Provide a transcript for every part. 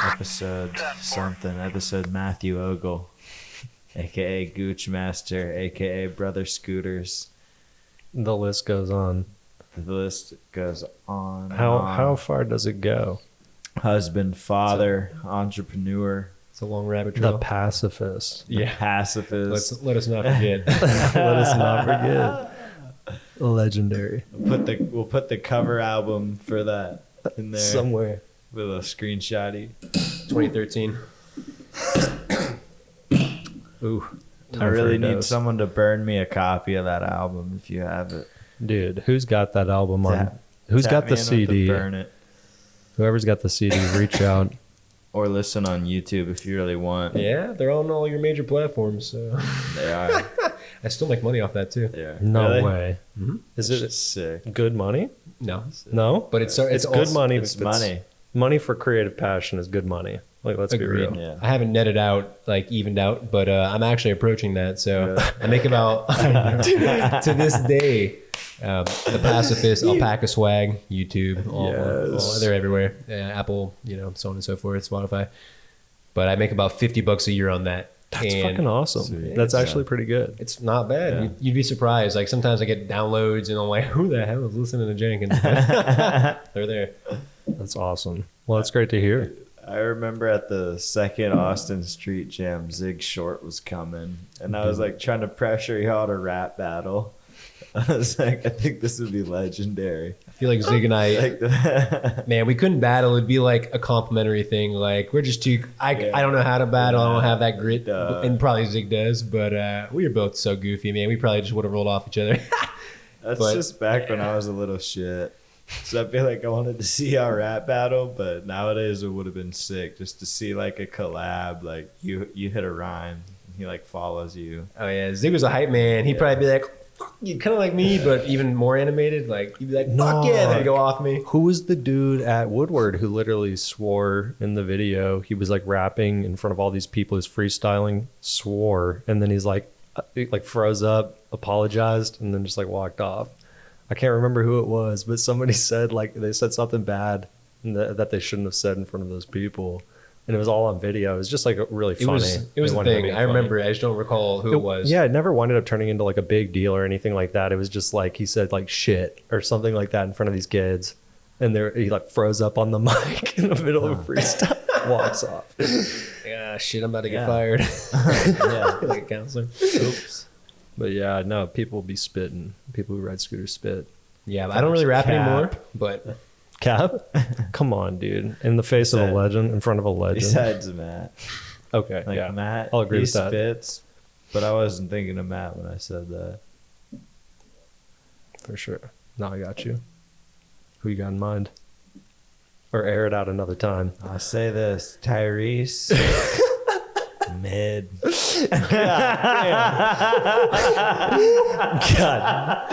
episode Matthew Ogle, aka Gooch Master, aka Brother Scooters. The list goes on. The list goes on. How far does it go? Husband, father, entrepreneur, It's a long rabbit trail. The pacifist. pacifist. Let us not forget. Let us not forget. Legendary. We'll put the cover album for that in there Somewhere. with a screenshotty. 2013. Ooh. I really need someone to burn me a copy of that album if you have it. Dude, who's got that album on? Who's Tap got the me in with CD? burn it. Whoever's got the CD, reach out. Or listen on YouTube if you really want. Yeah, they're on all your major platforms. So They are. I still make money off that too. They are. No Really? way. Mm-hmm. Is It's it just sick. good money? No, No? but it's It's good also, money. It's money. Money for creative passion is good money. Like, let's be Agreed. real. Yeah. I haven't netted out, like evened out, but I'm actually approaching that. So Really? I make about to this day. The Pacifist, Alpaca Swag, YouTube, all they're everywhere. Apple, so on and so forth, Spotify. But I make about $50 a year on that. That's And fucking awesome. Sweet. That's actually pretty good. It's not bad. Yeah. You'd be surprised. Like sometimes I get downloads and I'm like, who the hell is listening to Jenkins? They're there. That's awesome. Well, that's great to hear. I remember at the second Austin Street Jam, Zig Short was coming, and I was like trying to pressure y'all to rap battle. I was like, I think this would be legendary. I feel like Zig and I, Like, man, we couldn't battle. It'd be like a complimentary thing. Like we're just too. I don't know how to battle. I don't have that grit, and probably Zig does. But we are both so goofy, man. We probably just would have rolled off each other. That's But- just back when I was a little shit. So I feel like I wanted to see our rap battle, but nowadays it would have been sick just to see like a collab. Like you hit a rhyme, and he like follows you. Oh yeah, Zig was a hype man. He'd probably be like, "Fuck you," kind of like me, but even more animated. Like he'd be like, "Fuck yeah," then he'd go off me. Who was the dude at Woodward who literally swore in the video? He was like rapping in front of all these people. He's freestyling, swore, and then he's like, he like froze up, apologized, and then just like walked off. I can't remember who it was, but somebody said like they said something bad that they shouldn't have said in front of those people, and it was all on video. It was just like really funny. It was They the wanted to thing. be I funny. remember. I just don't recall who it was. Yeah, it never wound up turning into like a big deal or anything like that. It was just like he said like shit or something like that in front of these kids, and he like froze up on the mic in the middle of a freestyle, walks off. Yeah, shit, I'm about to get Yeah. fired. Yeah. Like a counselor. Oops. But yeah, no, people be spitting. People who ride scooters spit. Yeah, but I don't really rap Cap. anymore. But Cap? Come on, dude. In the face of a legend, in front of a legend. Besides Matt, Okay, like yeah. Matt, I'll agree he with that. spits, but I wasn't thinking of Matt when I said that. For sure. No, I got you. Who you got in mind? Or air it out another time. I'll say this, Tyrese, mid. God.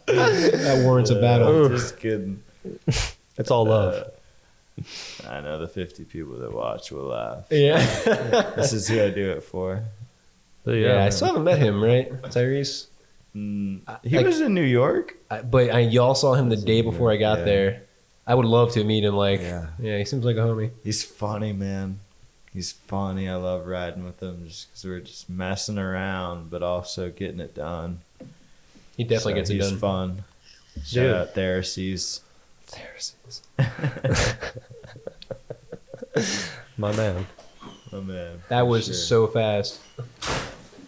that warrants a battle. Just kidding. It's all love. I know the 50 people that watch will laugh. Yeah. This is who I do it for. But Yeah, I still haven't met him, right? Tyrese? He was in New York. But y'all saw him the day before I got Yeah. there. I would love to meet him. Like, Yeah. yeah, he seems like a homie. He's funny, man. He's funny. I love riding with him just because we're just messing around, but also getting it done. He definitely gets it he's done. fun. Dude. Shout out Theraces. My man. Oh, man. That for was sure. so fast.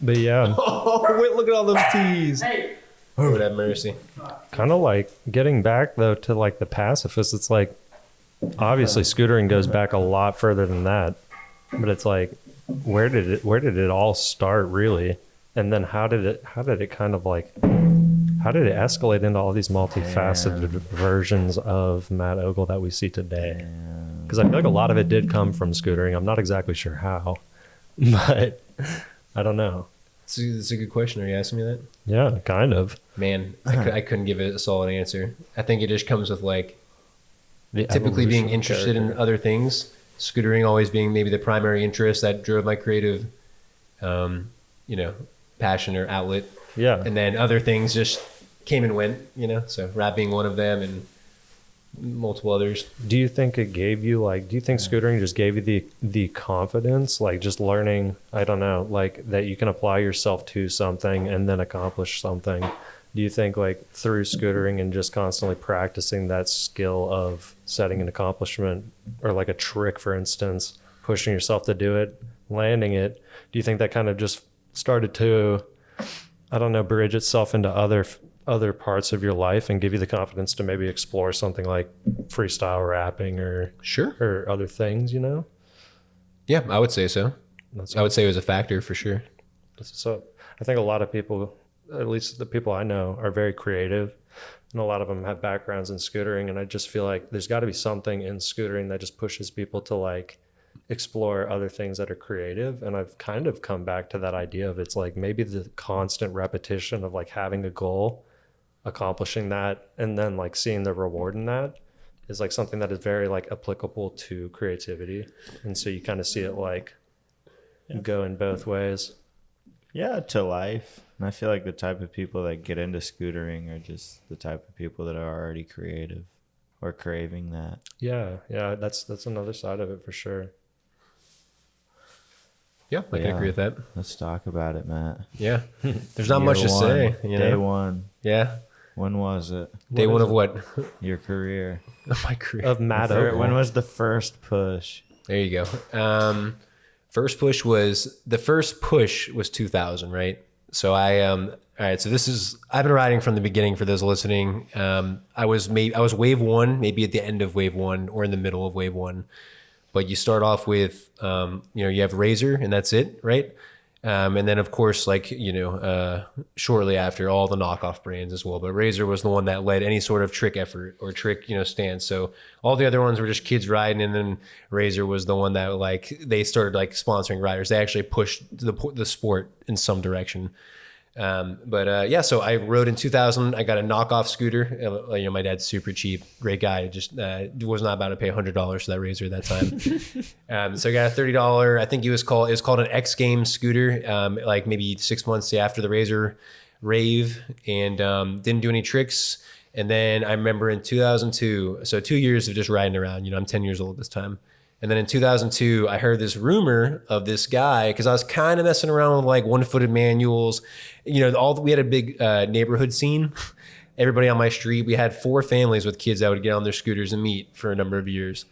But yeah, Oh, wait, look at all those T's. Hey. Lord have mercy. kind of like getting back though to like the pacifists. It's like obviously scootering goes back a lot further than that, but it's like where did it all start really, and then how did it kind of like how did it escalate into all these multifaceted versions of Matt Ogle that we see today? Because I feel like a lot of it did come from scootering. I'm not exactly sure how, but I don't know. It's a good question. Are you asking me that? Yeah, kind of. Man, I couldn't give it a solid answer. I think it just comes with like The typically being evolution of interested in character. other things. Scootering always being maybe the primary interest that drove my creative, passion or outlet. Yeah. And then other things just came and went, So rap being one of them, and multiple others. Do you think it gave you like, do you think scootering just gave you the confidence, like just learning, I don't know, like that you can apply yourself to something and then accomplish something? Do you think like through scootering and just constantly practicing that skill of setting an accomplishment or like a trick, for instance, pushing yourself to do it, landing it, do you think that kind of just started to, I don't know, bridge itself into other parts of your life and give you the confidence to maybe explore something like freestyle rapping or other things, you know? Yeah, I would say so. That's I would say it was a factor for sure. so I think a lot of people, at least the people I know, are very creative, and a lot of them have backgrounds in scootering, and I just feel like there's got to be something in scootering that just pushes people to like explore other things that are creative. And I've kind of come back to that idea of it's like maybe the constant repetition of like having a goal, accomplishing that, and then like seeing the reward in that is like something that is very like applicable to creativity. And so you kind of see it like go in both ways. Yeah, to life. And I feel like the type of people that get into scootering are just the type of people that are already creative or craving that. Yeah, that's another side of it for sure. Yeah, I can agree with that. Let's talk about it, Matt. Yeah. There's not much to say. You know? Day one. Yeah. When was it? Day one of what? Your career. My career. Of Matt Ogle. When was the first push? There you go. First push was 2000, right? So all right. So I've been riding from the beginning for those listening. I was wave one, maybe at the end of wave one or in the middle of wave one. But you start off with, you have Razor and that's it, right? And then of course, shortly after, all the knockoff brands as well. But Razor was the one that led any sort of trick effort or trick, stance. So all the other ones were just kids riding, and then Razor was the one that they started sponsoring riders. They actually pushed the sport in some direction. So I rode in 2000. I got a knockoff scooter. My dad's super cheap, great guy. Just was not about to pay $100 for that Razor at that time. So I got a $30. I think it was called an X Games scooter. Maybe 6 months after the Razor rave, and didn't do any tricks. And then I remember in 2002, so 2 years of just riding around. I'm 10 years old this time. And then in 2002, I heard this rumor of this guy, because I was kind of messing around with one-footed manuals. We had a big neighborhood scene. Everybody on my street, we had 4 families with kids that would get on their scooters and meet for a number of years.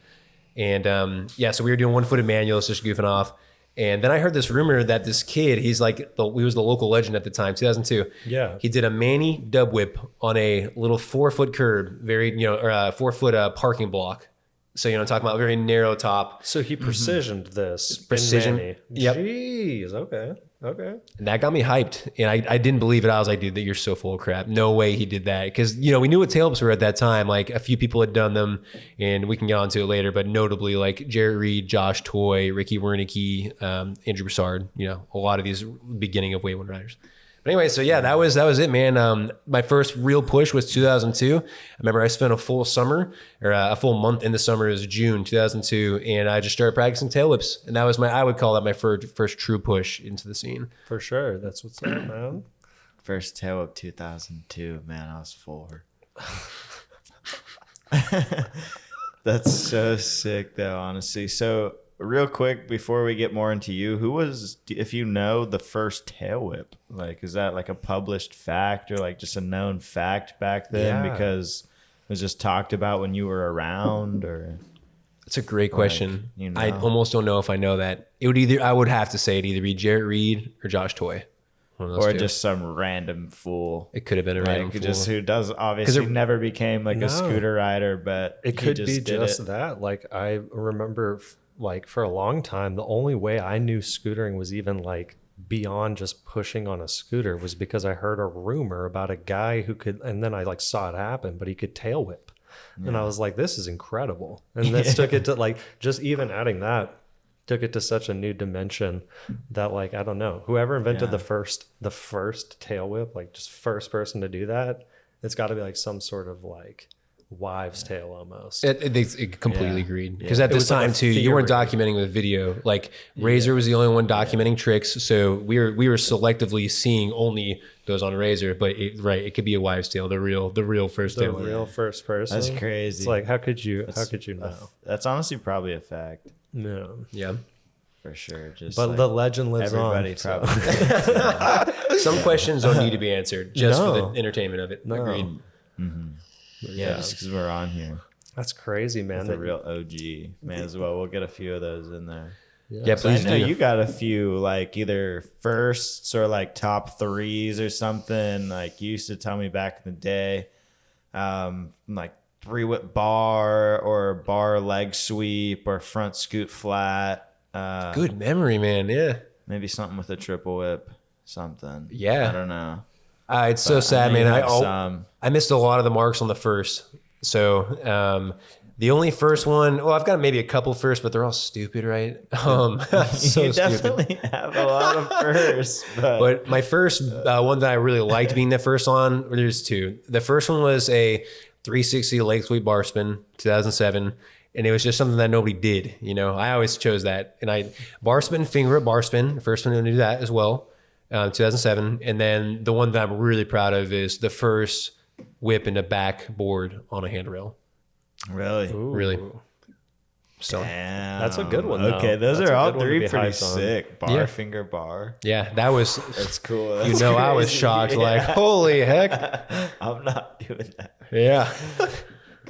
And so we were doing one-footed manuals, just goofing off. And then I heard this rumor that this kid, he was the local legend at the time, 2002. Yeah. He did a Manny dub whip on a little 4-foot curb, 4-foot parking block. So, I'm talking about a very narrow top. So he precisioned this. Precision. Yep. Jeez. Okay. And that got me hyped. And I didn't believe it. I was like, dude, you're so full of crap. No way he did that. Because, we knew what tail whips were at that time. A few people had done them, and we can get onto it later. But notably, Jarrett Reed, Josh Toy, Ricky Wernicke, Andrew Broussard, a lot of these beginning of Wave 1 riders. But anyway, so yeah, that was it, man. My first real push was 2002. I remember I spent a full summer, or a full month in the summer. It was June 2002, and I just started practicing tail whips, and that was I would call that my first true push into the scene. For sure, that's what's up, man. First tail whip 2002, man. I was 4. That's so sick, though. Honestly, so. Real quick, before we get more into you, who was, if you know, the first tail whip? Is that a published fact or just a known fact back then? Yeah. Because it was just talked about when you were around, or? It's a great question. I almost don't know if I know that. I would have to say it either be Jarrett Reed or Josh Toy. Or just some random fool. It could have been a random fool. Just who does obviously never became a scooter rider, but it could be just that. I remember for a long time, the only way I knew scootering was even beyond just pushing on a scooter was because I heard a rumor about a guy who could, and then I saw it happen, but he could tail whip. Yeah. And I was like, this is incredible. And this took it to just even adding that took it to such a new dimension that I don't know, whoever invented the first tail whip, just first person to do that, it's got to be some sort of wives' tale almost. It completely agreed. Because at It this was like time a too, you weren't theory. documenting with video. Like Razor was the only one documenting tricks, so we were selectively seeing only those on Razor. But it could be a wives' tale, the real first The tale. real first person. That's crazy. It's like how could you know? That's honestly probably a fact No. Yeah. for sure. Just But like, the legend lives everybody on. so- probably. Some questions don't need to be answered just for No. the entertainment of it. No. Agreed. Yeah, just because we're on here. That's crazy, man. That's a real OG. May as well. We'll get a few of those in there. Yeah, So I please know do. you got a few like either firsts or like top threes or something. Like you used to tell me back in the day, like 3-whip bar or bar leg sweep or front scoot flat. Good memory, man. Yeah. Maybe something with a triple whip, something. Yeah. I don't know. It's so sad, know you man. have some. I missed a lot of the marks on the first. So the only first one, well, I've got maybe a couple first, but they're all stupid, right? So You stupid. definitely have a lot of firsts, But my first one that I really liked being the first on, or there's two. The first one was a 360 leg sweep bar spin, 2007. And it was just something that nobody did. You know, I always chose that. And bar spin, finger up bar spin, the first one to do that as well, 2007. And then the one that I'm really proud of is the first whip into backboard on a handrail. really. Really. So Damn. That's a good one, though. Okay, those That's are a all good one to three be pretty hyped on. sick. Bar, Yeah. finger, bar. yeah, that was, That's cool. you That's know, I was crazy. shocked. Yeah. Like, holy heck. I'm not doing that Yeah.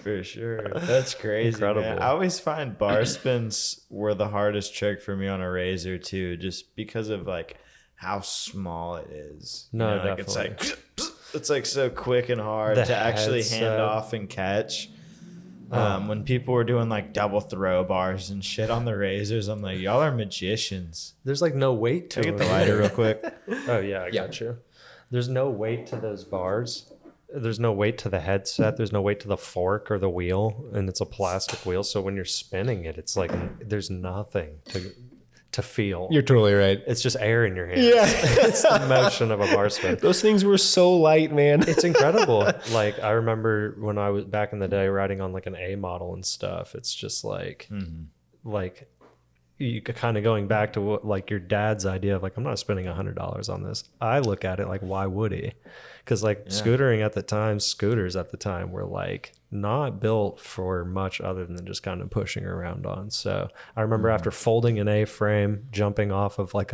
for sure. That's crazy. Incredible. Man. I always find bar spins were the hardest trick for me on a razor too, just because of like how small it is. No, like it's definitely. like it's like so quick and hard The to actually headset. hand off and catch. When people were doing like double throw bars and shit on the razors, I'm like, y'all are magicians. There's like no weight to Can I it. get the lighter real quick? Oh yeah, I got you. There's no weight to those bars. There's no weight to the headset. There's no weight to the fork or the wheel, and it's a plastic wheel. So when you're spinning it, it's like there's nothing to feel. You're totally right. It's just air in your hands. Yeah. It's the motion of a bar spin. Those things were so light, man. It's incredible. Like I remember when I was back in the day riding on like an A model and stuff. It's just like, like you kind of going back to what like your dad's idea of like I'm not spending $100 on this. I look at it like why would he? Because like scooters at the time were like not built for much other than just kind of pushing around on. So I remember after folding an A-frame, jumping off of like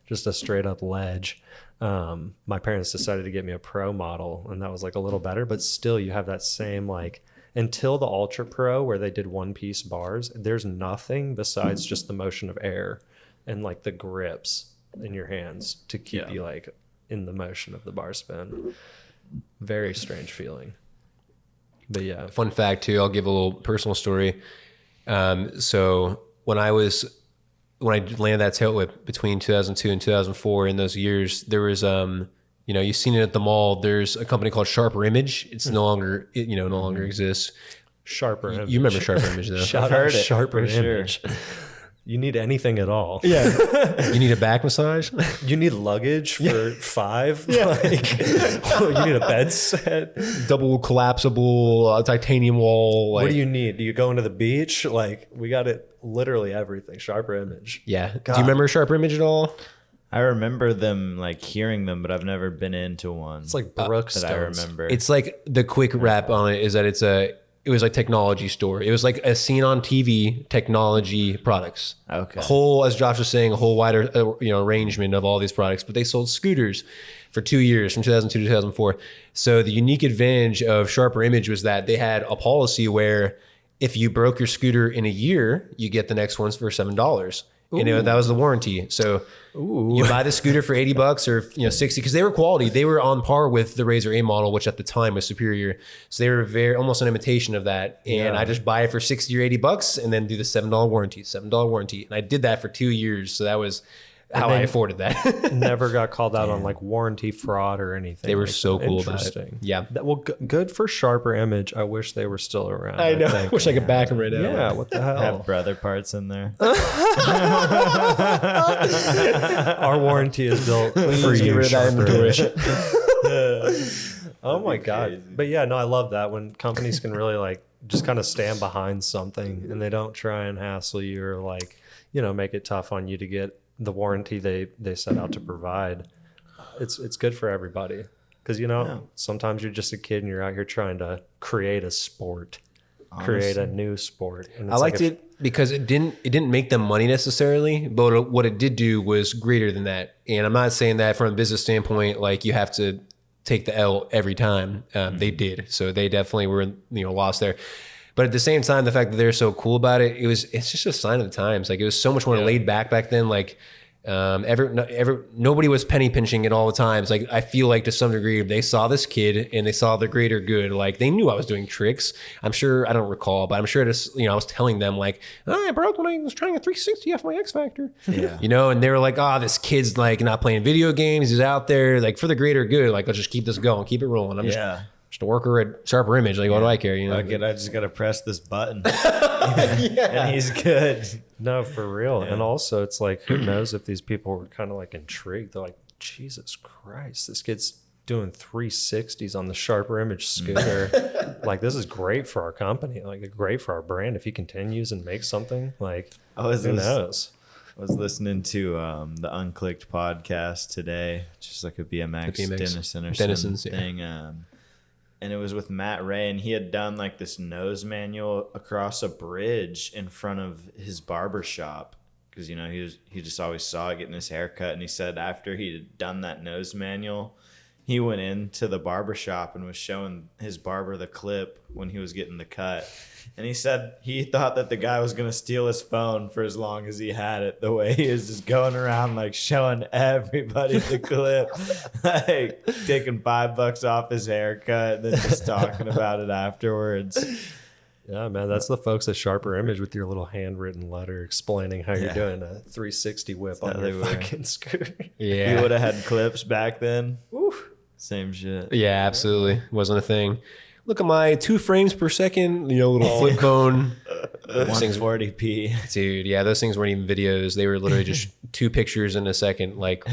just a straight up ledge, my parents decided to get me a pro model, and that was like a little better, but still you have that same like until the Ultra Pro where they did one piece bars, there's nothing besides just the motion of air and like the grips in your hands to keep you like in the motion of the bar spin. Very strange feeling. But yeah. Fun fact too, I'll give a little personal story. So when I landed that tail whip between 2002 and 2004, in those years, there was, you've seen it at the mall. There's a company called Sharper Image. It's no longer exists. Sharper Image. You remember Sharper Image though? Shout heard out it, Sharper for sure. Image. You need anything at all. Yeah. You need a back massage? You need luggage for 5. Like, you need a bed set. Double collapsible titanium wall. What do you need? Do you go into the beach? Like, we got it literally everything. Sharper Image. Yeah. Do you remember Sharper Image at all? I remember them, like hearing them, but I've never been into one. It's like Brookstones. that I remember. It's like the quick wrap on it is that it was like technology store. It was like a scene on TV technology products. Okay. A whole, as Josh was saying, a whole wider arrangement of all these products. But they sold scooters for 2 years, from 2002 to 2004. So the unique advantage of Sharper Image was that they had a policy where if you broke your scooter in a year, you get the next ones for $7. And that was the warranty. So you buy the scooter for $80 or 60, because they were quality. They were on par with the Razor A model, which at the time was superior. So they were almost an imitation of that. And I just buy it for $60 or $80 and then do the $7 warranty. And I did that for 2 years. So that was how I afforded that. Never got called out on like warranty fraud or anything. They were like, so cool about it. interesting. Yeah. Well, good for Sharper Image. I wish they were still around. I know. I think. wish I could back them right now. Yeah, what the hell? have brother parts in there. Our warranty is built for Please get you, rid of that Sharper inventory. Image. Oh my God. crazy. But yeah, no, I love that when companies can really like just kind of stand behind something and they don't try and hassle you or like, you know, make it tough on you to get the warranty they set out to provide. It's good for everybody. Because, you know, sometimes you're just a kid and you're out here trying to create a sport, create a new sport. And I liked it because it didn't make them money necessarily, but what it did do was greater than that. And I'm not saying that from a business standpoint, like you have to take the L every time. They did, so they definitely were lost there. But at the same time, the fact that they're so cool about it's just a sign of the times. Like it was so much more laid back then. Like nobody was penny pinching it all the times. Like I feel like to some degree they saw this kid and they saw the greater good. Like they knew I was doing tricks. I'm sure, I don't recall, but I'm sure I was telling them like, oh, I broke when I was trying a 360 off my X Factor. Yeah. And they were like, oh, this kid's like not playing video games. He's out there like for the greater good. Like let's just keep this going, keep it rolling. I'm just a worker at Sharper Image. Like what do I care? I just gotta press this button. And he's good. No, for real. And also it's like, who knows if these people were kind of like intrigued. They're like, Jesus Christ, this kid's doing 360s on the Sharper Image scooter. Like this is great for our company, like great for our brand if he continues and makes something. Like who knows? I was listening to the Unclicked podcast today, just like a BMX. Dennison's thing. And it was with Matt Ray, and he had done like this nose manual across a bridge in front of his barber shop because he just always saw it getting his hair cut. And he said after he had done that nose manual, he went into the barber shop and was showing his barber the clip when he was getting the cut. And he said he thought that the guy was going to steal his phone for as long as he had it, the way he was just going around like showing everybody the clip, like taking $5 off his haircut and then just talking about it afterwards. Yeah, man, that's the folks at Sharper Image with your little handwritten letter explaining how you're doing a 360 whip on your fucking scooter. Yeah. If you would have had clips back then, same shit. Yeah, absolutely. Wasn't a thing. Look at my 2 frames per second, little flip phone. 140p. Dude, yeah, those things weren't even videos. They were literally just 2 pictures in a second, like,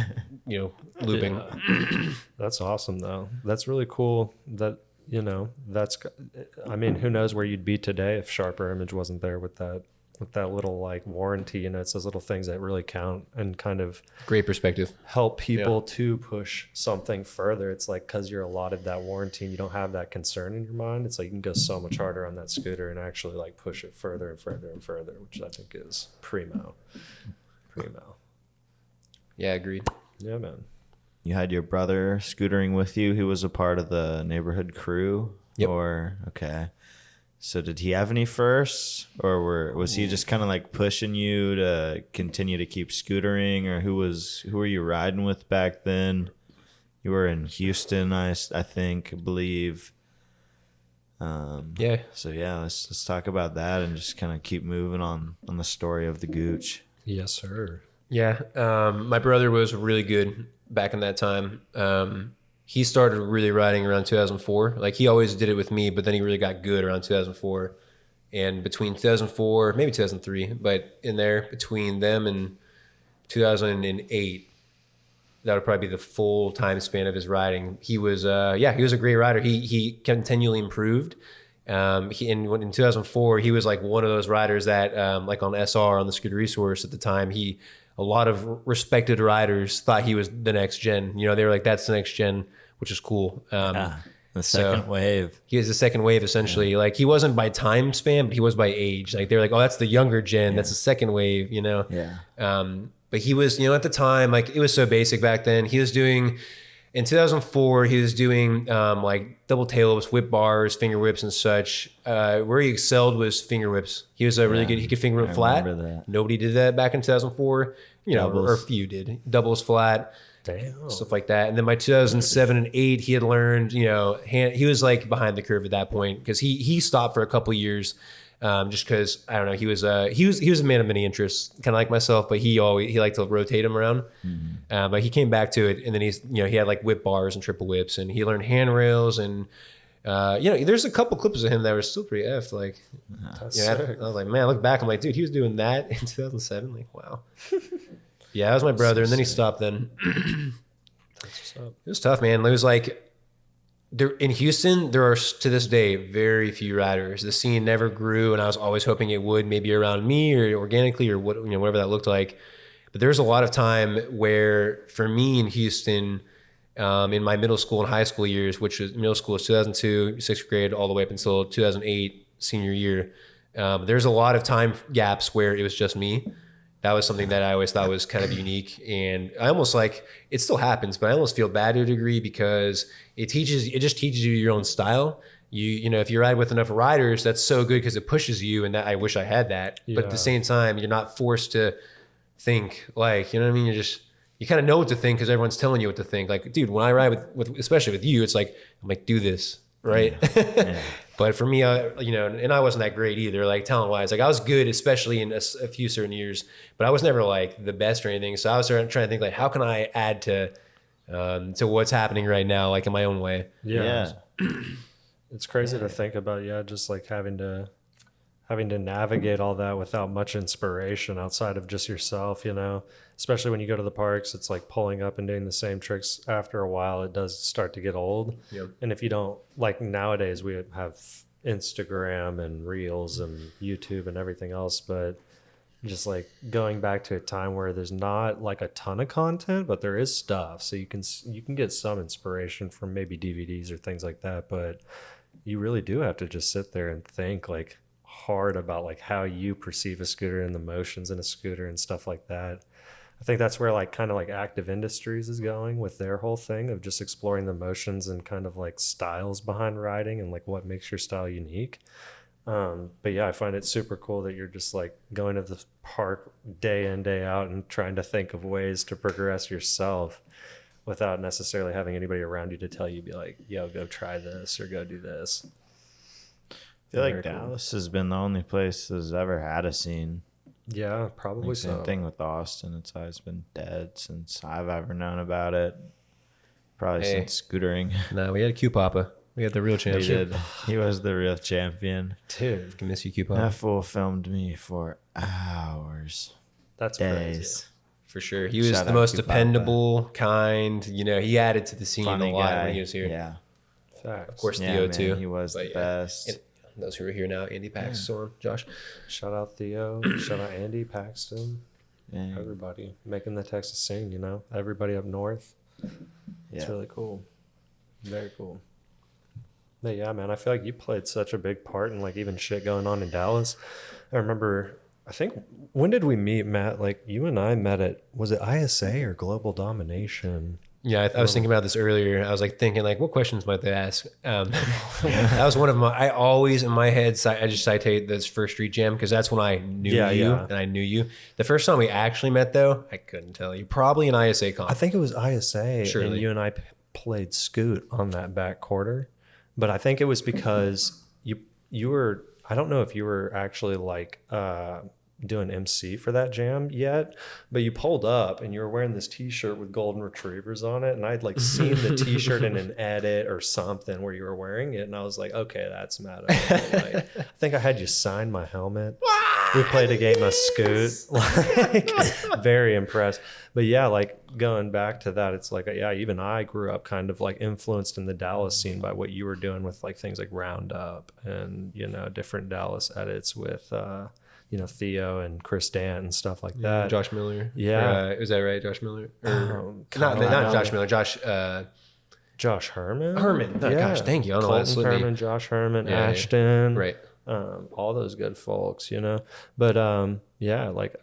looping. Yeah. That's awesome, though. That's really cool that, who knows where you'd be today if Sharper Image wasn't there with that little like warranty. It's those little things that really count and kind of great perspective help people to push something further. It's like because you're allotted that warranty and you don't have that concern in your mind, it's like you can go so much harder on that scooter and actually like push it further and further and further, which I think is primo. Yeah, agreed. Yeah, man. You had your brother scootering with you. He was a part of the neighborhood crew. Yep. Okay. So did he have any firsts, or was he just kind of like pushing you to continue to keep scootering, or who were you riding with back then? You were in Houston, I believe. Yeah. So yeah, let's talk about that and just kind of keep moving on the story of the Gooch. Yes, sir. Yeah. My brother was really good back in that time. He started really riding around 2004. Like he always did it with me, but then he really got good around 2004. And between 2004, maybe 2003, but in there between them and 2008, that would probably be the full time span of his riding. He was, he was a great rider. He continually improved. In 2004, he was like one of those riders that, like on SR on the Scooter Resource at the time, a lot of respected riders thought he was the next gen. They were like, that's the next gen, which is cool. The second wave. He was the second wave, essentially. Yeah. Like, he wasn't by time span, but he was by age. Like, they were like, oh, that's the younger gen. Yeah. That's the second wave, Yeah. But he was, at the time, like, it was so basic back then. He was doing, in 2004, he was doing, like, double tail whips, whip bars, finger whips, and such. Where he excelled was finger whips. He was really good. He could finger whip flat. That. Nobody did that back in 2004. Or a few did. Doubles flat. Damn. Stuff like that. And then by 2007 and 2008, he had learned, he was like behind the curve at that point because he stopped for a couple years just because, I don't know, he was a man of many interests, kind of like myself, but he liked to rotate him around. Mm-hmm. But he came back to it, and then he had like whip bars and triple whips, and he learned handrails and there's a couple clips of him that were still pretty effed. Like, I was like, man, I look back, I'm like, dude, he was doing that in 2007. Like, wow. Yeah, that was my brother, and then he stopped. Then it was tough, man. It was like there in Houston, there are to this day very few riders. The scene never grew, and I was always hoping it would, maybe around me or organically or what, whatever that looked like. But there's a lot of time where, for me in Houston, in my middle school and high school years, which was middle school was 2002, sixth grade, all the way up until 2008, senior year, there's a lot of time gaps where it was just me. That was something that I always thought was kind of unique. And I almost like, it still happens, but I almost feel bad to a degree because it just teaches you your own style. You know, if you ride with enough riders, that's so good because it pushes you, and that I wish I had that. Yeah. But at the same time, you're not forced to think like, you know what I mean? You kind of know what to think because everyone's telling you what to think. Like, dude, when I ride with especially with you, it's like, I'm like, do this, right? Yeah. But for me, you know, and I wasn't that great either, like talent wise. Like I was good, especially in a few certain years, but I was never like the best or anything. So I was trying to think like, how can I add to what's happening right now, like in my own way? Yeah. It's crazy to think about. Yeah, just like having to navigate all that without much inspiration outside of just yourself, you know, especially when you go to the parks, it's like pulling up and doing the same tricks. After a while, it does start to get old. Yep. And if you don't, like nowadays we have Instagram and Reels and YouTube and everything else, but just like going back to a time where there's not like a ton of content, but there is stuff. So you can get some inspiration from maybe DVDs or things like that, but you really do have to just sit there and think like hard about like how you perceive a scooter and the motions in a scooter and stuff like that. I think that's where like kind of like Active Industries is going with their whole thing of just exploring the motions and kind of like styles behind riding and like what makes your style unique. But yeah, I find it super cool that you're just like going to the park day in, day out and trying to think of ways to progress yourself without necessarily having anybody around you to tell you, be like, yo, go try this or go do this. I feel like Dallas has been the only place that's ever had a scene. Yeah, probably like, so. Same thing with Austin. It's always been dead since I've ever known about it. Probably since scootering. No, we had Q Papa. We had the real champion. He was the real champion. Dude, I can miss you, Q Papa. That fool filmed me for hours. That's days. crazy. For sure. He was the most dependable, kind. You know, he added to the scene a lot when he was here. Yeah. Facts. Of course, Theo too. He was the best. And those who are here now, Andy Paxton, Josh. Shout out Theo. Shout out Andy Paxton. Yeah. Everybody making the Texas scene, you know? Everybody up north. It's really cool. Very cool. But yeah, man, I feel like you played such a big part in like even shit going on in Dallas. I remember, I think, when did we meet, Matt? Like you and I met at, was it ISA or Global Domination? Yeah, I was thinking about this earlier. I was like thinking, like, what questions might they ask? That was one of my. I always in my head, I just citate this first street jam because that's when I knew you and I knew you. The first time we actually met, though, I couldn't tell you. Probably an ISA con. I think it was ISA, Surely. and you and I played Scoot on that back quarter. But I think it was because you were. I don't know if you were actually like doing MC for that jam yet, but you pulled up and you were wearing this t-shirt with golden retrievers on it, and I'd like seen the t-shirt in an edit or something where you were wearing it, and I was like, okay, that's Matt. Like, I think I had you sign my helmet. We played a game of Scoot. Like, very impressed. But yeah, like going back to that, it's like, yeah, even I grew up kind of like influenced in the Dallas scene by what you were doing with like things like Roundup and, you know, different Dallas edits with you know, Theo and Chris Dant and stuff like that. Josh Miller. Yeah. Is that right? Josh Miller? Or, not Josh Miller. Josh Herman. Herman. Oh, gosh, thank you. I don't know why Colton Herman, Josh Herman, Ashton. Right. All those good folks, you know. But yeah, like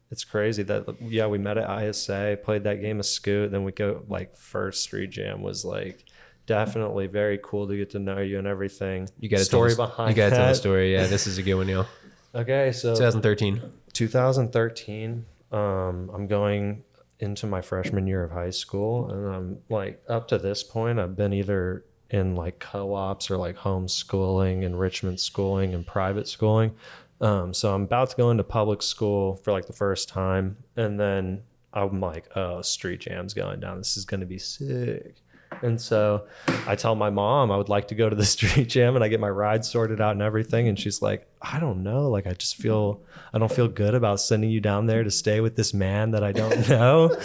it's crazy that we met at ISA, played that game of Scoot, then we go like first street jam was like definitely very cool to get to know you and everything. You got a story behind. You got to tell the story. Yeah, this is a good one, yo. Okay, so 2013. I'm going into my freshman year of high school, and I'm like, up to this point I've been either in like co-ops or like homeschooling, enrichment schooling, and private schooling. So I'm about to go into public school for like the first time, and then I'm like, oh, street jam's going down, this is going to be sick. And so I tell my mom I would like to go to the street jam, and I get my ride sorted out and everything. And she's like, I don't know. Like, I don't feel good about sending you down there to stay with this man that I don't know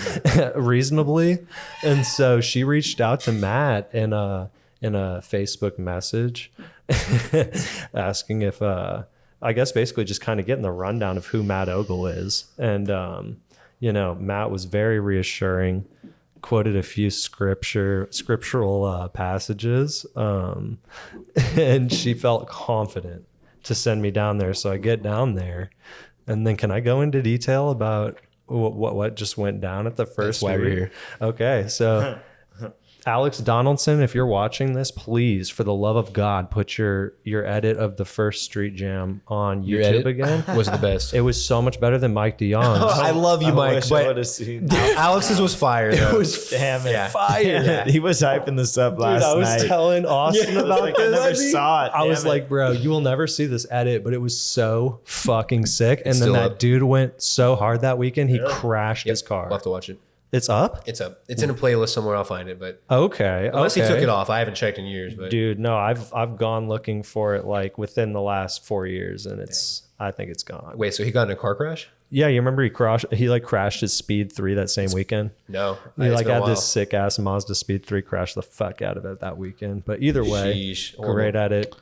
reasonably. And so she reached out to Matt and in a Facebook message asking if, I guess basically just kind of getting the rundown of who Matt Ogle is. And, you know, Matt was very reassuring, quoted a few scriptural passages, and she felt confident to send me down there. So I get down there, and then can I go into detail about what just went down at the first? That's why we're here. Okay, so Alex Donaldson, if you're watching this, please, for the love of God, put your edit of the first Street Jam on Your YouTube edit again. was the best. It was so much better than Mike DeYoung's. I love you, Mike, wish I but would've seen Alex's was fire. it Though. was damn it Yeah. fire. Yeah. He was hyping this up last Dude, I was night. telling Austin Yeah, I was about like, I this. never saw it. I was damn it. like, bro, you will never see this edit, but it was so fucking sick. And then still that up. dude went so hard that weekend, he crashed his car. We'll have to watch it. It's up? It's up. It's in a playlist somewhere. I'll find it, but Okay. unless he okay. took it off, I haven't checked in years. But Dude, no, I've gone looking for it like within the last 4 years, and I think it's gone. wait, so he got in a car crash? Yeah, you remember he crashed his Speed 3 that same weekend? No, He it's like been a had while. this sick ass Mazda Speed 3, crashed the fuck out of it that weekend. But either way, Sheesh. great at it.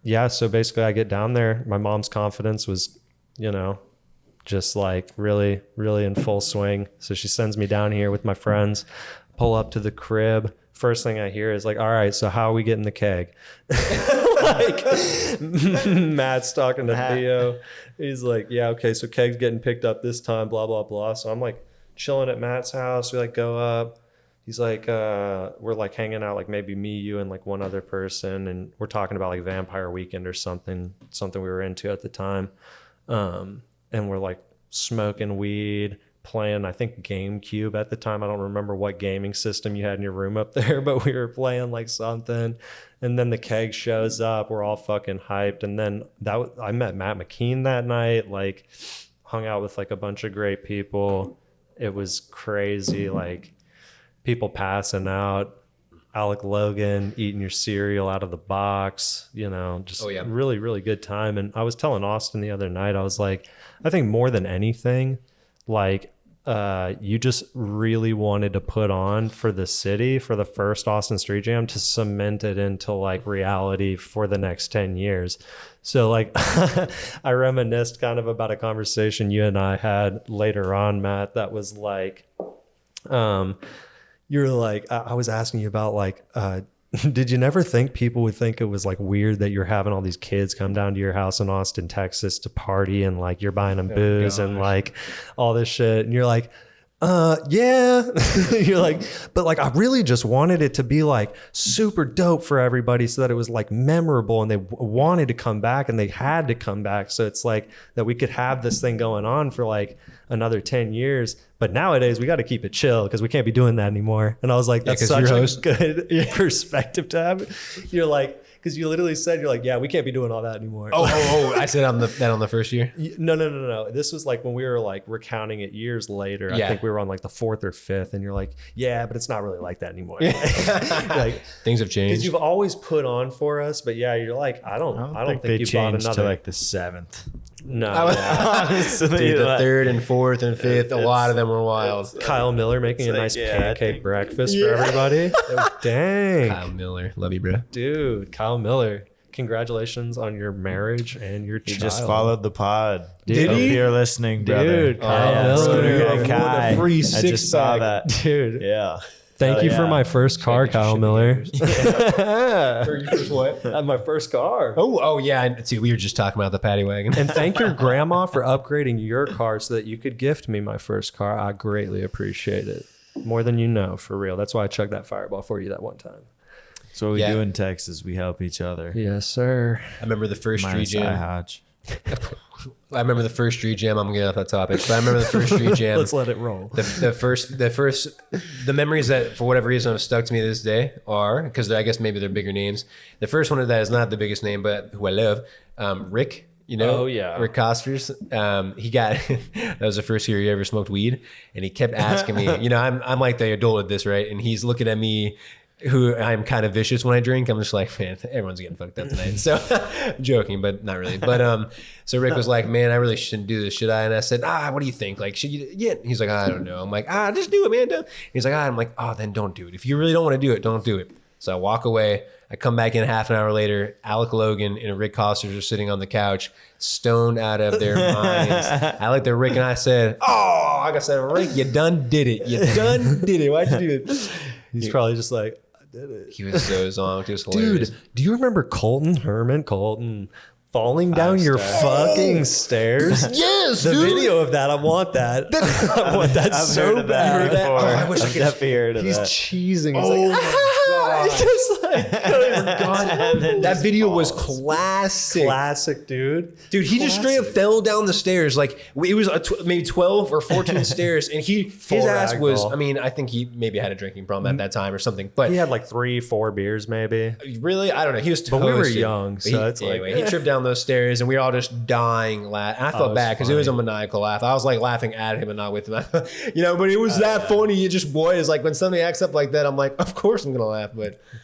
Yeah, so basically I get down there. My mom's confidence was, you know, just like really, really in full swing. So she sends me down here with my friends, pull up to the crib. First thing I hear is like, all right, so how are we getting the keg? Like Matt's talking to Theo. He's like, yeah, okay, so keg's getting picked up this time, blah, blah, blah. So I'm like chilling at Matt's house. We like go up. He's like, we're like hanging out, like maybe me, you, and like one other person. And we're talking about like Vampire Weekend or something we were into at the time. And we're like smoking weed, playing, I think, GameCube at the time. I don't remember what gaming system you had in your room up there, but we were playing like something. And then the keg shows up. We're all fucking hyped. And then I met Matt McKean that night, like hung out with like a bunch of great people. It was crazy, like people passing out. Alec Logan eating your cereal out of the box, you know, just really, really good time. And I was telling Austin the other night, I was like, I think more than anything, like you just really wanted to put on for the city for the first Austin Street Jam to cement it into like reality for the next 10 years. So like I reminisced kind of about a conversation you and I had later on, Matt, that was like, you're like, I was asking you about like, did you never think people would think it was like weird that you're having all these kids come down to your house in Austin, Texas to party and like you're buying them booze and like all this shit? And you're like, yeah. You're like, but like I really just wanted it to be like super dope for everybody so that it was like memorable and they wanted to come back and they had to come back. So it's like that we could have this thing going on for like another 10 years. But nowadays we got to keep it chill because we can't be doing that anymore. And I was like, that's such a good perspective to have. You're like, because you literally said, you're like, yeah, we can't be doing all that anymore. I said that on the first year. No. This was like when we were like recounting it years later. Yeah. I think we were on like the 4th or 5th, and you're like, yeah, but it's not really like that anymore. Like Things have because changed. you've always put on for us, but yeah, you're like, I don't think they you bought changed another to like the 7th. No. Honestly, Dude, the like- 3rd and 4th and 5th, a lot of them were wild. Kyle Miller making a like, nice yeah, I pancake think- breakfast for everybody. Dang. Kyle Miller, love you, bro. Dude, Kyle Miller. Congratulations on your marriage and your He child. just followed the pod. Did Hope he? you're listening, brother. Dude, Kyle yeah, Miller. Scooter guy What a Kai. free I six just saw pack. that. Dude. Yeah. Thank Hell you for yeah. my first car, Kyle Miller. What? My first car. Oh yeah. Dude, we were just talking about the paddy wagon. And thank your grandma for upgrading your car so that you could gift me my first car. I greatly appreciate it. More than you know, for real. That's why I chugged that Fireball for you that one time. That's what we Yeah. do in Texas. We help each other. Yes, sir. I remember the first street Minus jam. Hodge. I remember the first street jam. I'm gonna get off that topic, but I remember the first street jam. Let's let it roll. The memories that for whatever reason have stuck to me to this day are because I guess maybe they're bigger names. The first one that is not the biggest name, but who I love, Rick. You know, Oh, yeah. Rick Costers. He got that was the first year he ever smoked weed, and he kept asking me. You know, I'm like the adult at this, right? And he's looking at me. Who I'm kind of vicious when I drink. I'm just like, man, everyone's getting fucked up tonight. So joking, but not really. But so Rick was like, man, I really shouldn't do this, should I? And I said, what do you think? Like, should you? Yeah. He's like, I don't know. I'm like, just do it, man. He's like, I'm like, then don't do it. If you really don't want to do it, don't do it. So I walk away. I come back in half an hour later. Alec Logan and Rick Costers are sitting on the couch, stoned out of their minds. I looked at Rick and I said, "Oh," like I said, "Rick, you done did it. You done did it. Why'd you do it?" He's probably just like, I did it. He was so zonked. It was hilarious. Dude, do you remember Colton falling down your fucking stairs? Yes, the dude. video of that. I want that. I want that I've so heard of bad. that. Oh, I wish I I've could. definitely heard of He's that. cheesing. He's Oh like, my It's just like God, that video was classic. classic, dude. Dude, he just straight up fell down the stairs. Like it was maybe 12 or 14 stairs, and his ass was. ragdoll. I mean, I think he maybe had a drinking problem at that time or something. But He had like 3-4 beers, maybe. really, I don't know. He was But we were toasted. young, But so it's like, anyway, he tripped down those stairs, and we were all just dying laugh. And I felt was bad because it was a funny. maniacal laugh. I was like laughing at him and not with him, But it was that funny. It just boys like when somebody acts up like that, I'm like, of course I'm gonna laugh.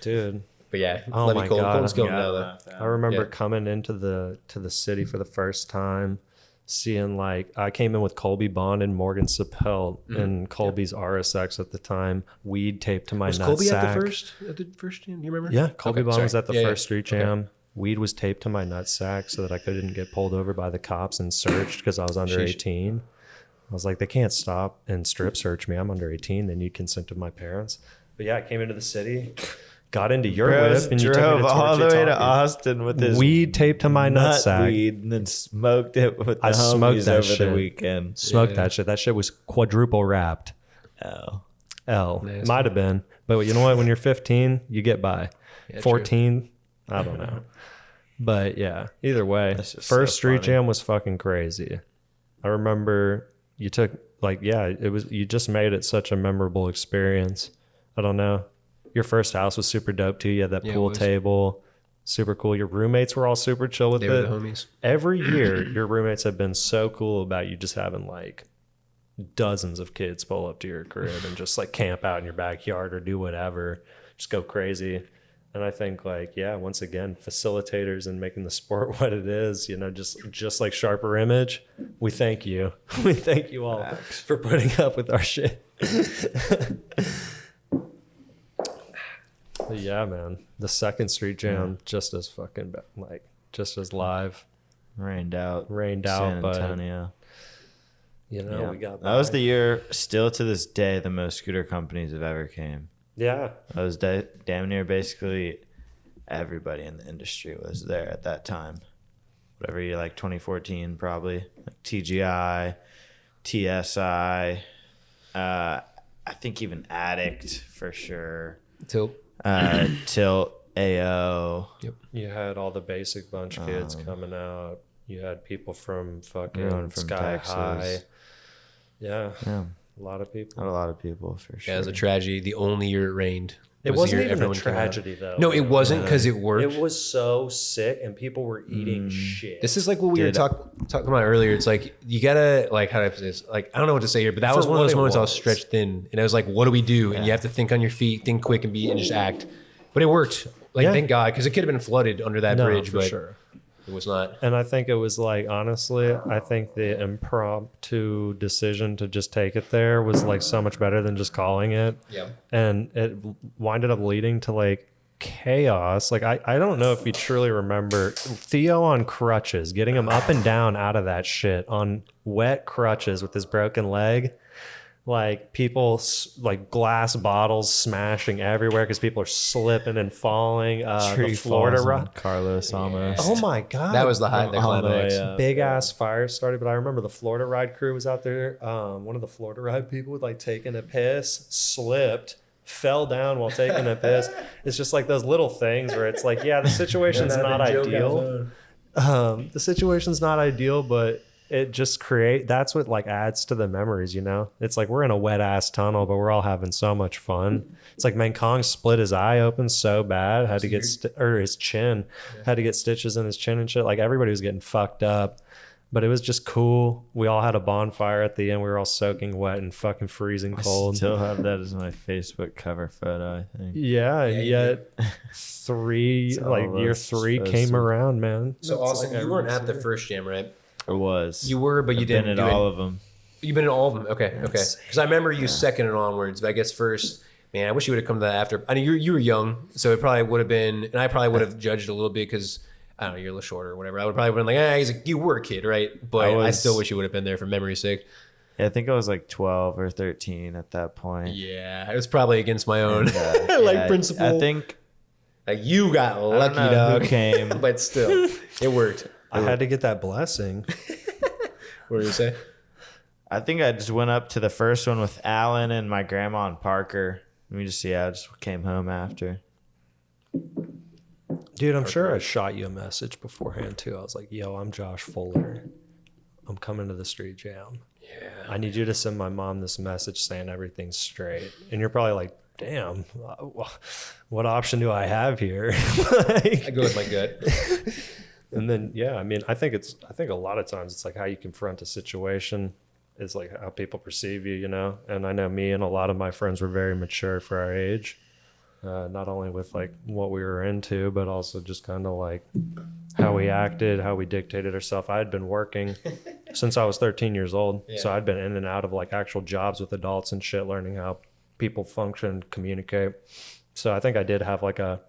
Dude, But yeah, Oh let my me Cole. God. Cole's going Yeah, now though. laughed out. I remember Yeah. coming into the city for the first time, seeing like I came in with Colby Bond and Morgan Sapelt and Colby's RSX at the time, weed taped to my Was nutsack. Colby at the first jam? You remember? Yeah, Colby Okay, Bond sorry. was at the Yeah, yeah. first street Okay. jam. Weed was taped to my nutsack so that I couldn't get pulled over by the cops and searched because I was under Sheesh. 18. I was like, they can't stop and strip search me. I'm under 18. They need consent of my parents. But yeah, I came into the city, got into your Bros whip, and you took me drove to all the Torchy way to Talkies. Austin with his Weed taped to my nut nutsack. weed and then smoked it with the I smoked homies that over shit. the weekend. Smoked Yeah. that shit. That shit was quadruple wrapped. Oh. Nice. Might have been. But you know what? When you're 15, you get by. Yeah, 14, I don't know. But yeah, either way, That's just first so street funny. jam was fucking crazy. I remember you took you just made it such a memorable experience. I don't know. Your first house was super dope too. You had that Yeah, it pool was. table. Super cool. Your roommates were all super chill with They were it. the homies. Every year, your roommates have been so cool about you just having like dozens of kids pull up to your crib and just like camp out in your backyard or do whatever, just go crazy. And I think like, yeah, once again, facilitators and making the sport what it is, just like Sharper Image, we thank you. We thank you all for putting up with our shit. But yeah, man, the second street jam just as fucking just as live, Rained out. rained San out, but Antonio. we got That was by. the year, still to this day, the most scooter companies have ever came. Yeah. That was damn near basically everybody in the industry was there at that time. Whatever year, like 2014 probably. Like TGI, TSI, I think even Addict for sure. Tilt. Tilt, AO. You had all the basic bunch kids coming out. You had people from fucking Everyone from Sky Texas. High. Yeah, Yeah, a lot of people. not a lot of people for sure. Yeah, it was a tragedy. The only year it rained. It was the wasn't year even a everyone came out. tragedy though. No, it wasn't because it worked. It was so sick, and people were eating shit. This is like what we were Dude. talking about earlier. It's like you gotta like how do I put this? Like I don't know what to say here, but that For was one of what those it moments I was was. stretched thin, and I was like, "What do we do?" And you have to think on your feet, think quick, and just act. But it worked. Like Yeah. thank God, because it could have been flooded under that No, bridge, for but sure. it was not. And I think it was like, honestly, I think the impromptu decision to just take it there was like so much better than just calling it. Yeah. And it winded up leading to like chaos. Like, I don't know if you truly remember Theo on crutches, getting him up and down out of that shit on wet crutches with his broken leg. Like people, like glass bottles smashing everywhere because people are slipping and falling. The Florida run. Carlos almost. Oh my God. That was the high, the All the way climax. up. Big ass fire started, but I remember the Florida ride crew was out there. One of the Florida ride people was like taking a piss, slipped, fell down while taking a piss. It's just like those little things where it's like, yeah, the situation's not ideal. The situation's not ideal, but it just that's what like adds to the memories, you know? It's like we're in a wet ass tunnel, but we're all having so much fun. It's like Kong split his eye open so bad, had to get or his chin, had to get stitches in his chin and shit. Like everybody was getting fucked up, but it was just cool. We all had a bonfire at the end. We were all soaking wet and fucking freezing cold. Still have that as my Facebook cover photo, I think. Yeah, and you yet It's all year those 3 supposed came to- around, man. So It's Austin, like you weren't every at the year. first jam, right? Or was. You were, but you I've been didn't at do all it. of them. You've been in all of them. Okay, okay. Because I remember you second and onwards. But I guess first Man, I wish you would have come to that after. I mean, you were young, so it probably would have been, and I probably would have judged a little bit because I don't know, you're a little shorter or whatever. I would probably been like, you were a kid, right? But I still wish you would have been there for memory's sake. Yeah, I think I was like 12 or 13 at that point. Yeah, it was probably against my own And, principle. I think like you got lucky, know dog. who came. But still, it worked. I had to get that blessing. What did you say? I think I just went up to the first one with Alan and my grandma and Parker. I just came home after. Dude, I'm sure I shot you a message beforehand too. I was like, yo, I'm Josh Fuller. I'm coming to the street jam. Yeah. I need you to send my mom this message saying everything's straight. And you're probably like, damn, what option do I have here? I go with my gut. And then, yeah, I mean, I think a lot of times it's like how you confront a situation is like how people perceive you, you know? And I know me and a lot of my friends were very mature for our age. Not only with like what we were into, but also just kind of like how we acted, how we dictated ourselves. I had been working since I was 13 years old. Yeah. So I'd been in and out of like actual jobs with adults and shit, learning how people function, communicate. So I think I did have like a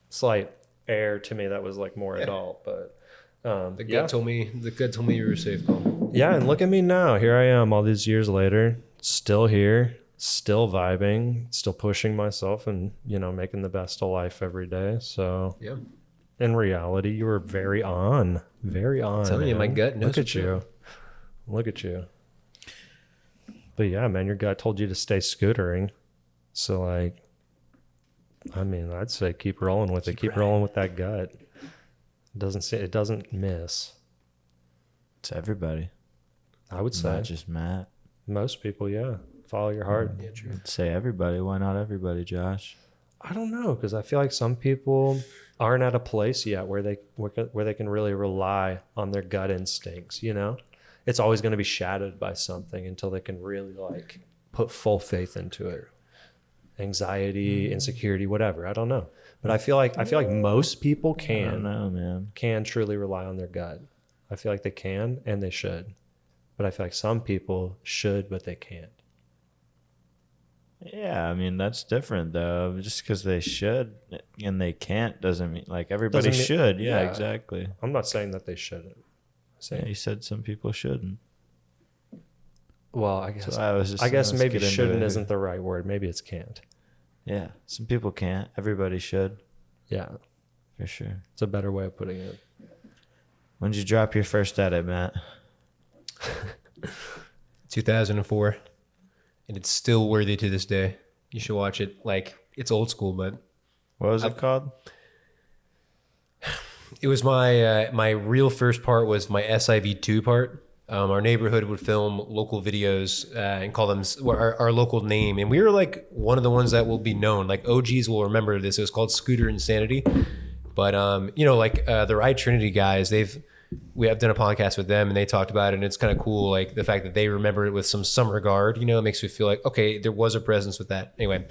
slight air to me that was like more adult, but the gut told me you were safe call. Yeah, and look at me now. Here I am all these years later, still here, still vibing, still pushing myself and, you know, making the best of life every day. So yeah. In reality, you were very on. I'm telling you, my gut knows. Look at you. Look at you. But yeah, man, your gut told you to stay scootering. So like, I mean, I'd say keep rolling with it. Keep rolling with that gut. It doesn't miss. It's everybody. I would say. Not just Matt. Most people, yeah. Follow your heart. Yeah, true. I'd say everybody. Why not everybody, Josh? I don't know, because I feel like some people aren't at a place yet where they can really rely on their gut instincts, you know? It's always going to be shadowed by something until they can really like put full faith into it. Anxiety, insecurity, whatever. I don't know. But I feel like most people I don't know, man. can truly rely on their gut. I feel like they can and they should. But I feel like some people should, but they can't. Yeah, I mean, that's different, though. Just because they should and they can't doesn't mean, like, everybody should. Yeah, exactly. I'm not saying that they shouldn't. Yeah, you said some people shouldn't. Well, I guess maybe shouldn't isn't the right word. Maybe it's can't. Yeah, some people can't. Everybody should. Yeah. For sure. It's a better way of putting it. When did you drop your first edit, Matt? 2004. And it's still worthy to this day. You should watch it. Like, it's old school, but What was it called? it was my real first part was my SIV2 part. Our neighborhood would film local videos and call them our local name. And we were like one of the ones that will be known. Like OGs will remember this. It was called Scooter Insanity. But, you know, like the Ride Trinity guys, we have done a podcast with them and they talked about it, and it's kind of cool, like the fact that they remember it with some regard, you know. It makes me feel like, okay, there was a presence with that. Anyway,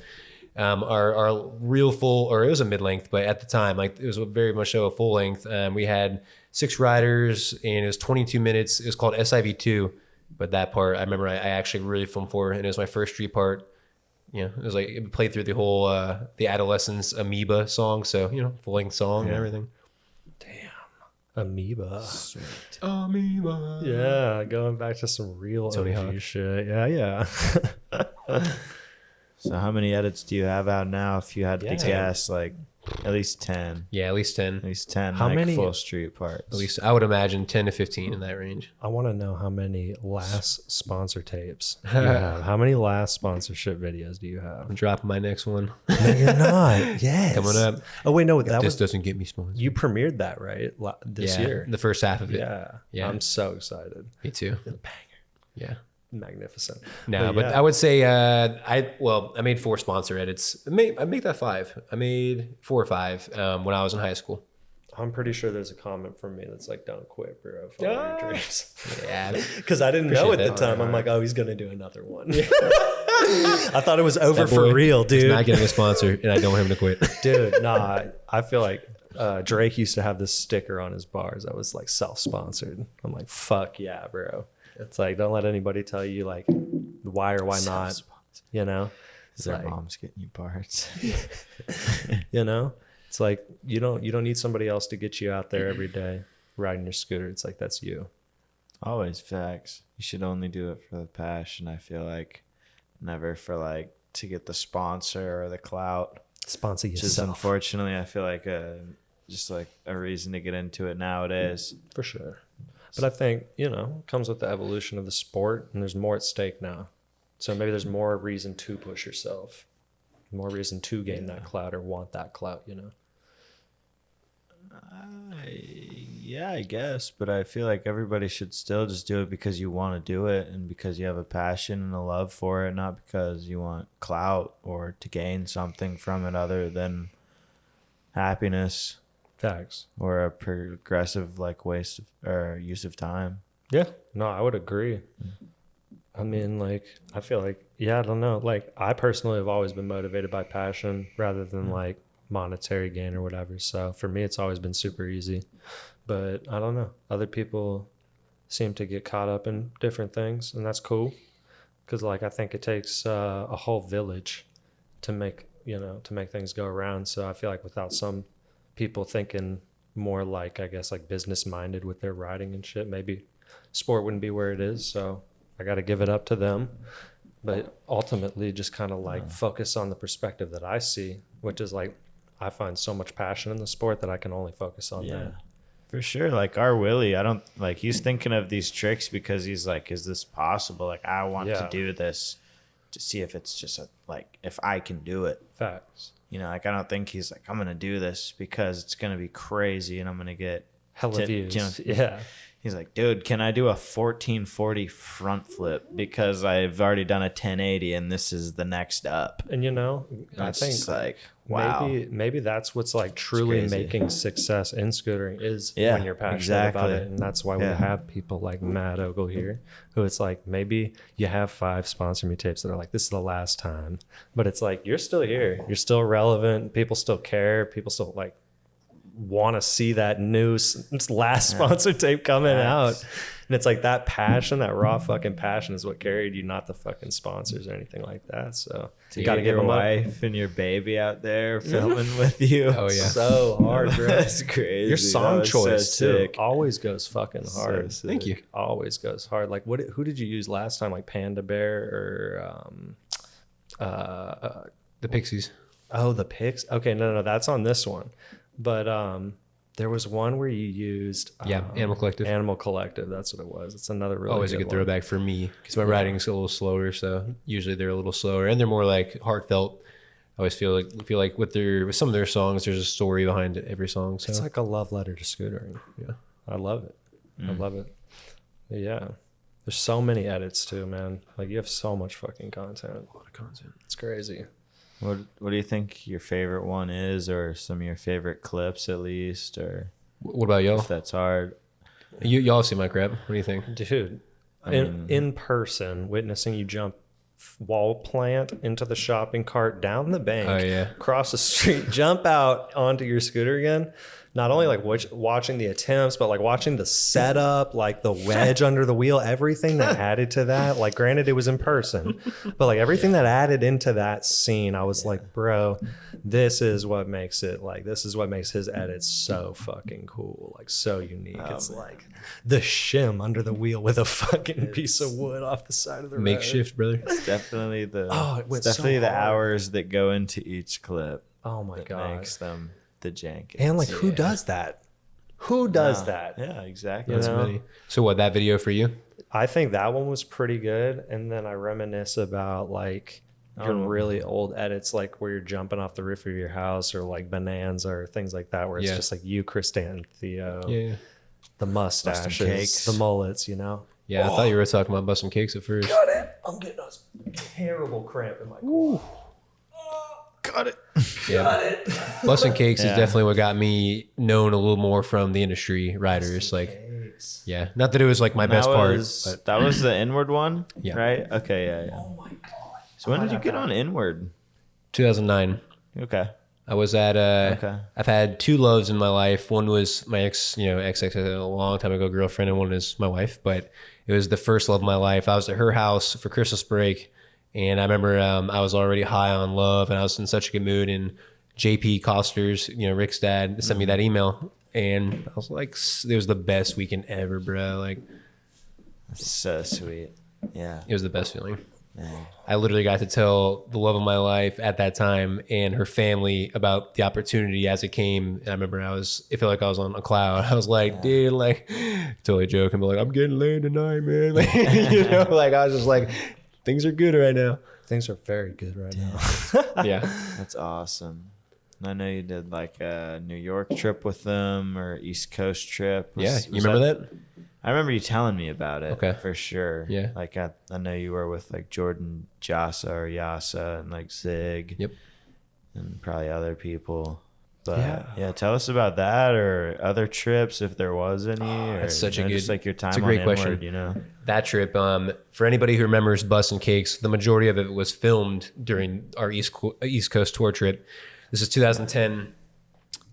our real full, or it was a mid-length, but at the time, like, it was very much so a full length. We had 6 riders and it was 22 minutes. It was called SIV2, but that part I remember I actually really filmed for, and it was my first street part. You know, it was like it played through the whole the Adolescence Amoeba song, so, you know, full length song and everything. Amoeba. Sweet. Amoeba. Yeah, going back to some real Tony OG Hawk. shit. Yeah. So how many edits do you have out now? If you had to guess, like at least 10. Yeah, at least 10. At least 10. How like many full street parts? At least I would imagine 10 to 15 in that range. I want to know how many last sponsor tapes you have. How many last sponsorship videos do you have? I'm dropping my next one. No, you're not. Yes. Coming up. Oh, wait, no. This doesn't get me sponsored. You premiered that, right? This year. The first half of it. Yeah. I'm so excited. Me too. It's a banger. Yeah. Magnificent. No, but I would say I made 4 sponsor edits. I made that 5. I made 4 or 5 when I was in high school. I'm pretty sure there's a comment from me that's like, don't quit, bro. Follow your dreams. Yeah. Because I didn't know at the time. I'm like, oh, he's going to do another one. I thought it was over for real, dude. He's not getting a sponsor, and I don't want him to quit. Dude, nah. I feel like Drake used to have this sticker on his bars that was like self-sponsored. I'm like, fuck yeah, bro. It's like, don't let anybody tell you like why or why not, you know? Because their mom's getting you parts. You know, it's like you don't need somebody else to get you out there every day riding your scooter. It's like that's you. Always facts. You should only do it for the passion. I feel like never for like to get the sponsor or the clout. Sponsor yourself. Just unfortunately, I feel like just like a reason to get into it nowadays. For sure. But I think, you know, it comes with the evolution of the sport, and there's more at stake now. So maybe there's more reason to push yourself, more reason to gain that clout or want that clout, you know? Yeah, I guess. But I feel like everybody should still just do it because you want to do it and because you have a passion and a love for it, not because you want clout or to gain something from it other than happiness. Facts. Or a progressive like waste of, or use of time. Yeah. No, I would agree. I mean, like, I feel like, yeah, I don't know. Like, I personally have always been motivated by passion rather than like monetary gain or whatever. So for me, it's always been super easy. But I don't know. Other people seem to get caught up in different things, and that's cool. Because, like, I think it takes a whole village to make, you know, to make things go around. So I feel like without some people thinking more like, I guess, like business minded with their riding and shit, maybe sport wouldn't be where it is. So I got to give it up to them, but ultimately just kind of like focus on the perspective that I see, which is like, I find so much passion in the sport that I can only focus on that. For sure. Like our Willie, I don't like, he's thinking of these tricks because he's like, is this possible? Like I want to do this to see if it's just like, if I can do it. Facts. You know, like I don't think he's like, I'm going to do this because it's going to be crazy and I'm going to get hella views. You know, yeah. He's like, dude, can I do a 1440 front flip? Because I've already done a 1080 and this is the next up. And you know, I think like, wow. Maybe that's what's like truly making success in scootering is when you're passionate about it. And that's why we have people like Matt Ogle here, who it's like, maybe you have 5 sponsor me tapes that are like, this is the last time. But it's like, you're still here. You're still relevant. People still care. People still like want to see that new last sponsor tape coming out. And it's like that passion, that raw fucking passion is what carried you, not the fucking sponsors or anything like that. So you got to give your them wife and your baby out there filming with you. Oh yeah, so hard, bro. That's crazy. Your song choice so too always goes fucking hard. So thank you. Always goes hard. Like who did you use last time? Like Panda Bear or the Pixies. Oh, the Pigs. Okay, no, that's on this one. But there was one where you used Animal Collective. Animal Collective, that's what it was. It's another really always a good throwback for me because my riding's a little slower, so usually they're a little slower and they're more like heartfelt. I always feel like with some of their songs, there's a story behind every song. So it's like a love letter to scootering. Yeah, I love it. I love it. But yeah, there's so many edits too, man. Like you have so much fucking content. A lot of content. It's crazy. What do you think your favorite one is, or some of your favorite clips at least, or what about y'all? If that's hard. Y'all see my crap. What do you think, dude? In person, witnessing you jump wall plant into the shopping cart, down the bank, cross the street, jump out onto your scooter again. Not only like watching the attempts, but like watching the setup, like the wedge under the wheel, everything that added to that. Like, granted, it was in person, but like everything that added into that scene, I was like, bro, this is what makes it like, this is what makes his edits so fucking cool, like so unique. It's like the shim under the wheel with a fucking piece of wood off the side of the road. Makeshift, brother. It's definitely the so the hours that go into each clip. Oh my god, makes them the Jenkins. And like, who does that? Who does that? Yeah, exactly. You know? So what, that video for you? I think that one was pretty good. And then I reminisce about like your really old edits, like where you're jumping off the roof of your house, or like Bonanza or things like that, where it's just like you, Kristan, Theo, the mustaches, the mullets, you know? Yeah, I thought you were talking about busting cakes at first. Got it. I'm getting a terrible cramp in my core. Got it. Yeah, busting cakes is definitely what got me known a little more from the industry riders. Like, not that it was like my best part. But that was the inward one, right? Okay, yeah. Oh my god! So when did you get on inward? 2009. Okay. I was at I've had 2 loves in my life. One was my ex a long time ago girlfriend, and one is my wife. But it was the first love of my life. I was at her house for Christmas break, And I remember I was already high on love, and I was in such a good mood. And JP Costers, Rick's dad, sent me that email, and I was like, it was the best weekend ever, bro. Like, That's so sweet. Yeah. it was the best feeling. Man. I literally got to tell the love of my life at that time and her family about the opportunity as it came. And I remember it felt like I was on a cloud. I was like, dude, like, totally joking, but like, I'm getting laid tonight, man. Like, like I was just like, things are good right now. Things are very good right now. Yeah. That's awesome. I know you did like a New York trip with them or East Coast trip. You remember that? I remember you telling me about it. Okay. For sure. Yeah. Like I know you were with like Jordan Jasa or Yasa and like Zig. Yep. And probably other people. But yeah, tell us about that or other trips if there was any. Or, that's such a good, just like your time it's a great on question. Inward, That trip, for anybody who remembers Bus and Cakes, the majority of it was filmed during our East Coast tour trip. This is 2010,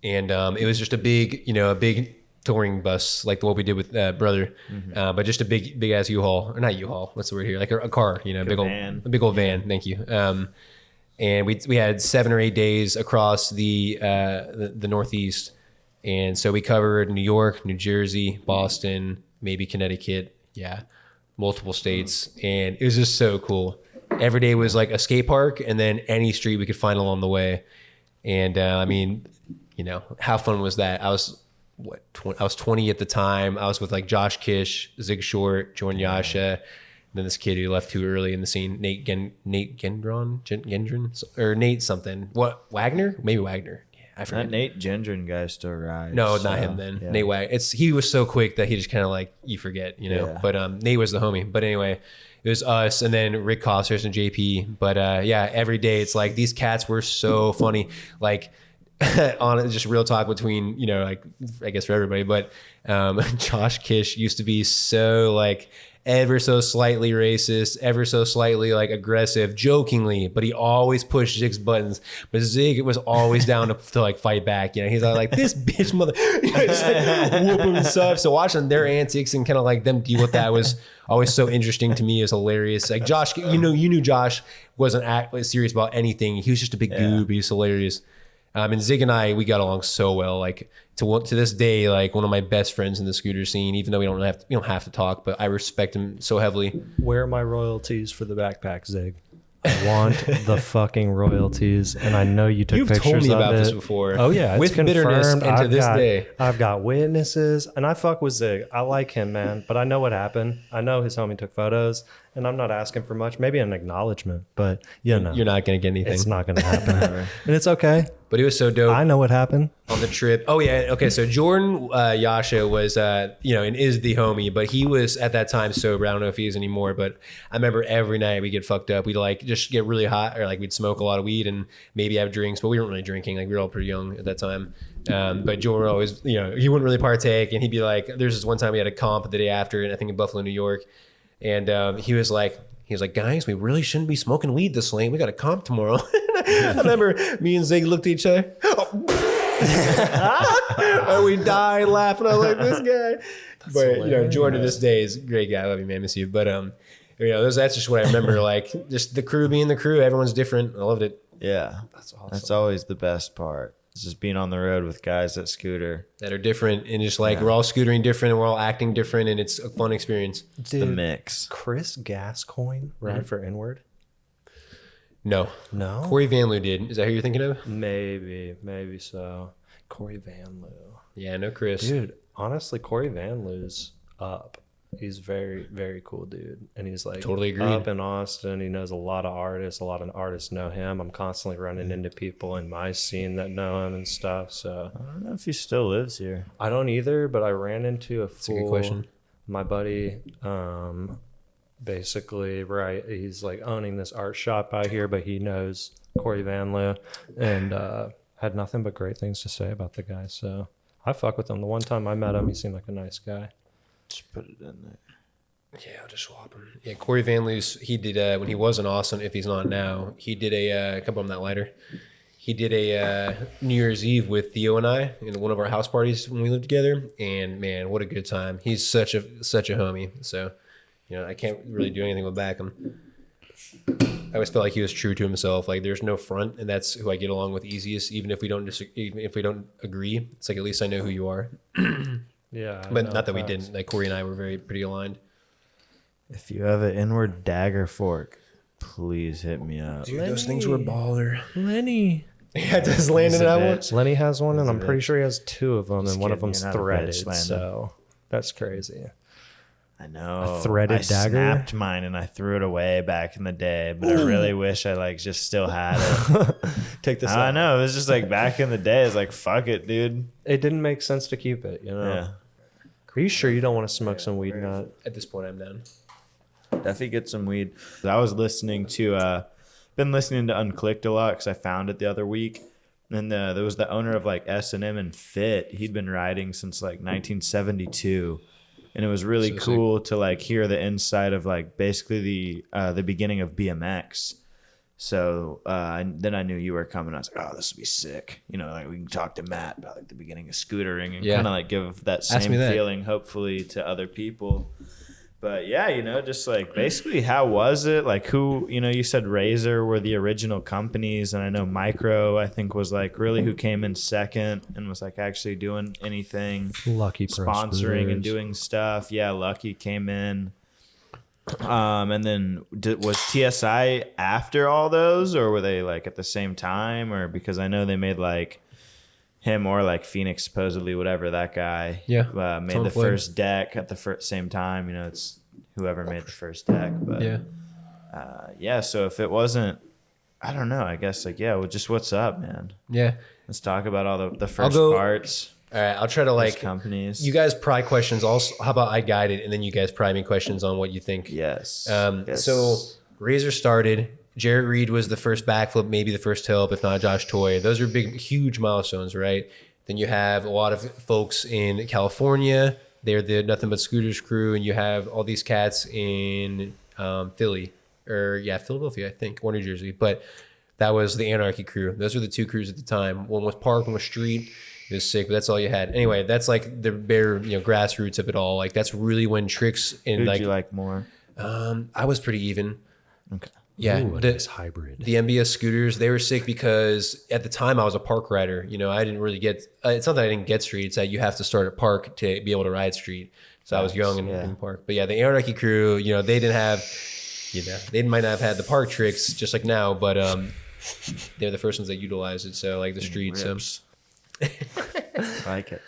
and it was just a big touring bus like what we did with Brother, but just a big ass U-Haul, or not U-Haul, what's the word here? Like a car, a big old van. Thank you. And we had 7 or 8 days across the Northeast, and so we covered New York, New Jersey, Boston, maybe Connecticut, multiple states, and it was just so cool. Every day was like a skate park, and then any street we could find along the way. And I mean, how fun was that? I was 20 at the time. I was with like Josh Kish, Zig Short, Jordan Yasha, and then this kid who left too early in the scene, Nate Gendron, or Nate something. What, Wagner? Maybe Wagner. Yeah, I forget. That Nate Gendron guy still rides. No, not him then. Yeah. Nate Wagner. He was so quick that he just kind of like, you forget, Yeah. But Nate was the homie. But anyway, it was us and then Rick Costers and JP. But every day it's like these cats were so funny. Like on just real talk between, like I guess for everybody, but Josh Kish used to be so like ever so slightly racist, ever so slightly like aggressive, jokingly, but he always pushed Zig's buttons. But Zig was always down to like fight back. He's like this bitch mother, just like whoop him and stuff. So watching their antics and kind of like them deal with that was always so interesting to me. It was hilarious. Like Josh, you knew Josh wasn't serious about anything. He was just a big goob. He was hilarious. And Zig and I, we got along so well. Like to this day, like one of my best friends in the scooter scene. Even though we don't have to talk, but I respect him so heavily. Where are my royalties for the backpack, Zig? I want the fucking royalties, and I know you took pictures of it. You've told me about this before. Oh yeah, it's with bitterness, and to this day, I've got witnesses, and I fuck with Zig. I like him, man, but I know what happened. I know his homie took photos, and I'm not asking for much. Maybe an acknowledgement, but you're not gonna get anything. It's not gonna happen, and it's okay. But it was so dope. I know what happened on the trip. Oh yeah, okay. So Jordan Yasha was, and is the homie, but he was at that time sober. I don't know if he is anymore, but I remember every night we get fucked up. We'd like just get really hot, or like we'd smoke a lot of weed and maybe have drinks, but we weren't really drinking. Like we were all pretty young at that time. But Jordan always, he wouldn't really partake, and he'd be like, there's this one time we had a comp the day after, and I think in Buffalo, New York, and he was like, guys, we really shouldn't be smoking weed this late. We got a comp tomorrow. I remember me and Zig looked at each other. And we died laughing. I was like, this guy. That's but hilarious. Jordan to this day is a great guy. I love you, man. Miss you. But that's just what I remember. Like just the crew being the crew. Everyone's different. I loved it. Yeah, that's awesome. That's always the best part. It's just being on the road with guys that scooter that are different, and just like we're all scootering different, and we're all acting different, and it's a fun experience. Dude, the mix. Chris Gascoigne ride for Inward? No. Corey Van Loo did. Is that who you're thinking of? Maybe so. Corey Van Loo. Yeah, no Chris. Dude, honestly, Corey Van Loo's up. He's very, very cool dude. And he's like totally agreed. Up in Austin. He knows a lot of artists. A lot of artists know him. I'm constantly running into people in my scene that know him and stuff. So I don't know if he still lives here. I don't either, but I ran into a fool. That's a good question. My buddy, basically, right, he's like owning this art shop out here, but he knows Corey Van Loo and had nothing but great things to say about the guy. So I fuck with him. The one time I met him, he seemed like a nice guy. Just put it in there. Yeah, I'll just swap him. Yeah, Corey Van Loo's, he did, when he was in Austin, if he's not now, he did a couple of them that lighter. He did a New Year's Eve with Theo and I in one of our house parties when we lived together. And man, what a good time. He's such a homie. So, I can't really do anything but back him. I always felt like he was true to himself. Like there's no front, and that's who I get along with easiest. Even if we don't even if we don't agree, it's like at least I know who you are. Yeah. But not that we didn't. Like Corey and I were pretty aligned. If you have an inward dagger fork, please hit me up. Dude, those things were baller. Lenny. Yeah, just landing that one. Lenny has one, and I'm pretty sure he has two of them, and one of kidding, them's you're not a threaded. bitch, Landon. So that's crazy. I know. A threaded I dagger? snapped mine and I threw it away back in the day, but I really wish I like just still had it. Take this. I know. It was just like back in the day. It's like, fuck it, dude. It didn't make sense to keep it. You know. Yeah. Are you sure you don't want to smoke some weed nut? At this point, I'm down. Definitely get some weed. I was listening to, been listening to Unclicked a lot because I found it the other week. And there was the owner of like S&M and Fit. He'd been riding since like 1972. And it was really cool to like hear the inside of like basically the beginning of BMX. So then I knew you were coming. I was like, oh, this would be sick. You know, like we can talk to Matt about like the beginning of scootering and kind of like give that same feeling, hopefully, to other people. But yeah, you know, just like basically how was it? Like who, you know, you said Razor were the original companies. And I know Micro, I think, was like really who came in second and was like actually doing anything. Lucky sponsoring and doing stuff. Yeah, Lucky came in. And then was TSI after all those, or were they like at the same time? Or because I know they made like him or like Phoenix supposedly, whatever that guy made the first deck at the same time. You know, it's whoever made the first deck. But yeah. So if it wasn't, I don't know. I guess like well, just what's up, man? Yeah, let's talk about all the first parts. All right, I'll try to like companies. You guys pry questions. Also, how about I guide it, and then you guys pry me questions on what you think. Yes. So Razor started. Jarrett Reed was the first backflip, maybe the first tail up, if not Josh Toy. Those are big, huge milestones, right? Then you have a lot of folks in California. They're the Nothing But Scooters crew, and you have all these cats in Philadelphia, I think, or New Jersey. But that was the Anarchy crew. Those were the two crews at the time. One was park, one was street. It was sick, but that's all you had. Anyway, that's like the bare, grassroots of it all. Like that's really when tricks and Who'd you like more? I was pretty even. Okay. Yeah, this hybrid. The MBS scooters, they were sick because at the time I was a park rider. You know, I didn't really get. It's not that I didn't get street. It's that you have to start at park to be able to ride street. So I was young and in park. But yeah, the Anarchy crew, they didn't have. They might not have had the park tricks just like now, but they're the first ones that utilized it. So like the street. Like it.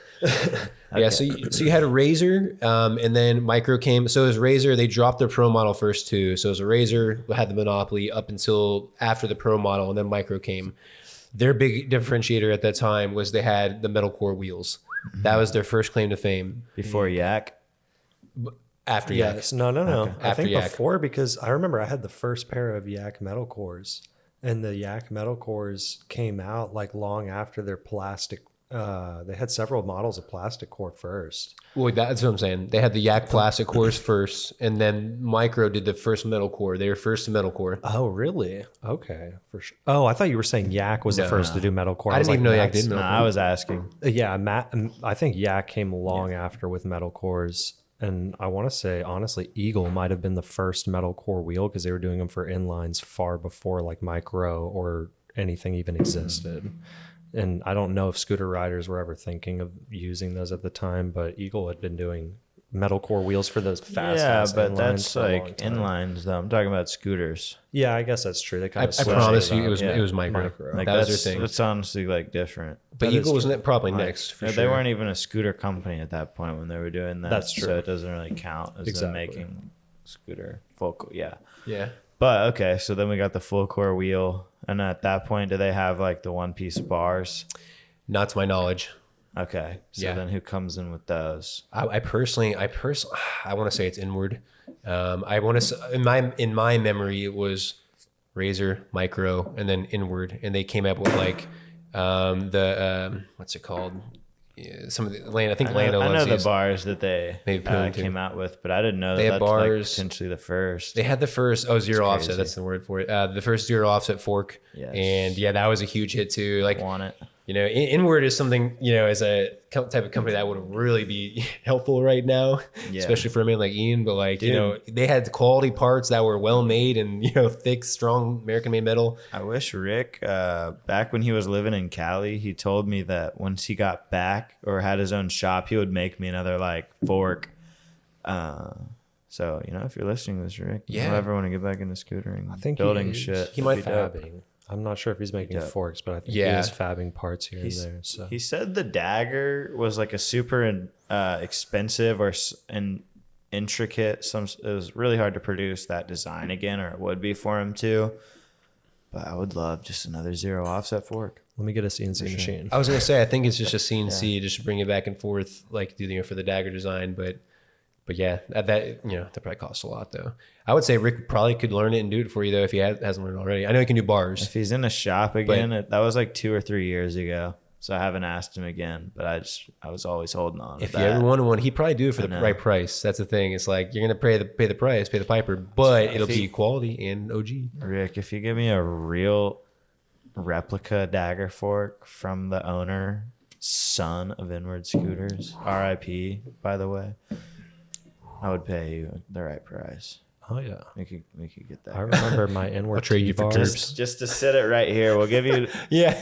Yeah, so you had a Razor, and then Micro came. So it was Razor. They dropped their Pro model first too. So it was a Razor who had the monopoly up until after the Pro model, and then Micro came. Their big differentiator at that time was they had the metalcore wheels. That was their first claim to fame. Before Yak? After Yak. Yes. No. Okay. I think Yak. before, because I remember I had the first pair of Yak metal cores, and the Yak metal cores came out like long after their plastic. They had several models of plastic core first. Well, that's what I'm saying. They had the Yak plastic cores first, and then Micro did the first metal core. They were first to metal core. Oh, really? Okay, for sure. Oh, I thought you were saying Yak was the first to do metal core. I didn't even know Yak did metal core. I was asking. Yeah, I think Yak came long after with metal cores. And I want to say, honestly, Ogle might have been the first metal core wheel because they were doing them for inlines far before like Micro or anything even existed. And I don't know if scooter riders were ever thinking of using those at the time, but Ogle had been doing metal core wheels for those fast. Yeah, but that's like inlines though. I'm talking about scooters. Yeah, I guess that's true. They kind of. I promise you, it was Micro. Like that was their thing. It's honestly like different. But Ogle was probably next. For They sure. weren't even a scooter company at that point when they were doing that. That's true. So it doesn't really count as them making scooter full. Yeah. But okay, so then we got the full core wheel, and at that point, do they have like the one piece bars? Not to my knowledge. Okay, so then who comes in with those? I personally, I want to say it's inward. I want to in my memory it was Razor, Micro, and then inward, and they came up with like the what's it called? Yeah, some of the Lando. I think Lando. I know the bars that they came out with, but I didn't know that that's bars, like potentially the first. They had the first zero offset. Crazy. That's the word for it. The first zero offset fork. Yes. And yeah, that was a huge hit too. Like want it. You know, Inward is something, you know, as a type of company that would really be helpful right now, especially for a man like Ian. But like, you know, they had quality parts that were well made and, you know, thick, strong American made metal. I wish Rick, back when he was living in Cali, he told me that once he got back or had his own shop, he would make me another like fork. So, you know, if you're listening to this, Rick, you ever want to get back into scootering, I think building shit, he might be dope. fabbing. I'm not sure if he's making forks, but I think he Yeah. is fabbing parts here and there. So He said the dagger was like a super expensive and intricate. It was really hard to produce that design again, or it would be for him too. But I would love just another zero offset fork. let me get a CNC machine. I was gonna say I think it's just a CNC, just to bring it back and forth, like you know, for the dagger design. But yeah, that you know, that probably costs a lot though. I would say Rick probably could learn it and do it for you though if he hasn't learned already. I know he can do bars. If he's in a shop again, that was like 2 or 3 years ago. So I haven't asked him again, but I was always holding on. If you ever wanted one, he'd probably do it for the right price. That's the thing. It's like you're gonna pay the price, pay the piper, but it'll be quality and OG. Rick, if you give me a real replica dagger fork from the owner, son of Inward Scooters, RIP, by the way, I would pay you the right price. Oh yeah, We could get that. I remember my Inward. I'll trade you for bars. just to sit it right here. We'll give you. Yeah,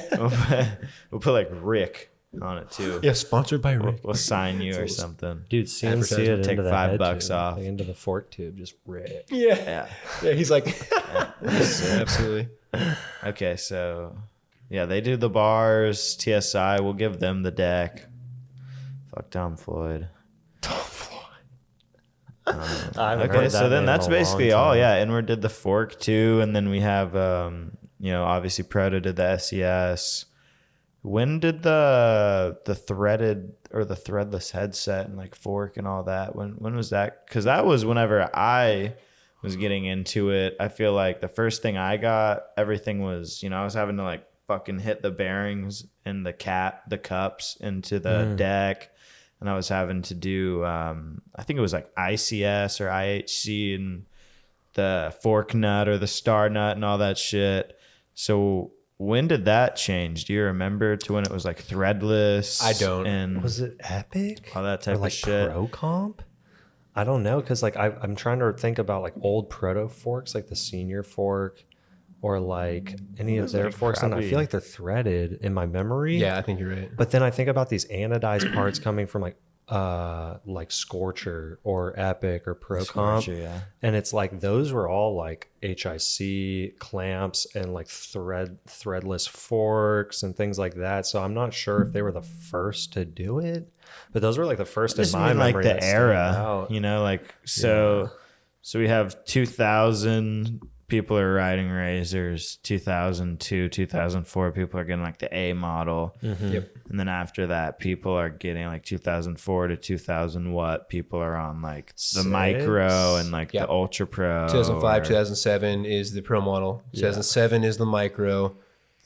We'll put like Rick on it too. yeah. Sponsored by Rick. We'll sign you or something. Dude, CNC Advertisement, it take into the $5 head tube, off. like into the fork tube, just Rick. Yeah, yeah. He's like, absolutely. Okay, so yeah, they do the bars. TSI, we'll give them the deck. Fuck Tom Floyd. Okay, so then that's basically all. Yeah, Inward did the fork too, and then we have, you know, obviously Proto did the SES. When did the threaded or the threadless headset and like fork and all that? When was that? Because that was whenever I was getting into it. I feel like the first thing I got, everything was, you know, I was having to like fucking hit the bearings and the cups into the deck. And I was having to do, I think it was like ICS or IHC and the fork nut or the star nut and all that shit. So when did that change? Do you remember to when it was like threadless? I don't. And Was it Epic? all that type Or like of shit. Pro Comp? I don't know, because like I'm trying to think about like old proto forks, like the senior fork, or like any of their like forks, and I probably- feel like they're threaded in my memory. Yeah, I think you're right. But then I think about these anodized parts coming from like Scorcher or Epic or Pro Comp, Scorcher, yeah. and it's like those were all like HIC clamps and like threadless forks and things like that. So I'm not sure if they were the first to do it, but those were like the first in Just my mean like memory. the that stand era, out. you know, like so we have 2000 people are riding razors, 2002 2004 people are getting like the A model, Yep. and then after that people are getting like 2004 to 2000 watt people are on like the micro and like Yep. the ultra pro. 2005, or- 2007 is the pro model. 2007 is the micro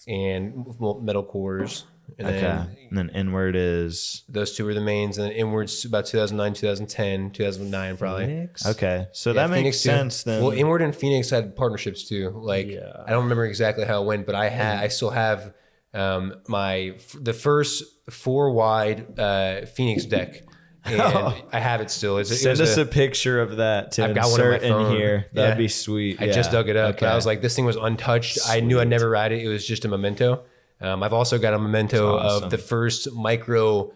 and metal cores. And Okay, then and then Inward is those two are the mains. And then Inward's about 2009, 2010, 2009 probably. Phoenix? okay. So Yeah, that makes Phoenix too. sense then. Well, Inward and Phoenix had partnerships too. Like Yeah. I don't remember exactly how it went, but I still have the first 4 wide Phoenix deck, and I have it still. Send us a picture of that to I've got one on my insert in phone. here. That'd Yeah. be sweet. I just dug it up. But I Okay. was like, this thing was untouched. I knew I'd never ride it. It was just a memento. I've also got a memento That's awesome. of the first micro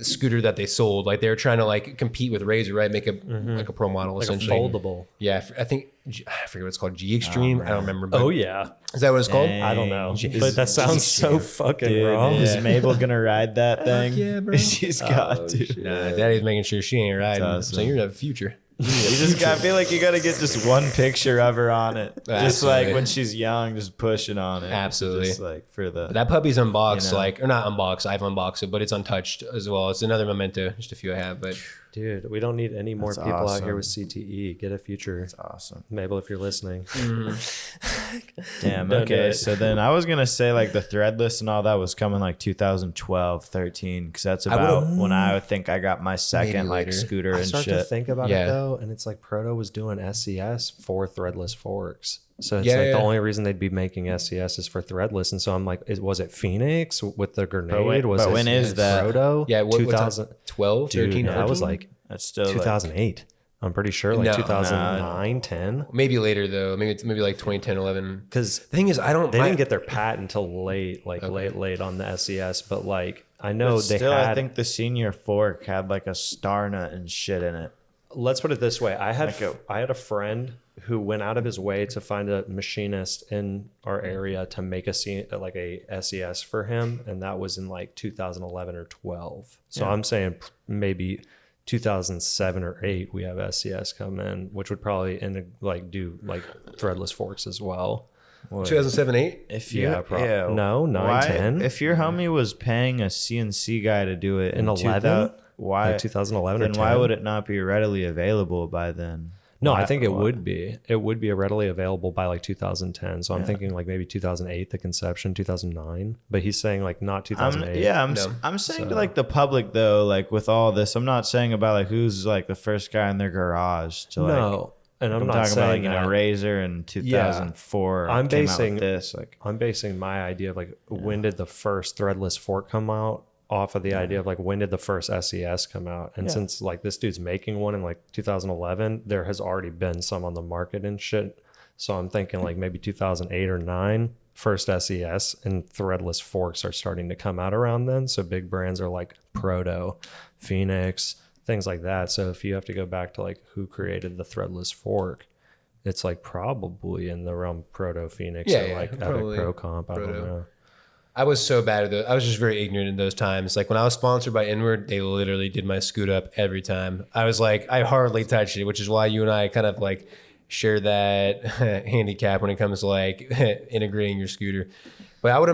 scooter that they sold. Like they were trying to like compete with Razor, right? Make a like a pro model Like a essentially. foldable. Yeah, I think I forget what it's called. G Extreme. I don't remember. But Oh yeah, is that what it's called? Dang. I don't know, Is- but that sounds so fucking Dude, wrong. is Mabel gonna ride that thing? yeah, bro. She's got to. Nah, Daddy's making sure she ain't riding. awesome. So you're in the future. You just got. I feel like you got to get just one picture of her on it, just Absolutely. like when she's young, just pushing on it. Absolutely. just like for the. That puppy's unboxed, You know. like or not unboxed. I've unboxed it, but it's untouched as well. It's another memento. Just a few I have, but Dude, we don't need any more That's people out here awesome. with CTE. Get a future. That's awesome. Mabel, if you're listening. Damn. Don't do Okay. it. So then I was gonna say like the threadless and all that was coming like 2012, 13, because that's would've- about when I would think I got my second like later. scooter I and start to shit. think about Yeah. it though, and it's like Proto was doing SES for threadless forks. So it's the only reason they'd be making SES is for threadless. And so I'm like, was it Phoenix with the grenade? But when is that? Proto? Yeah, 2012, 13, that was like That's still 2008. I'm pretty sure, like No. 2009, 10. Maybe later though. Maybe like 2010, 11. Because The thing is, they didn't get their patent until late, like late on the SES. But like, I know But they still, had. I think the senior fork had like a star nut and shit in it. Let's put it this way: I had a friend who went out of his way to find a machinist in our area to make a SES for him, and that was in like 2011 or 12. So I'm saying maybe 2007 or 8 we have SES come in, which would probably do like threadless forks as well. 2007, 8. If you, no, 9, 10. If your homie was paying a CNC guy to do it In 11? why Like 2011 or then 10? why would it not be readily available by then? No, I think it would be. It would be readily available by like 2010. So I'm thinking like maybe 2008, the conception, 2009. But he's saying like not 2008. I'm saying to like the public though, like with all this, I'm not saying about like who's like the first guy in their garage to like. No, and I'm not talking about like saying Razor in 2004. I'm came out basing with this like I'm basing my idea of like when did the first threadless fork come out off of the idea of like when did the first SES come out, and since like this dude's making one in like 2011, there has already been some on the market and shit. So I'm thinking like maybe 2008 or 9 first SES and threadless forks are starting to come out around then. So big brands are like Proto, Phoenix, things like that. So if you have to go back to like who created the threadless fork, it's like probably in the realm Proto, Phoenix, or like Epic Pro Comp. I don't know. I was so bad at those. I was just very ignorant in those times. Like when I was sponsored by Inward, they literally did my scoot up every time. I was like, I hardly touched it, which is why you and I kind of like share that handicap when it comes to like integrating your scooter. But I would,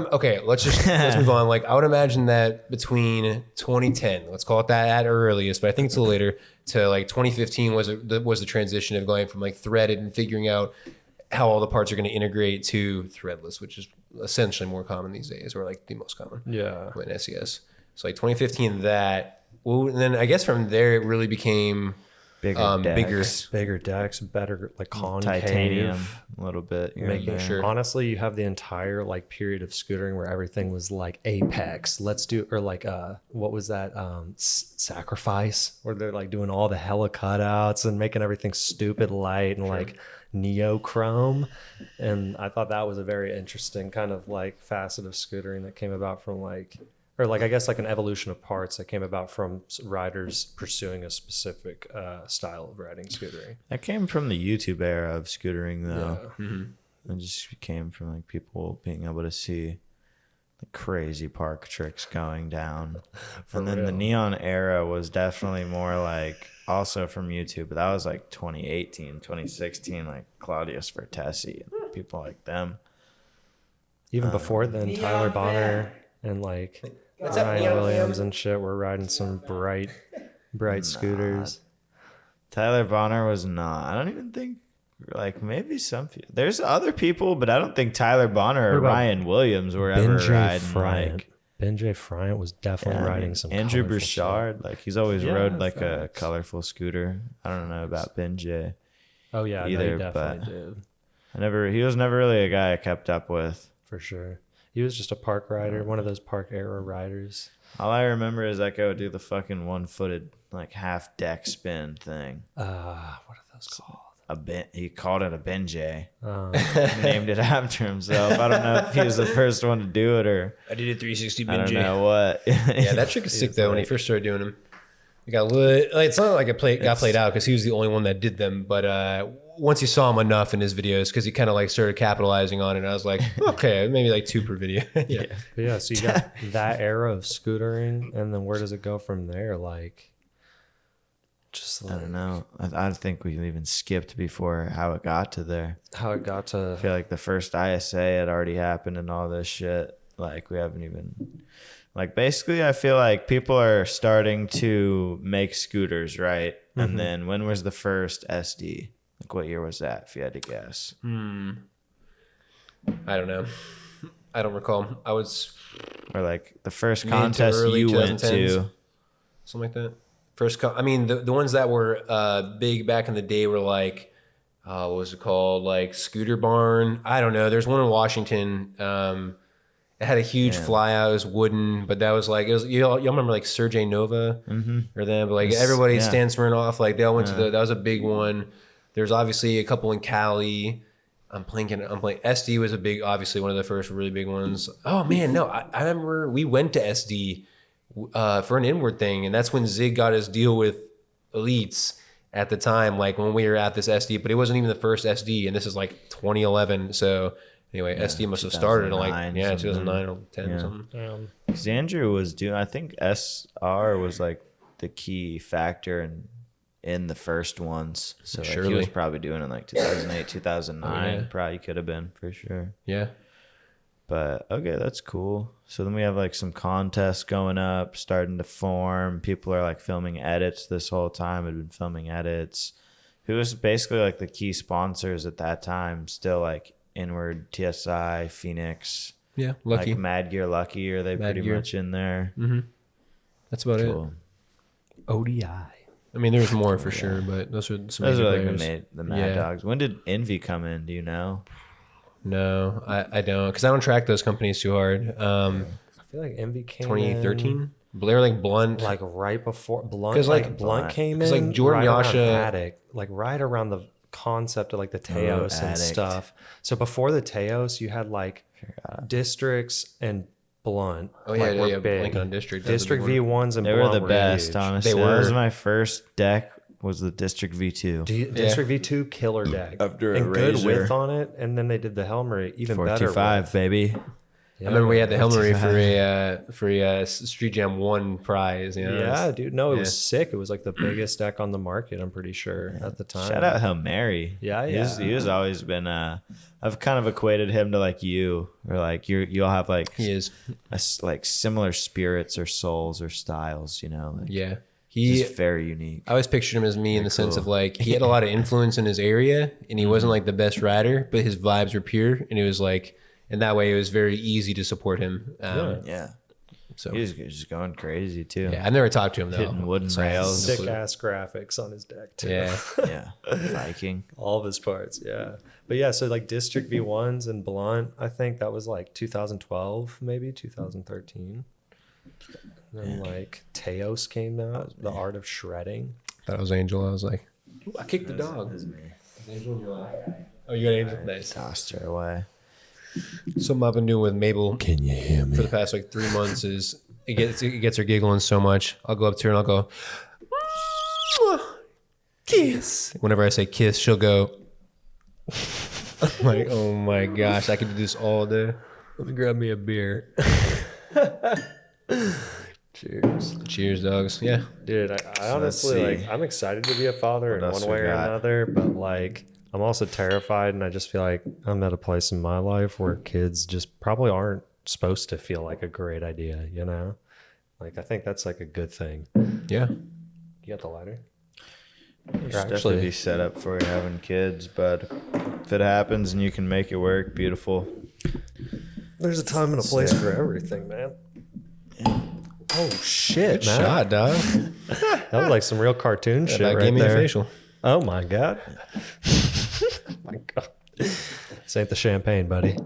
let's move on. Like I would imagine that between 2010, let's call it that at earliest, but I think it's a little later, to like 2015 was the transition of going from like threaded and figuring out how all the parts are going to integrate to threadless, which is essentially more common these days, or like the most common. Yeah. With SES. So like 2015, and then I guess from there it really became bigger decks, better like concave, titanium a little bit. Making sure. Honestly, you have the entire like period of scootering where everything was like Apex. Let's do, or like what was that? Sacrifice, where they're like doing all the hella cutouts and making everything stupid light and like neochrome. And I thought that was a very interesting kind of like facet of scootering that came about from like, or like I guess like an evolution of parts that came about from riders pursuing a specific style of riding scootering. That came from the YouTube era of scootering though. Yeah. Mm-hmm. It just came from like people being able to see the crazy park tricks going down. And then the neon era was definitely more like also from YouTube, but that was like 2018, 2016, like Claudius Vertesi and people like them. Even before then, Tyler Bonner and like Ryan Williams and shit were riding some bright scooters. Tyler Bonner was not. I don't even think, like maybe there's other people, but I don't think Tyler Bonner or Ryan Williams were ever riding like. Ben J. Friant was definitely riding some Andrew colorful Bouchard, shit. like he's always rode like a colorful scooter. I don't know about Ben J. Oh yeah, either, he definitely did. He was never really a guy I kept up with. For sure. He was just a park rider, one of those park era riders. All I remember is that guy would do the fucking one-footed like half deck spin thing. What are those called? He called it a Ben J. Named it after himself. I don't know if he was the first one to do it or I did a 360 Ben I don't J. know what. Yeah, that trick is sick though. When he first started doing them, he got lit. Like, it's not like it got played out because he was the only one that did them. But once you saw him enough in his videos, because he kind of like started capitalizing on it, I was like, okay, maybe like 2 per video. Yeah. But yeah, so you got that era of scootering, and then where does it go from there? Like, just like, I don't know. I think we even skipped before how it got to there. how it got to. I feel like the first ISA had already happened and all this shit. Like we haven't even, like basically I feel like people are starting to make scooters, right? Mm-hmm. And then when was the first SD? Like what year was that if you had to guess? I don't know. I don't recall. I was Or like the first contest you went to. Something like that. I mean, the ones that were big back in the day were like what was it called? Like Scooter Barn. I don't know. There's one in Washington. It had a huge fly out. It was wooden, but that was like, it was, y'all remember like Sergey Nova or them, but like everybody Stan Smirnoff, like they all went to that was a big one. There's obviously a couple in Cali. I'm playing SD was obviously one of the first really big ones. Oh man, no, I remember we went to SD for an inward thing, and that's when Zig got his deal with Elites at the time, like when we were at this SD, but it wasn't even the first SD, and this is like 2011. So anyway, SD must have started in like 2009 or 10 or something. Because Andrew was doing, I think SR was like the key factor in the first ones. So like he was probably doing it like 2008, 2009. Probably could have been for sure. Yeah. But okay, that's cool. So then we have like some contests going up, starting to form. People are like filming edits this whole time. Had been filming edits. Who was basically like the key sponsors at that time? Still like Inward, TSI, Phoenix. Yeah, Lucky. Like Mad Gear, Lucky. Are they pretty much in there? Mm-hmm. That's about it. ODI. I mean, there's more for sure, but those are some. Those are like the Mad Dogs. When did Envy come in? Do you know? No, I don't, because I don't track those companies too hard. I feel like Envy came 2013. They were like Blunt, like right before Blunt. 'Cause, like, Blunt came in, because like Jordan right around Yasha, Addict, like right around the concept of like the Teos and stuff. So before the Teos, you had like Districts and Blunt. Oh yeah, like, yeah, big. Lincoln District. District V1s and They Blunt were the best, huge. honestly. They were. That was my first deck. Was the District V2. District V2 killer deck. After a and good Razor. width on it, and then they did the Helmery even better. 425, baby. I remember we had the Helmery for a Street Jam 1 prize. You know? Yeah, dude. No, it was sick. It was like the biggest deck on the market, I'm pretty sure, at the time. Shout out Hail Mary. Yeah, He was always been. I've kind of equated him to like you, or like you'll have like He is. like similar spirits or souls or styles. You know. Like, Yeah. he's very unique. I always pictured him as me in the sense of like he had a lot of influence in his area, and he wasn't like the best rider, but his vibes were pure, and it was like, and that way it was very easy to support him. Yeah. So He was just going crazy too. yeah, I've never talked to him though. Hitting wooden rails. Sick ass graphics on his deck too. Yeah, Yeah. Viking. All of his parts, yeah. But yeah, so like District V1s and Blunt, I think that was like 2012, maybe 2013. And then like Teos came out, The Art of Shredding. that was Angel. I was like, ooh, I kicked the dog. Angel, oh, you got Angel. Nice. Tossed her away. Something I've been doing with Mabel Can you hear for the past like 3 months is it gets her giggling so much. I'll go up to her and I'll go, kiss. Whenever I say kiss, she'll go. I'm like, oh my gosh, I could do this all day. Let me grab me a beer. Cheers. Cheers, dogs. Yeah. Dude, I let's honestly, see. like, I'm excited to be a father in else one we way or got? another, but like, I'm also terrified, and I just feel like I'm at a place in my life where kids just probably aren't supposed to feel like a great idea, you know? Like, I think that's like a good thing. Yeah. You got the lighter? You should definitely be set up for having kids, but if it happens and you can make it work, beautiful. There's a time and a place for everything, man. Oh shit, man! Shot, dog. That was like some real cartoon shit That right gave me there. a facial. Oh my god! My god! This ain't the champagne, buddy.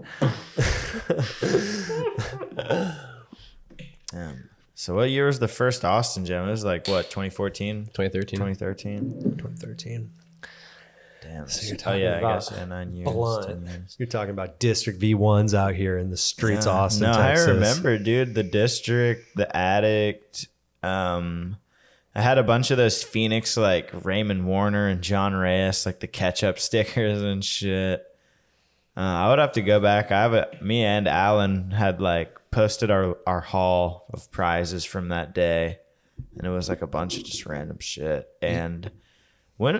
So what year was the first Austin Jam? It was like what, 2014? 2013. 2013? 2013. Damn. So you're Oh talking yeah, I about guess 9 years. Blunt. 10 years. You're talking about District V1s out here in the streets of Austin, No, Texas. I remember, dude. The District, the Addict. I had a bunch of those Phoenix, like Raymond Warner and John Reyes, like the ketchup stickers and shit. I would have to go back. Me and Alan had like posted our haul of prizes from that day, and it was like a bunch of just random shit. And when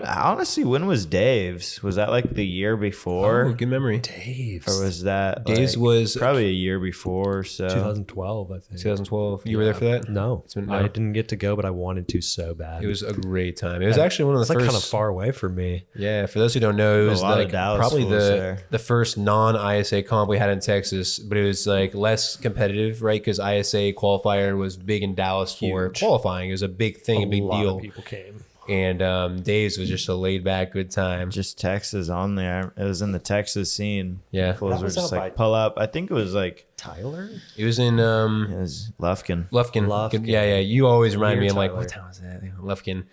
was Dave's? Was that like the year before? Oh, good memory. Dave's. Or was that Dave's like, was probably a year before? So 2012, I think. 2012. You were there for that? No, been- I no. didn't get to go, but I wanted to so bad. It was a great time. It was actually one of the It's like first. kind of far away from me. Yeah, for those who don't know, it was lot of like Dallas probably fools there. the first non-ISA comp we had in Texas, but it was like less competitive, right? Because ISA qualifier was big in Dallas for Huge. qualifying. It was a big thing, a big lot deal. of people came. And Dave's was just a laid back good time. Just Texas on there. It was in the Texas scene. Yeah. Fools That were was just out like by- pull up. I think it was like Tyler? It was in it was Lufkin. Lufkin. Lufkin. Yeah. You always remind me. Near I'm like, Tyler. what town was that? Lufkin.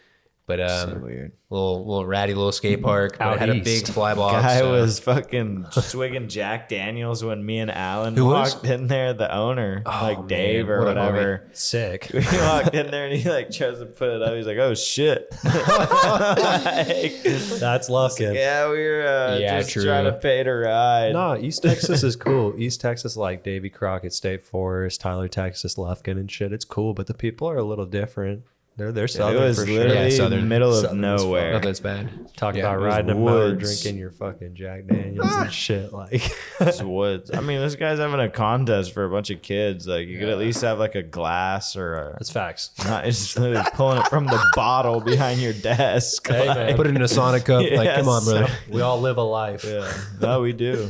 But So weird. little ratty little skate park. But Out it had a east. big fly box. Guy so- was fucking swigging Jack Daniels when me and Alan Who was? walked in there. The owner, like man, Dave or what a whatever. Sick. We walked in there and he like tries to put it up. He's like, "Oh shit!" Like, That's Lufkin. yeah, we were Yeah, just true. trying to pay to ride. No, East Texas is cool. East Texas, like Davy Crockett State Forest, Tyler, Texas, Lufkin, and shit. It's cool, but the people are a little different. They're it southern was for sure. literally Yeah, southern. middle of Southern as fuck. nowhere. Not that's bad. Talk Yeah, about it was riding a motor, woods. drinking your fucking Jack Daniels and shit. Like, It's woods. I mean, this guy's having a contest for a bunch of kids. Like, you could at least have like a glass or a. that's facts. Not just literally pulling it from the bottle behind your desk. Hey, Like, man. Put it in a Sonic cup. Like, Yeah, come on, brother. We all live a life. yeah, no, we do,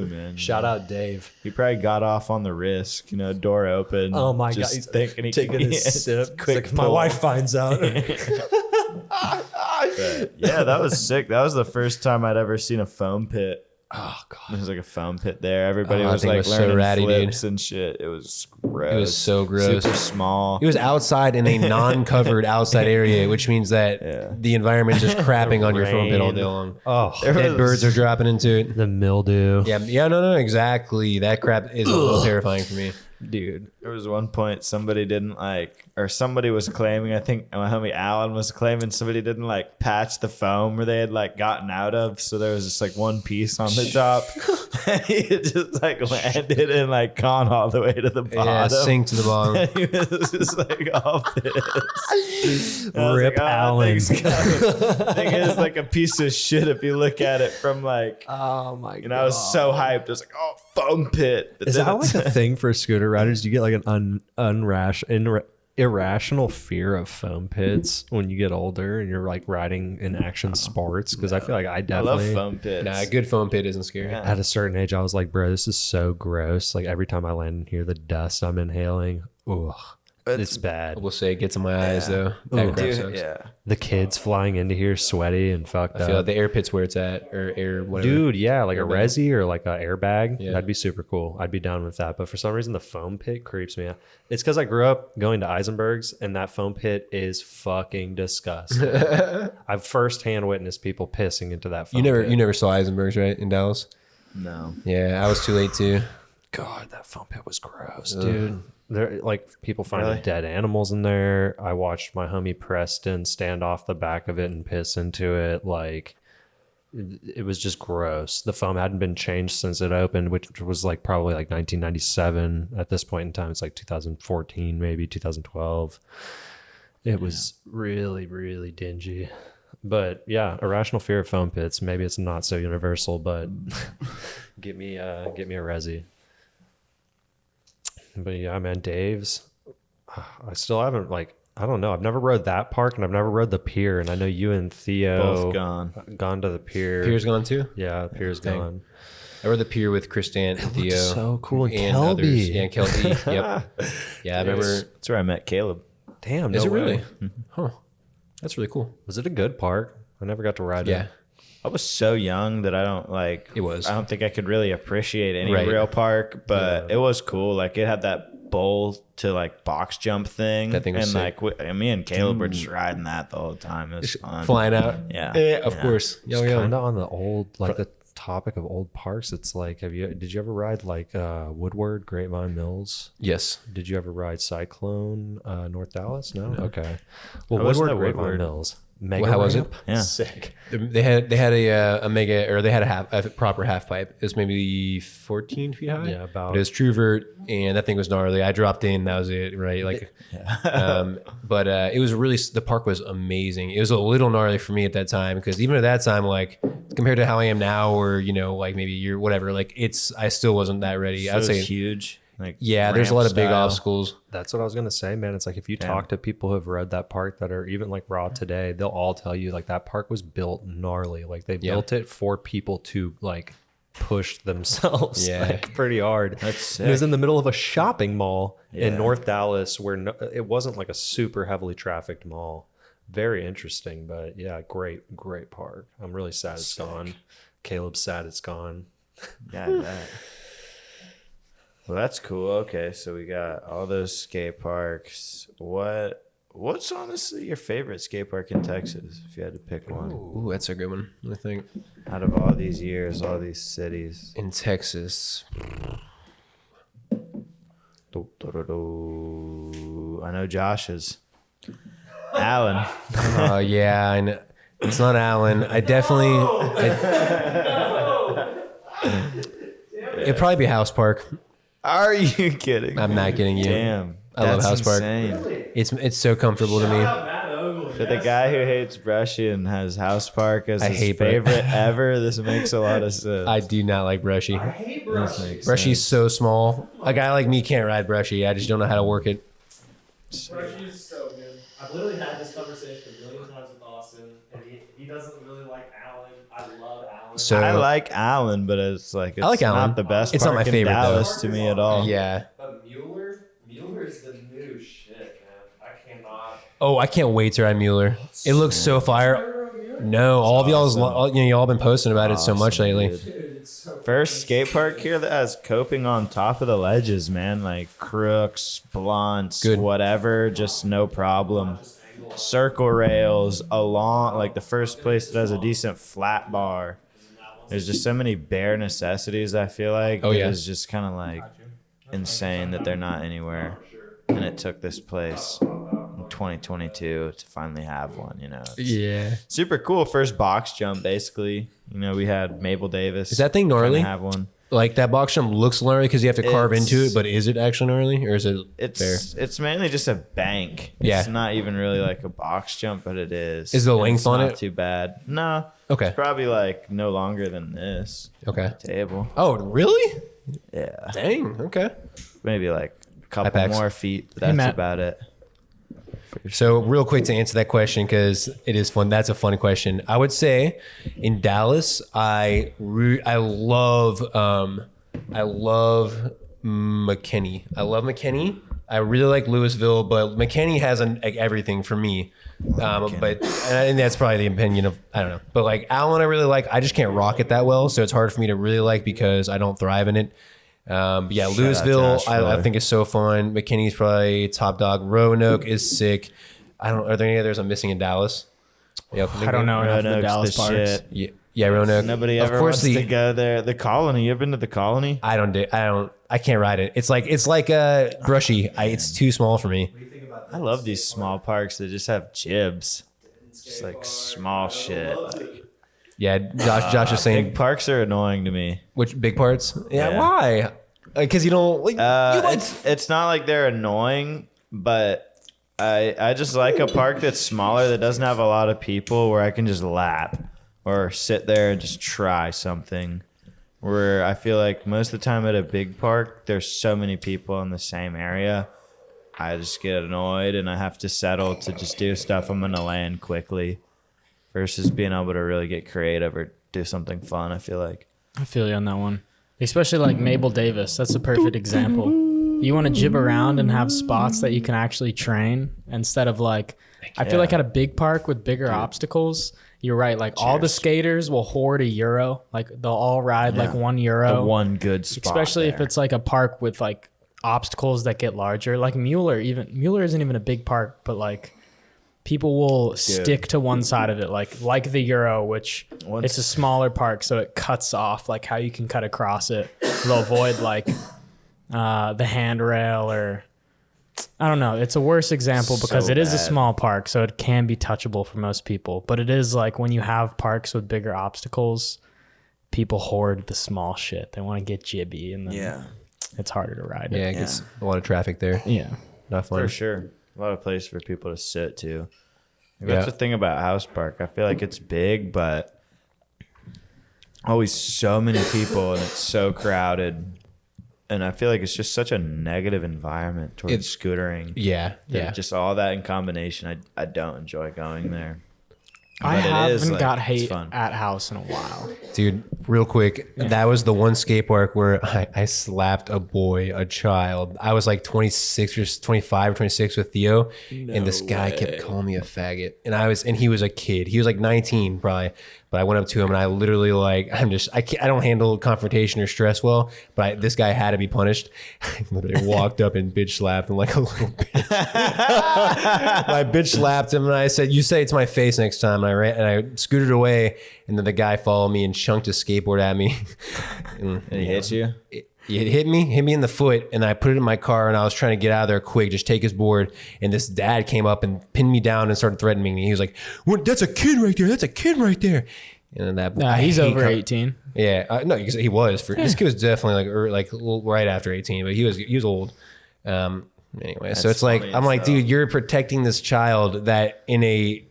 man. Shout out Dave. He probably got off on the risk. Door open. Oh my just god, he's thinking he taking could a sip. Quick, It's like, if my pull. wife finds out. But, yeah, that was sick. That was the first time I'd ever seen a foam pit. Oh god. There was like a foam pit there. Everybody Oh, I was think it like was so learning ratty, dude. flips and shit. It was gross. It was so gross. Super small. It was outside in a non-covered outside area, which means that Yeah. the environment's just crapping on your foam pit all Rain. day long. Oh, There Dead was- birds are dropping into it. the mildew. Yeah, no, exactly. That crap is a little terrifying for me. Dude. There was one point somebody didn't or somebody was claiming, I think my homie Alan was claiming somebody didn't patch the foam where they had gotten out of. So there was just one piece on the top. And he had just landed and gone all the way to the bottom. Yeah, sink to the bottom. And he was just all pissed. And I was Rip Alan. I think it is a piece of shit if you look at it from Oh my god. I was so hyped. I was like, oh, foam pit. But Is then that it's- a thing for scooter riders? Do you get an irrational fear of foam pits when you get older and you're riding in action sports? Because I feel like I I love definitely foam pits. Nah, a good foam pit isn't scary. Yeah. at a certain age I was like, bro, this is so gross. Like every time I land in here, the dust I'm inhaling, ugh, it's bad. I will say it gets in my eyes though. That crap Dude, sucks. yeah. The kids flying into here sweaty and fucked I feel like up. the air pit's where it's at, or air whatever. Dude, yeah, like a Airbag. resi or like a airbag. Yeah. That'd be super cool. I'd be down with that. But for some reason, the foam pit creeps me out. It's because I grew up going to Eisenberg's, and that foam pit is fucking disgusting. I've firsthand witnessed people pissing into that foam pit. You never saw Eisenberg's, right, in Dallas? No. Yeah, I was too late too. God, that foam pit was gross, dude. There, people finding Really? dead animals in there. I watched my homie Preston stand off the back of it and piss into it. It was just gross. The foam hadn't been changed since it opened, which was probably 1997. At this point in time, it's 2014, maybe 2012. It was really, really dingy. But yeah, irrational fear of foam pits. Maybe it's not so universal, but get me a resi. But yeah, man, Dave's. I still haven't I don't know. I've never rode that park, and I've never rode the pier. And I know you and Theo Both gone. gone to the pier. Pier's gone too. Yeah, the pier's Dang. gone. I rode the pier with Chris Stant and Theo. So cool, and and Kelby. others. Yeah, and Kelby. Yep. Yeah, I remember. That's where I met Caleb. Damn, Is no it really? way. Huh. That's really cool. Was it a good park? I never got to ride Yeah. it. I was so young that I don't It was. I don't think I could really appreciate any Right. real park, but it was cool. It had that bowl to box jump thing. That thing was and sick. me and Caleb were just riding that the whole time. It was fun. Flying out. Yeah. Of Yeah. course. Just Yo, kind yo. of on the old, the topic of old parks. It's did you ever ride Woodward, Grapevine Mills? Yes. Did you ever ride Cyclone, North Dallas? No? Okay. Well, I wasn't Woodward, at Grapevine Woodward. Mills. Mega Well, how was ramp? Yeah. Sick. They had a mega, or they had a proper half pipe. It was maybe 14 feet high. Yeah, about. But it was true vert, and that thing was gnarly. I dropped in, that was it, right? But it was really, the park was amazing. It was a little gnarly for me at that time, because even at that time, compared to how I am now, or maybe a year, whatever, I still wasn't that ready. So I'd it say, was huge. yeah, there's a lot of big ramp style. obstacles. That's what I was gonna say, man. It's if you talk to people who have rode that park that are even raw today, they'll all tell you that park was built gnarly. They built it for people to push themselves Yeah. That's pretty hard. And it was in the middle of a shopping mall in Yeah. North Dallas where it wasn't a super heavily trafficked mall, Very interesting, but yeah, great park. I'm really sad it's gone. Caleb's sad it's gone. Yeah, I bet. Well, that's cool. Okay, so we got all those skate parks. What's honestly your favorite skate park in Texas, if you had to pick one? Ooh, that's a good one, I think. Out of all these years, all these cities. In Texas. I know Josh's. Allen. Oh, yeah, I know. It's not Allen. It'd probably be House Park. Are you kidding? I'm not kidding you. Damn. I love House Park. Insane. It's so comfortable to me. For the guy who hates Brushy and has House Park as his hate favorite ever, this makes a lot of sense. I do not like Brushy. This makes Brushy's sense. so small. A guy like me can't ride Brushy. I just don't know how to work it. Brushy's so good. I've literally had this conversation a million times with Austin, and he doesn't really like Allen. I love Allen. So I like Allen, but it's like I like not Allen. the best. It's not park my in favorite, though. Dallas to me at all. yeah. But Mueller's the new shit, man. I cannot. Oh, I can't wait to ride Mueller. It looks so fire. No, all of y'all's, y'all been posting about it so much lately. Dude. First skate park here that has coping on top of the ledges, man. Like crooks, blunts, Good. whatever, just no problem. Circle rails along, like the first place that has a decent flat bar. There's just so many bare necessities, I feel like. Oh, yeah. It's just kind of like insane that they're not anywhere. And it took this place in 2022 to finally have one, you know. It's Yeah. super cool. First box jump, basically. You know, we had Mabel Davis. Is that thing gnarly? kinda have one. Like that box jump looks gnarly because you have to carve It's- into it, but is it actually gnarly or is it fair? It's mainly just a bank. Yeah. It's not even really like a box jump, but it is. Is the And length it's on not it? too bad. No. Okay. It's probably like no longer than this Okay. table. Oh, really? Yeah. Dang. Okay. Maybe like a couple Hypex. more feet. But that's Matt. about it. So real quick to answer that question, because it is fun. That's a funny question. I would say in Dallas, I love McKinney. I love McKinney. I really like Louisville, but McKinney has like everything for me. And that's probably the opinion of, I don't know. But like Allen, I really like. I just can't rock it that well, so it's hard for me to really like because I don't thrive in it. But yeah, Shout Louisville, out to Ash I Fuller. think is so fun. McKinney's probably top dog. Roanoke is sick. Are there any others I'm missing in Dallas? Yeah, I don't know enough of the Roanoke's Dallas the parks. shit. Yeah, Roanoke. Nobody Of ever course wants to go there. The Colony. You ever been to the Colony? I can't ride it. It's like Brushy. It's too small for me. I love these small parks that just have jibs. Just like small shit. Like, Yeah, Josh is saying big parks are annoying to me. which big parts? Yeah, Yeah. why? Because you don't like. you like It's not like they're annoying, but I just like a park that's smaller that doesn't have a lot of people where I can just lap or sit there and just try something. Where I feel like most of the time at a big park, there's so many people in the same area. I just get annoyed and I have to settle to just do stuff I'm gonna land quickly versus being able to really get creative or do something fun. I feel like. I feel you on that one. Especially like Mabel Davis. That's a perfect example. You want to jib around and have spots that you can actually train instead of like, I feel like at a big park with bigger obstacles, you're right. Like all the skaters will hoard a euro. Like they'll all ride like €1. The one good spot. Especially if there. it's like a park with like obstacles that get larger. Like Mueller isn't even a big park, but like people will stick to one side of it, like the Euro, which it's a smaller park, so it cuts off like how you can cut across it. They'll avoid like the handrail or I don't know. It's a worse example because So it is a bad. small park, so it can be touchable for most people. But it is like when you have parks with bigger obstacles, people hoard the small shit. They want to get jibby, and then it's harder to ride it. yeah, it gets a lot of traffic there. Yeah. Not fun. For sure. A lot of place for people to sit too. Like, Yeah. that's the thing about House Park. I feel like it's big, but always so many people and it's so crowded. And I feel like it's just such a negative environment towards scootering. Yeah, that yeah. Just all that in combination, I don't enjoy going there. I But it haven't is, like, got it's hate fun. at house in a while. Dude, real quick, that was the one skate park where I slapped a child. I was like 26 or 25 or 26 with Theo, and this guy kept calling me a faggot. And he was a kid. He was like 19 probably. But I went up to him and I literally I don't handle confrontation or stress well, but this guy had to be punished. I literally walked up and bitch slapped him like a little bitch. I bitch slapped him and I said, "You say it to my face next time." And I scooted away, and then the guy followed me and chunked his skateboard at me. And he hit you? It hit me in the foot, and I put it in my car, and I was trying to get out of there quick, just take his board. And this dad came up and pinned me down and started threatening me. He was like, "What? That's a kid right there. That's a kid right there." And then He's over 18. Yeah, no, he was. This kid was definitely like right after 18, but he was old. Anyway, so it's like I'm like, dude, you're protecting this child that in a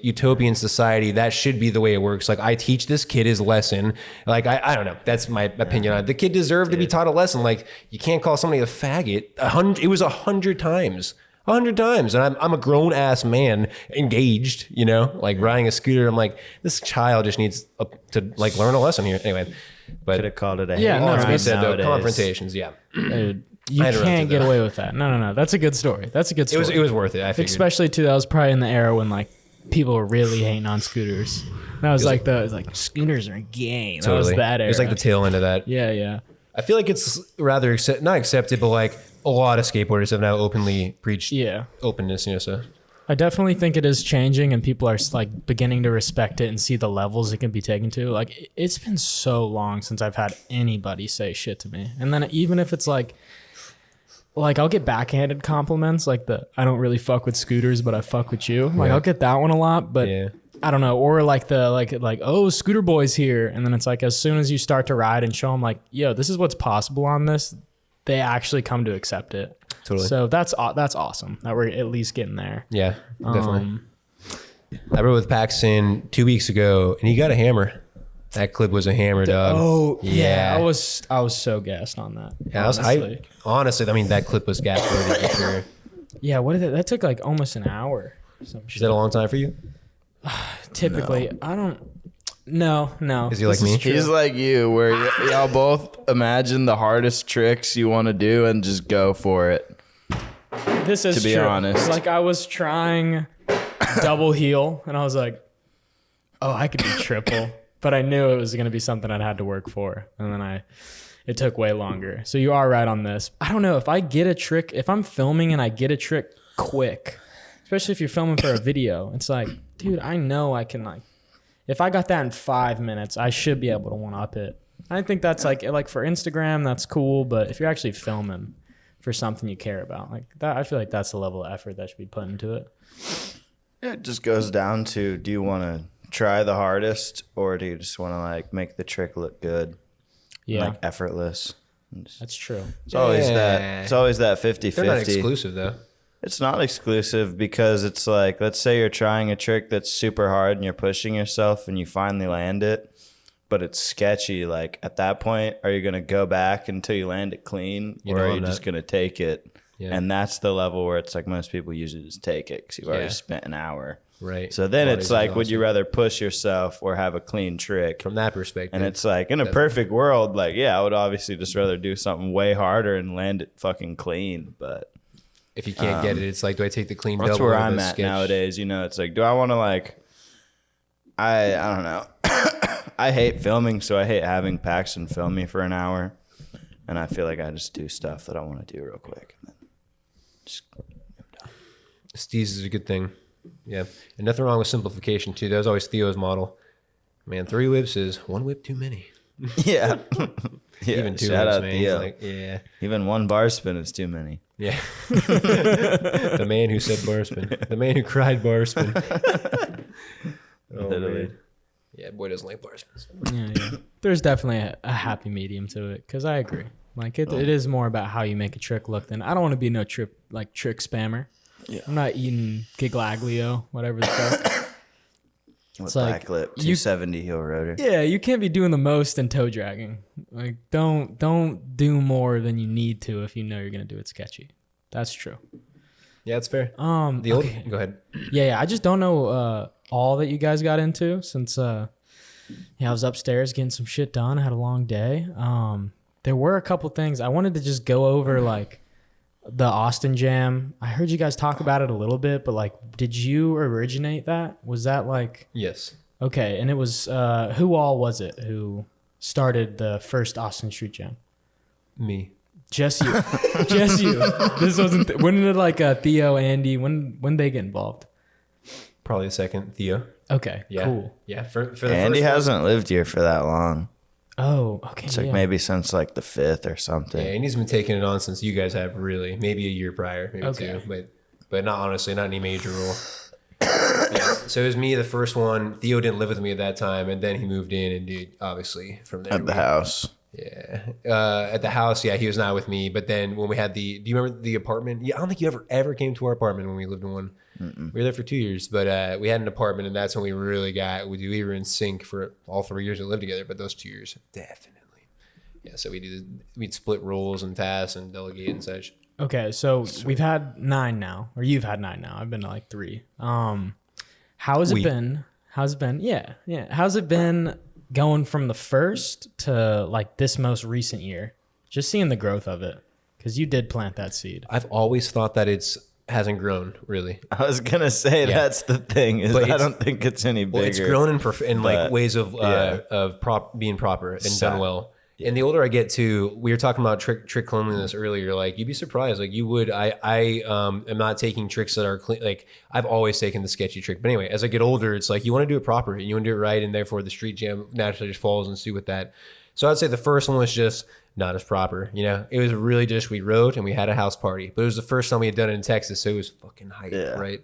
utopian society, that should be the way it works. Like, I teach this kid his lesson. Like, I don't know. That's my opinion on it. The kid deserved to be taught a lesson. Like, you can't call somebody a faggot. It was 100 times. 100 times. And I'm a grown ass man, engaged, like riding a scooter. I'm like, this child just needs to like learn a lesson here. Anyway, but Could have called it a Yeah, hate no, crime I said though, nowadays. confrontations. Yeah, Dude, you I had to run can't through get that. away with that. No. That's a good story. That's a good story. it was worth it. I figured. Especially too, that was probably in the era when like people were really hating on scooters. That was it was like scooters are gay. That was that era. It was like the tail end of that. Yeah. I feel like it's rather not accepted, but like a lot of skateboarders have now openly preached openness. So I definitely think it is changing, and people are like beginning to respect it and see the levels it can be taken to. Like, it's been so long since I've had anybody say shit to me, and then even if it's like I'll get backhanded compliments, like I don't really fuck with scooters, but I fuck with you. Like, I'll get that one a lot, but I don't know. Or like oh, scooter boy's here, and then it's like as soon as you start to ride and show them like, yo, this is what's possible on this, they actually come to accept it. Totally. So that's awesome that we're at least getting there. yeah, definitely. I rode with Paxton 2 weeks ago, and he got a hammer. That clip was a hammer, dog. Oh yeah, I was so gassed on that. Yeah, honestly, I mean, that clip was gas worthy for sure. Yeah, what did that took like almost an hour. Some Is that a long time for you? Typically, I don't. No. Is he like me? He's like you, where y'all both imagine the hardest tricks you want to do and just go for it. This is to be true. honest. Like, I was trying double heel, and I was like, oh, I could do triple. But I knew it was going to be something I'd had to work for. And then it took way longer. So you are right on this. I don't know if I get a trick, if I'm filming and I get a trick quick, especially if you're filming for a video, it's like, dude, I know I can if I got that in 5 minutes, I should be able to one up it. I think that's like for Instagram, that's cool. But if you're actually filming for something you care about, like that, I feel like that's the level of effort that should be put into it. It just goes down to, do you want to try the hardest, or do you just want to like make the trick look good? Yeah, Like effortless. that's true. It's always that 50-50. They're not exclusive though. It's not exclusive because it's like, let's say you're trying a trick that's super hard and you're pushing yourself and you finally land it, but it's sketchy. Like, at that point, are you going to go back until you land it clean, or are you just going to take it? Yeah. And that's the level where it's like most people usually just take it because you've already spent an hour. Right. So then it's like, would you rather push yourself or have a clean trick? From that perspective. And it's like, in a perfect world, like, yeah, I would obviously just rather do something way harder and land it fucking clean. But if you can't get it, it's like, do I take the clean that's double? where or I'm the at sketch? nowadays. It's like, do I want to like, I don't know. I hate filming, so I hate having Paxton film me for an hour. And I feel like I just do stuff that I want to do real quick. And then just, Steez is a good thing. Yeah. And nothing wrong with simplification too. That was always Theo's model. Man, 3 whips is 1 whip too many. yeah. Even 2 shout whips, out man. Theo. Like, yeah. Even 1 bar spin is too many. Yeah. The man who said bar spin. The man who cried bar spin. Oh, man. Yeah, boy doesn't like bar spins. Yeah. There's definitely a happy medium to it, because I agree. Like, it is more about how you make a trick look than I don't want to be no trick spammer. Yeah. I'm not eating Giglaglio, whatever the fuck. With like, backflip, 270 heel rotor. Yeah, you can't be doing the most and toe dragging. Like, don't do more than you need to if you know you're gonna do it sketchy. That's true. Yeah, it's fair. Okay. Go ahead. Yeah. I just don't know all that you guys got into since I was upstairs getting some shit done. I had a long day. There were a couple things I wanted to just go over, like the Austin Jam. I heard you guys talk about it a little bit, but like, did you originate that? Was that like... Yes. Okay, and it was who all was it who started the first Austin Street Jam? Me. Just you. Just you. This wasn't when did like Theo, Andy, when they get involved? Probably the second, Theo. Okay, Yeah. cool. Yeah, for the Andy first hasn't lived here for that long. Oh, okay. It's like maybe since like the 5th or something. Yeah, Andy's been taking it on since you guys have, really. Maybe a year prior, maybe Okay. two. But not honestly, not any major role. Yeah. So it was me, the first one. Theo didn't live with me at that time, and then he moved in, and dude, obviously from there. At the house. Yeah. At the house, yeah, he was not with me. But then when we had do you remember the apartment? Yeah, I don't think you ever came to our apartment when we lived in one. We were there for 2 years, but we had an apartment, and that's when we really we were in sync for all 3 years we lived together. But those 2 years, definitely. Yeah, so we'd split roles and tasks and delegate and such. Okay, so we've had 9 now, or you've had 9 now. I've been to like 3. How has it been? How's it been? Yeah. How's it been going from the first to like this most recent year? Just seeing the growth of it, because you did plant that seed. I've always thought that hasn't grown really. I was gonna say that's the thing. Is I don't think it's any bigger. Well, it's grown in like ways of being proper and done well. And the older I get too, we were talking about trick cleanliness earlier. Like you'd be surprised. Like you would. I am not taking tricks that are clean. Like I've always taken the sketchy trick. But anyway, as I get older, it's like you want to do it proper and you want to do it right, and therefore the street jam naturally just falls in suit with that. So I'd say the first one was just not as proper. You know, it was really just we rode and we had a house party. But it was the first time we had done it in Texas, so it was fucking hype, right?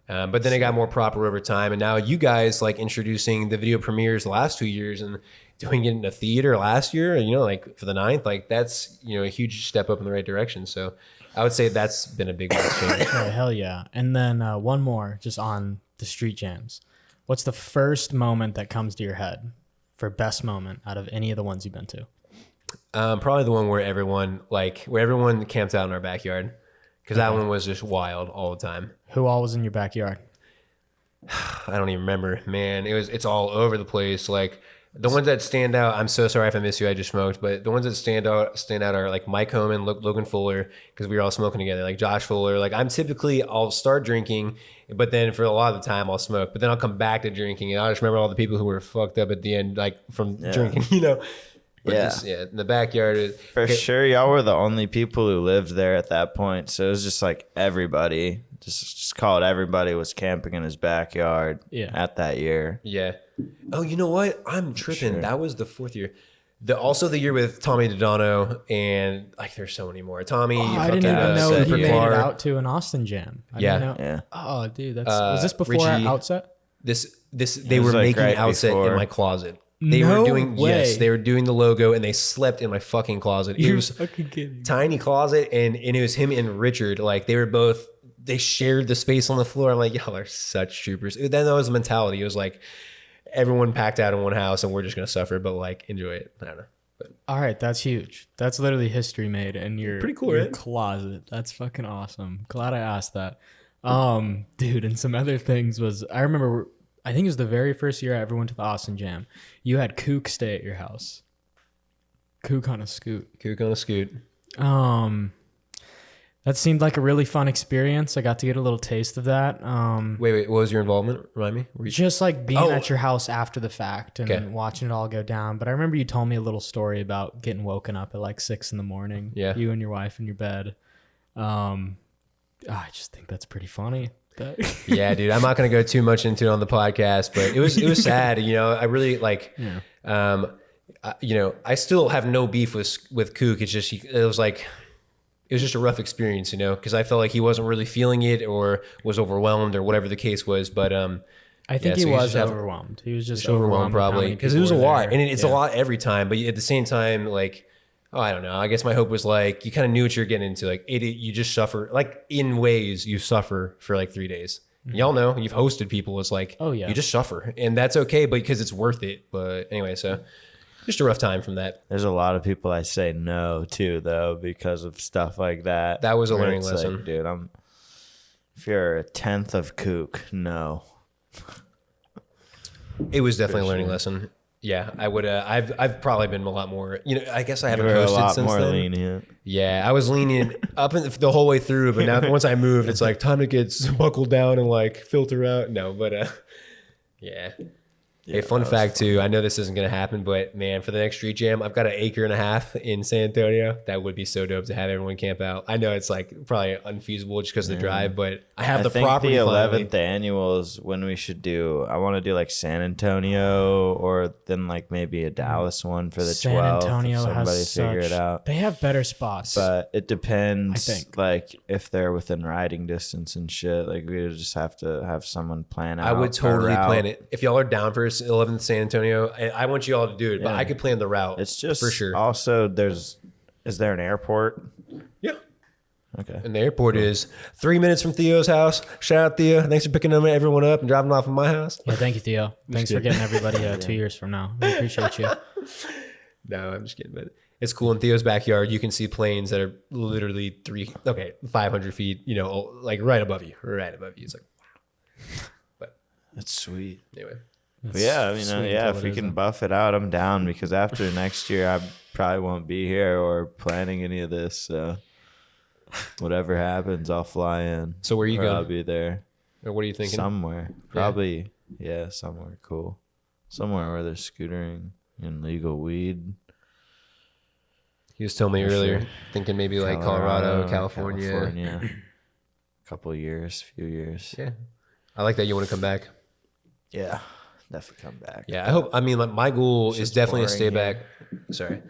But then it got more proper over time, and now you guys like introducing the video premieres the last 2 years and doing it in a theater last year, you know, like for the 9th, like that's, you know, a huge step up in the right direction. So I would say that's been a big change. Okay, hell yeah. And then one more just on the street jams. What's the first moment that comes to your head for best moment out of any of the ones you've been to? Probably the one where everyone camped out in our backyard, because that one was just wild all the time. Who all was in your backyard? I don't even remember, man. It's all over the place. Like the ones that stand out, I'm so sorry if I miss you, I just smoked, but the ones that stand out are like Mike Homan, Logan Fuller, because we were all smoking together, like Josh Fuller. Like I'll start drinking, but then for a lot of the time I'll smoke, but then I'll come back to drinking, and I'll just remember all the people who were fucked up at the end, like from drinking, you know. But in the backyard. For sure, y'all were the only people who lived there at that point, so it was just like everybody, just call it everybody was camping in his backyard at that year. Yeah. Oh, you know what? I'm tripping. Sure. That was the 4th year. Also the year with Tommy Dodano, and like there's so many more. Tommy, I didn't even know you made it out to an Austin Jam. Yeah. Oh, dude, was this before Richie, Outset? They were like making Outset in my closet. They were doing the logo, and they slept in my fucking closet. It was fucking kidding. Tiny closet, and it was him and Richard. Like they shared the space on the floor. I'm like, y'all are such troopers. Then that was the mentality. It was like everyone packed out in one house, and we're just gonna suffer, but like enjoy it. I don't know. But all right, that's huge. That's literally history made in your pretty cool, your right? Closet. That's fucking awesome. Glad I asked that. Dude, and some other things was I remember. I think it was the very first year I ever went to the Austin Jam. You had Kook stay at your house. Kook on a scoot. That seemed like a really fun experience. I got to get a little taste of that. Wait, what was your involvement? Remind me. Just like being at your house after the fact and watching it all go down. But I remember you told me a little story about getting woken up at like 6 a.m. Yeah. You and your wife in your bed. I just think that's pretty funny. Yeah, dude, I'm not going to go too much into it on the podcast, but it was sad. You know, I really like, you know, I still have no beef with Kook. It's just, it was just a rough experience, you know, because I felt like he wasn't really feeling it or was overwhelmed or whatever the case was. But I think he was overwhelmed. He was just overwhelmed probably because it was a lot, and it's a lot every time. But at the same time, like, oh, I don't know. I guess my hope was like you kind of knew what you're getting into. Like you just suffer. Like in ways, you suffer for like 3 days. Mm-hmm. Y'all know you've hosted people. It's like you just suffer, and that's okay, but because it's worth it. But anyway, so just a rough time from that. There's a lot of people I say no to though because of stuff like that. That was a learning lesson, like, dude. If you're a tenth of kook, no. It was definitely a learning sure. lesson. Yeah, I would. I've probably been a lot more. I guess I haven't You're a hosted lot since more then. lenient. Yeah, I was leaning up the whole way through, but now once I moved, it's like time to get buckled down and like filter out. No, but yeah. Yeah, Hey, fun that was fact too. I know this isn't gonna happen, but man, for the next street jam, I've got an acre and a half in San Antonio. That would be so dope to have everyone camp out. I know it's like probably unfeasible just because of the drive, but I have the think property. the finally. 11th annual is when we should do. I want to do like San Antonio, or then like maybe a Dallas one for the San 12th. Antonio if somebody has figure such, it out. They have better spots. But it depends, I think. like if they're within riding distance and shit. Like we would just have to have someone plan out. I would a totally route. plan it. If y'all are down for 11th San Antonio, I want you all to do it, but Yeah. I could plan the route. It's just for sure. Also, is there an airport? Yeah. Okay. And the airport is 3 minutes from Theo's house. Shout out Theo. Thanks for picking everyone up and dropping them off at my house. yeah, thank you, Theo. Thanks for getting everybody 2 years from now. We appreciate you. No, I'm just kidding. But it's cool. In Theo's backyard, you can see planes that are literally 500 feet, like right above you. Right above you. It's like, wow. But That's sweet. anyway. But yeah, I mean, sweet yeah, until if it we can isn't. buff it out, I'm down because after next year, I probably won't be here or planning any of this. So whatever happens, I'll fly in. So where are you Or I'll going? be there Or what are you thinking? somewhere. Probably, yeah, somewhere cool. Somewhere where there's scootering and legal weed. He was telling me For earlier, sure. thinking maybe like Colorado, California. Couple years, few years. Yeah. I like that you want to come back. Yeah, definitely come back. Yeah, I hope. I mean, like my goal is Shit's definitely to boring stay here. back. Sorry,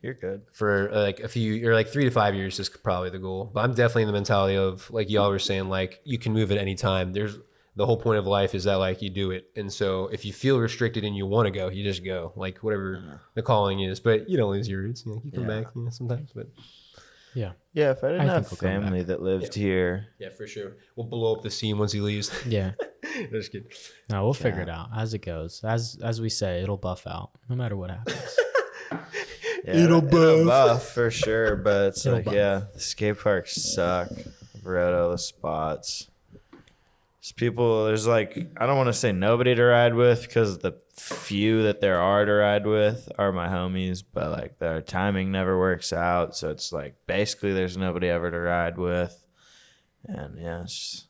You're good. for like a few or like 3 to 5 years is probably the goal. But I'm definitely in the mentality of like y'all were saying, like you can move at any time. There's the whole point of life is that like you do it, and so if you feel restricted and you want to go, you just go. Like whatever the calling is, but you don't lose your roots. You come Yeah. back, sometimes. But Yeah. Yeah, if I didn't I have think we'll come family that lived here, yeah, for sure, we'll blow up the scene once he leaves. Yeah. Just kidding. No, we'll figure it out as it goes. As we say, it'll buff out no matter what happens. yeah, It'll buff. for sure. But it's It'll like, buff. yeah, the skate parks suck. I've read all the spots. There's people. There's like, I don't want to say nobody to ride with because the few that there are to ride with are my homies. But like their timing never works out, so it's like basically there's nobody ever to ride with. And yeah, it's just,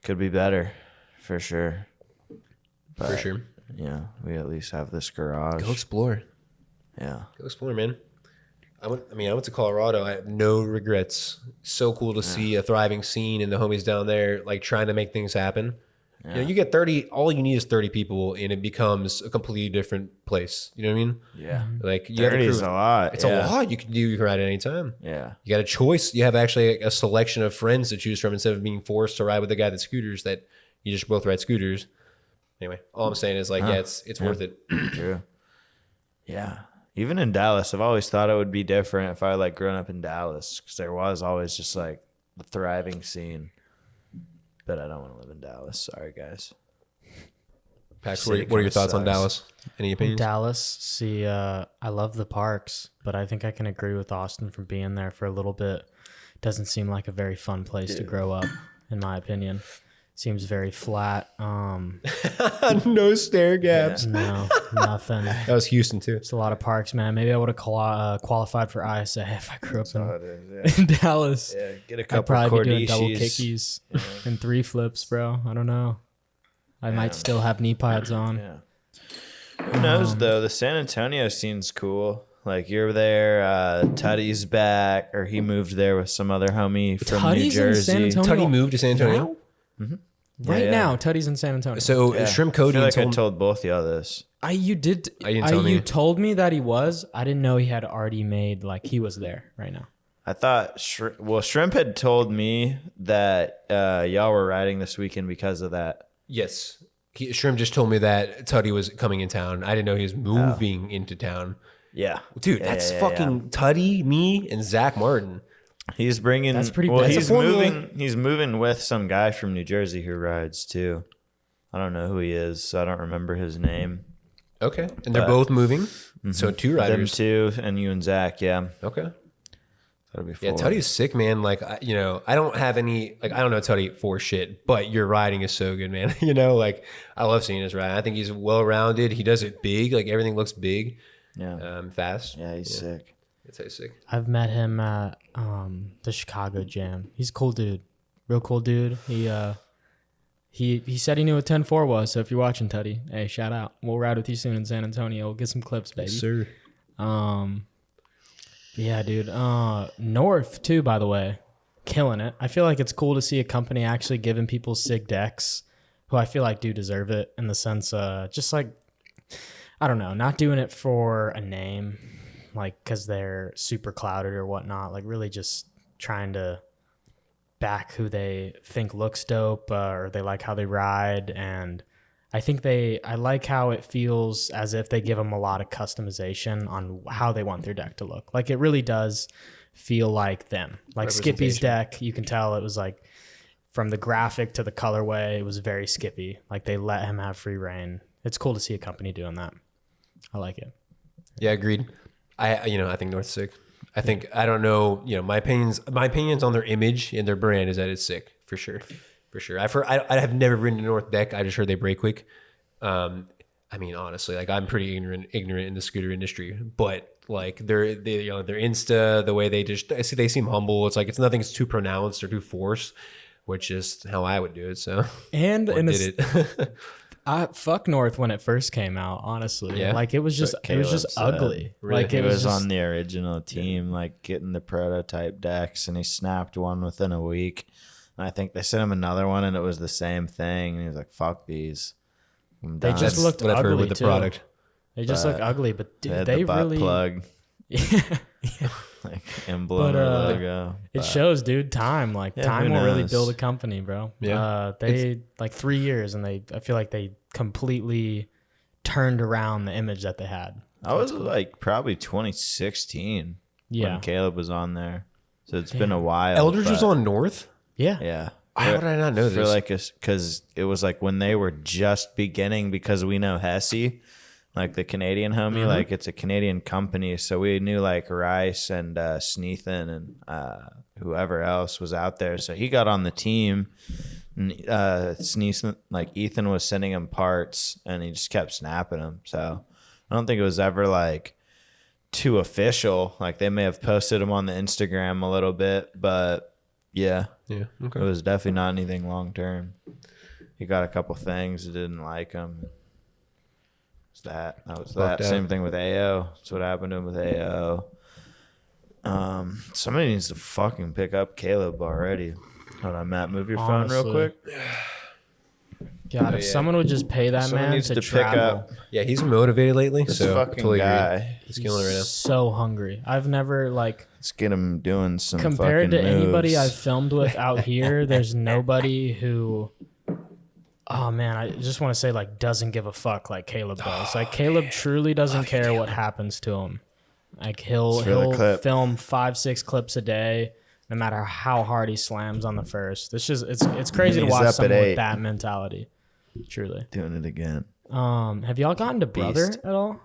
could be better for sure. For But, sure. Yeah, we at least have this garage. Go explore. Yeah. Go explore, man. I went to Colorado. I have no regrets. So cool to see a thriving scene and the homies down there, like trying to make things happen. Yeah. You get 30, all you need is 30 people and it becomes a completely different place. You know what I mean? Yeah. Like you have a 30 crew. is a lot. It's yeah. a lot you can do. You can ride at any time. Yeah. You got a choice. You have actually a selection of friends to choose from instead of being forced to ride with the guy that scooters that you just both ride scooters. Anyway, all I'm saying is like, yeah, it's worth it. True. Yeah. Even in Dallas, I've always thought it would be different if I like grown up in Dallas because there was always just like the thriving scene. But I don't want to live in Dallas. Sorry, guys. Pax, City what are your kinda thoughts on sucks. Dallas? Any opinions? Dallas, see, I love the parks, but I think I can agree with Austin from being there for a little bit. Doesn't seem like a very fun place to grow up, in my opinion. Seems very flat. No stair gaps. No, nothing. That was Houston too. It's a lot of parks, man. Maybe I would have qualified for ISA if I grew up Yeah. in Dallas. Get a I'd couple probably be doing double Cordishis. kickies and 3 flips, bro. I don't know. I might still have knee pads on. Yeah. Who knows though? The San Antonio scene's cool. Like you're there, Tutty's back, or he moved there with some other homie from New Tutty's in San Jersey. Antonio? Tutty moved to San Antonio. Right Yeah. now, Tutty's in San Antonio. So Yeah. Shrimp I feel Cody like I told told both y'all this. You did. You didn't tell me. You told me that he was. I didn't know he had already made like he was there right now. I thought, Shrimp had told me that y'all were riding this weekend because of that. yes. Shrimp just told me that Tutty was coming in town. I didn't know he was moving into town. Yeah, Dude, Yeah, that's yeah, fucking Tutty, me, and Zach Martin. He's bringing. That's pretty Well, bad. he's That's a formula. moving. He's moving with some guy from New Jersey who rides too. I don't know who he is, so I don't remember his name. Okay. And they're But- both moving. So two Them riders. two, and you and Zach. Yeah. Okay. That'd be Yeah, four. Tutty's sick, man. Like, I don't have any, like, I don't know Tutty for shit, but your riding is so good, man. Like, I love seeing his ride. I think he's well-rounded. He does it big. Like, everything looks big, fast. Yeah, he's sick. It's sick. I've met him at the Chicago Jam. He's a cool dude, real cool dude. He said he knew what 10-4 was. So if you're watching, Tutty, hey, shout out. We'll ride with you soon in San Antonio. We'll get some clips, baby. Yes, sir. Yeah, dude. North too, by the way, killing it. I feel like it's cool to see a company actually giving people sig decks, who I feel like do deserve it in the sense, just like, I don't know, not doing it for a name, like because they're super clouded or whatnot. Like really just trying to back who they think looks dope, or they like how they ride. And I think I like how it feels as if they give them a lot of customization on how they want their deck to look. Like it really does feel like them. Like Skippy's deck, you can tell it was like from the graphic to the colorway, it was very Skippy. Like they let him have free reign. It's cool to see a company doing that. I like it. Yeah, agreed. I think North's sick. I think, I don't know, my opinions on their image and their brand is that it's sick for sure. For sure. I have never ridden a North deck. I just heard they break quick. I mean, honestly, like I'm pretty ignorant in the scooter industry, but like their Insta, the way they seem humble. It's like, it's nothing's too pronounced or too forced, which is how I would do it. So, and did it. I fuck North when it first came out, honestly. Yeah. Like it was just ugly. Really? Like He it was just, on the original team, like getting the prototype decks, and he snapped one within a week. And I think they sent him another one, and it was the same thing. And he was like, "Fuck these." They just That's looked what I've heard ugly with the too. product. They just look ugly, but They dude, had they the butt really plug, yeah. like emblem or logo. It but- shows, dude. Time, like Yeah, time who will really knows? build a company, bro. Yeah. They like 3 years, and I feel like they completely turned around the image that they had. I was like probably 2016 Yeah, when Caleb was on there, so it's been a while. Eldridge was but- on North? yeah. Yeah. How did I not know I feel this? like because it was like when they were just beginning, because we know Hesse, like the Canadian homie, like it's a Canadian company. So we knew like Rice and Sneathan and whoever else was out there. So he got on the team. And Sneathan, like Ethan was sending him parts and he just kept snapping them. So I don't think it was ever like too official. Like they may have posted him on the Instagram a little bit, but yeah. Yeah. Okay. It was definitely not anything long term. He got a couple things that didn't like him. That was that. Fucked Same up. thing with AO. That's what happened to him with AO. Somebody needs to fucking pick up Caleb already. Hold on, Matt, move your phone real Honestly. quick. God, if someone would just pay that Someone man needs to to travel. pick up Yeah, he's motivated lately. this So fucking totally agree. guy. He's killing it right now. So hungry. I've never like Let's get him doing some compared to fucking anybody moves. I've filmed with out here. There's nobody who. Oh man, I just want to say like doesn't give a fuck like Caleb does. Like Caleb truly doesn't care what happens to him. Like he'll Just for the clip. film 5-6 clips a day, no matter how hard he slams on the first. It's just it's crazy to He's watch up at someone 8. with that mentality. Truly. Doing it again. Have y'all gotten to Brother Beast. at all?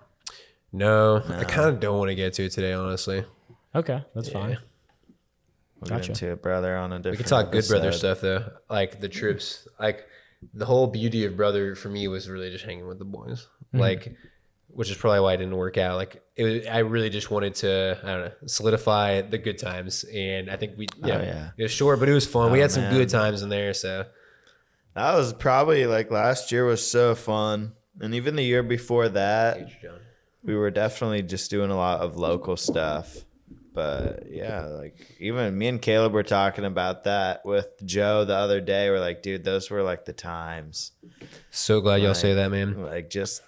No, I kind of don't want to get to it today, honestly. Okay, that's fine. We'll Gotcha. get into it, brother, on a different We could talk good brother episode. stuff though, like the trips. Like the whole beauty of brother for me was really just hanging with the boys, like, which is probably why it didn't work out. Like I really just wanted to, I don't know, solidify the good times, and I think we, yeah. it was short, but it was fun. We Oh, had some man. good times in there, so That was probably like last year was so fun. And even the year before that, we were definitely just doing a lot of local stuff. But yeah, like even me and Caleb were talking about that with Joe the other day. We're like, dude, those were like the times. so glad y'all say that, man. Like just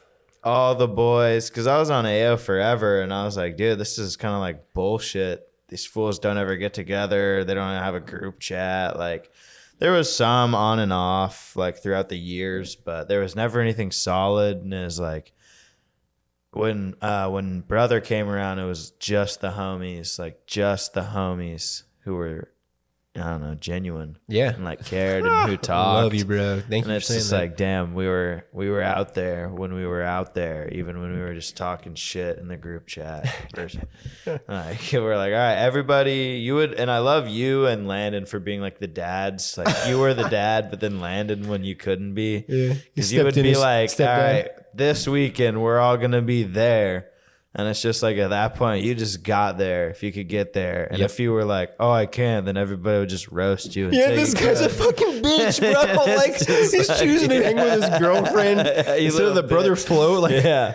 all the boys. Because I was on AO forever and I was like, dude, this is kind of like bullshit. These fools don't ever get together. They don't have a group chat. Like there was some on and off like throughout the years, but there was never anything solid. And it was like when brother came around, it was just the homies who were I don't know, genuine. Yeah. And like cared and who talked. Love you, bro. Thank you And for it's saying just that. like, damn, we were out there when we were out there, even when we were just talking shit in the group chat. Like, we're like, all right, everybody, and I love you and Landon for being like the dads. Like you were the dad, but then Landon when you couldn't be. Yeah. Because you would be like, all stepdad. right, this weekend we're all gonna be there. And it's just like at that point, you just got there if you could get there. And Yep. if you were like, oh, I can't, then everybody would just roast you. And Yeah, take this you guy's a out. fucking bitch, bro. Like, he's choosing to hang with his girlfriend You instead of the little brother bitch. float. Like, Yeah.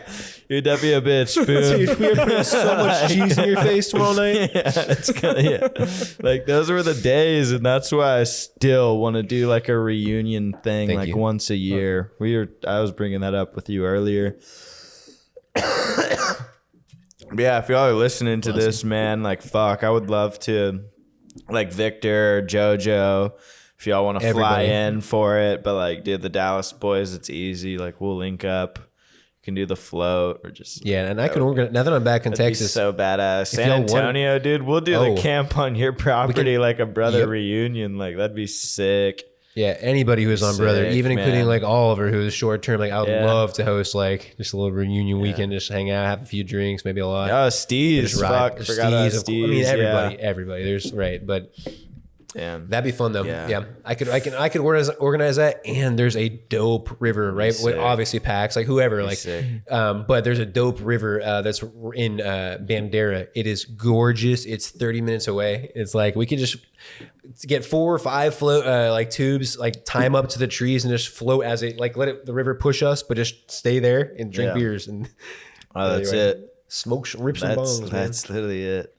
You'd that be a bitch, dude, spoon. we are putting so much cheese in your face tomorrow night. Yeah, it's kinda, yeah. Like those were the days, and that's why I still want to do like a reunion thing, Thank like you. once a year. I was bringing that up with you earlier. Yeah, if y'all are listening to this, man, like fuck, I would love to, like Victor, JoJo, if y'all want to fly Everybody. in for it. But like, dude, the Dallas boys, it's easy. Like we'll link up. You can do the float or just Yeah, and I can organize. Now that I'm back in That'd be Texas, so badass. San y'all want- Antonio, dude, we'll do Oh. the camp on your property like a brother Yep. reunion. Like that'd be sick. yeah, anybody who's on brother, Sick, even including man. like Oliver, who's short term, like I would Yeah. love to host like just a little reunion weekend, just hang out, have a few drinks, maybe a lot. Oh, Steez, Just ride. fuck, forgot about Steez, of course. I mean, Steez. everybody. There's right, but Yeah, that'd be fun though. Yeah. Yeah, I could organize that. And there's a dope river, right? With sick. obviously packs, like whoever, like. sick. But there's a dope river that's in Bandera. It is gorgeous. It's 30 minutes away. It's like we could just get 4 or 5 float like tubes, like tie them up to the trees and just float as it like the river push us, but just stay there and drink Yeah. beers and Oh, that's Anyway, it. smoke, rip some bongs. man. That's literally it.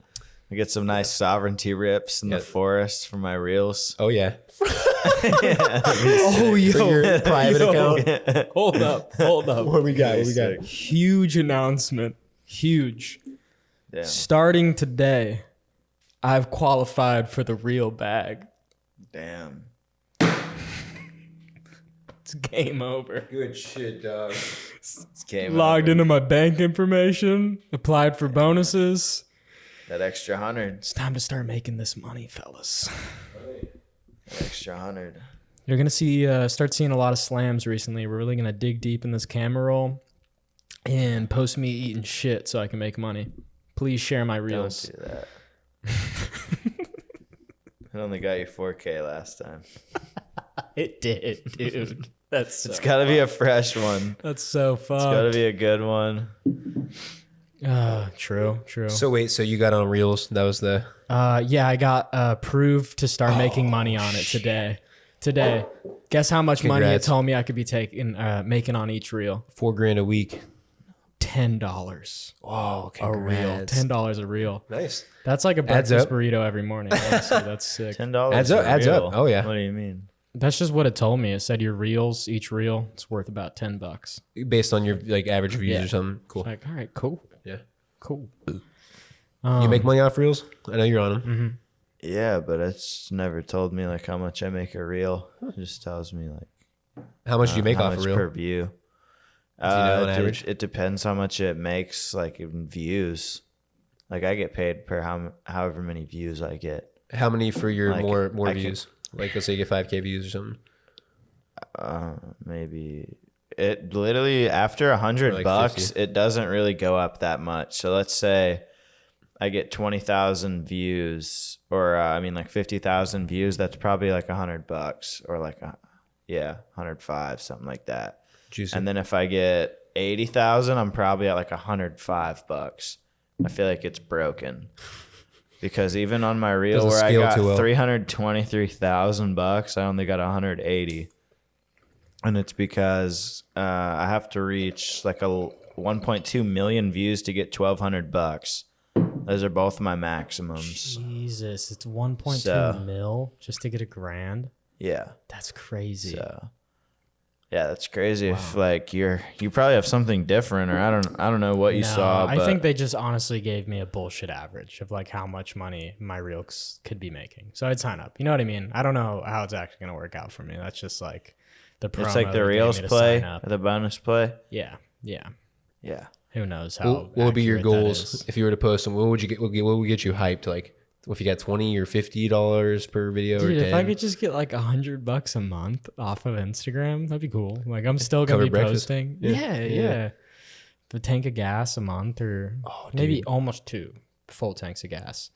I get some nice sovereignty rips in the forest for my reels. Oh yeah. Oh, For your private account. Hold up. What we got? What we got? Huge announcement. Huge. Damn. Starting today, I've qualified for the real bag. Damn. It's game over. Good shit, dog. It's game Logged over. into my bank information, applied for bonuses. That extra 100. It's time to start making this money, fellas. That extra 100. You're gonna start seeing a lot of slams recently. We're really gonna dig deep in this camera roll and post me eating shit so I can make money. Please share my reels. Don't do that. I only got you 4K last time. It did, dude. That's so It's got to be a fresh one. That's so It's got to fucked. be a good one. True. So wait, so you got on reels? That was the Yeah, I got approved to start making money on it today. Today. Guess how much money it Congrats. told me I could be making on each reel? $4,000 a week. $10 Oh, a reel. $10 a reel. Nice. That's like a Adds breakfast up. burrito every morning. Honestly, that's sick. $10 Adds up, a adds up. reel? Oh, yeah. What do you mean? That's just what it told me. It said your reels, each reel, it's worth about $10. Based on your like average views Yeah. or something. Cool. Like, all right, cool, Yeah. cool. You make money off reels? I know you're on them. Yeah, but it's never told me like how much I make a reel. It just tells me like How much do you make how off a much reel? per view. you know on average? It depends how much it makes, like in views. Like I get paid per however many views I get. How many for your Like, more I can- views? Like let's say you get 5K views or something. Maybe it literally after $100 like bucks, 50. it doesn't really go up that much. So let's say I get 20,000 views, or I mean like 50,000 views. That's probably like $100 or like 105, something like that. Juicy. And then if I get 80,000, I'm probably at like $105. I feel like it's broken because even on my reel Doesn't where I scale got too well. $323,000, I only got 180, and it's because I have to reach like a 1.2 million views to get $1,200. Those are both my maximums. Jesus, it's 1.2 So- mil just to get $1,000. Yeah. That's crazy. So yeah, that's crazy. If like you probably have something different, or I don't know what you No, saw. But I think they just honestly gave me a bullshit average of like how much money my reels could be making. So I'd sign up. You know what I mean? I don't know how it's actually gonna work out for me. That's just like the promo. it's like the they gave reels me to play, sign up. the bonus play. Yeah. Yeah. Who knows how? What would be your accurate that goals is. if you were to post them? What would get you hyped? Like if you got $20 or $50 per video, Dude, or 10. if I could just get like $100 a month off of Instagram, that'd be cool. Like I'm still gonna Cover be breakfast. posting. Yeah. Yeah. The tank of gas a month, or maybe almost 2 full tanks of gas.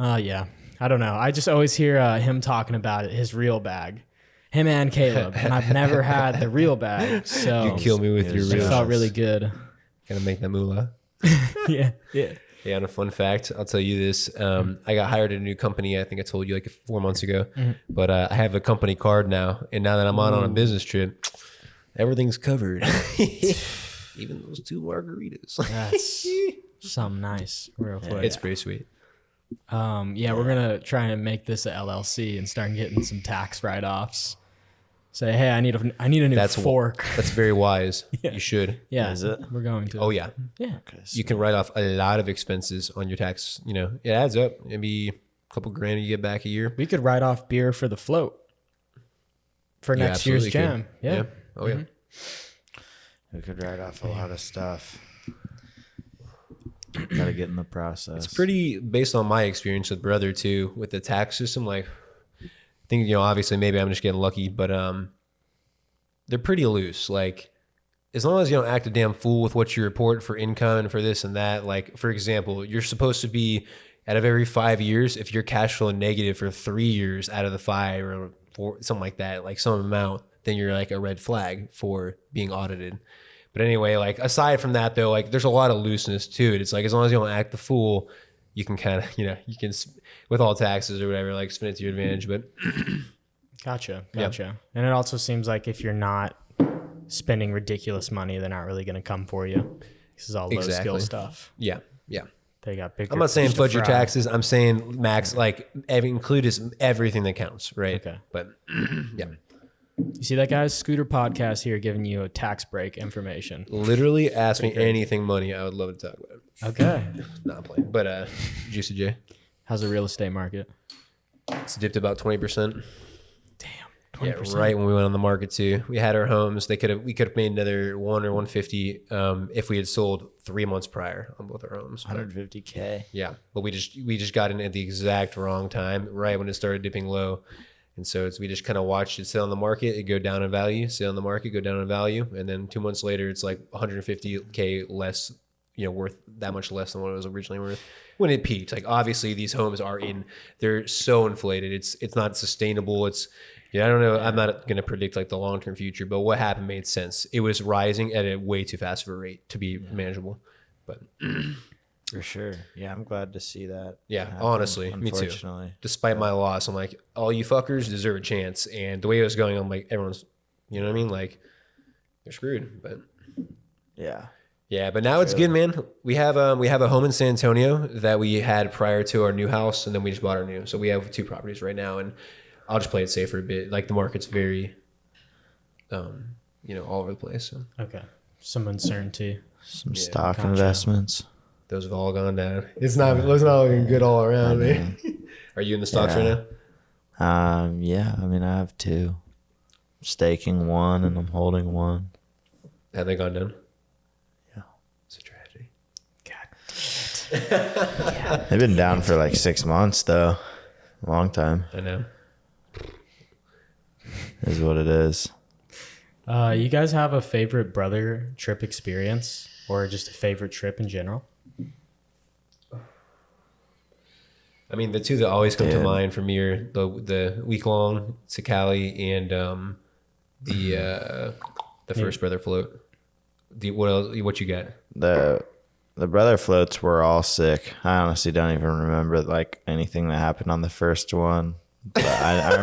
Yeah. I don't know. I just always hear him talking about it, his real bag. Him and Caleb. And I've never had the real bag. So You kill me with your it real. felt really good. Gonna make that moolah. Yeah. Yeah, and a fun fact, I'll tell you this. I got hired at a new company. I think I told you like 4 months ago. But I have a company card now. And now that I'm on a business trip, everything's covered. Even those 2 margaritas. That's something nice, real quick. It's pretty sweet. Yeah, we're gonna try and make this a LLC and start getting some tax write-offs. Say, hey, I need a new fork. That's very wise. You should. Yeah, Is it? We're going to. Oh, yeah. Yeah. Okay, You can write off a lot of expenses on your tax. You know, it adds up. Maybe a couple grand you get back a year. We could write off beer for the float for You next year's absolutely jam. could. Yeah. Oh, yeah. We could write off a lot of stuff. Gotta get in the process. It's pretty based on my experience with brother too, with the tax system. Like, I think, you know, obviously maybe I'm just getting lucky, but they're pretty loose. Like, as long as you don't act a damn fool with what you report for income and for this and that. Like, for example, you're supposed to be out of every 5 years, if you're cash flow negative for 3 years out of the 5 or 4, something like that, like some amount, then you're like a red flag for being audited. But anyway, like aside from that though, like there's a lot of looseness to it. It's like as long as you don't act the fool, you can kind of, you know, you can with all taxes or whatever, like spin it to your advantage. But Gotcha. And it also seems like if you're not spending ridiculous money, they're not really going to come for you. This is all low skill stuff. yeah. They got bigger. I'm not saying fish to fudge your fry. taxes. I'm saying max, like include everything that counts, right? Okay. But yeah, You see that, guys? Scooter Podcast here giving you a tax break information. literally ask me anything money. I would love to talk about it. Okay. Not playing, but Juicy J, How's the real estate market? it's dipped about 20%. Damn. Yeah, 20%. right when we went on the market too. We had our homes. We could have made another 1 or 150 if we had sold 3 months prior on both our homes. But, 150K. yeah, but we just got in at the exact wrong time, right when it started dipping low, and so we just kind of watched it sit on the market, it go down in value, sit on the market, go down in value, and then 2 months later, it's like 150K less, you know, worth that much less than what it was originally worth when it peaked. Like obviously these homes they're so inflated. It's not sustainable. I don't know. I'm not going to predict like the long-term future, but what happened made sense. It was rising at a way too fast of a rate to be manageable. But For sure. Yeah, I'm glad to see that. yeah, happen, honestly, me too. unfortunately. Despite my loss, I'm like, all you fuckers deserve a chance. And the way it was going, I'm like, everyone's, you know what I mean? Like, they're screwed. But Yeah. yeah, but now it's good, man. We have a home in San Antonio that we had prior to our new house, and then we just bought our new. So we have 2 properties right now, and I'll just play it safe for a bit. Like the market's very, you know, all over the place. So Okay. Some uncertainty. Some stock gotcha. investments. those have all gone down. It's not looking good all around, man. Are you in the stocks right now? Yeah, I mean, I have 2. Staking 1 and I'm holding 1. Have they gone down? Yeah. It's a tragedy. God. They've been down for like 6 months though. A long time. I know. Is what it is. You guys have a favorite brother trip experience or just a favorite trip in general? I mean, the 2 that always come to Dude. mind for me are the week long to Cali and the first brother float. What you got? The brother floats were all sick. I honestly don't even remember like anything that happened on the first one. But I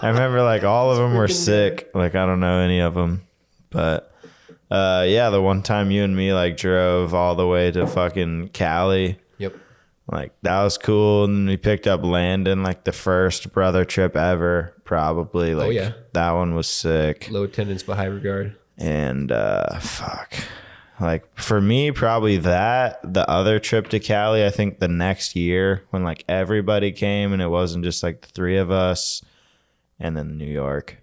remember like all of them were sick. Like I don't know any of them. But yeah, the one time you and me like drove all the way to fucking Cali. Yep. Like that was cool. And we picked up Landon, like the first brother trip ever, probably. Like yeah. that one was sick. Low attendance but high regard. And fuck. Like for me, probably the other trip to Cali, I think the next year when like everybody came and it wasn't just like the 3 of us, and then New York.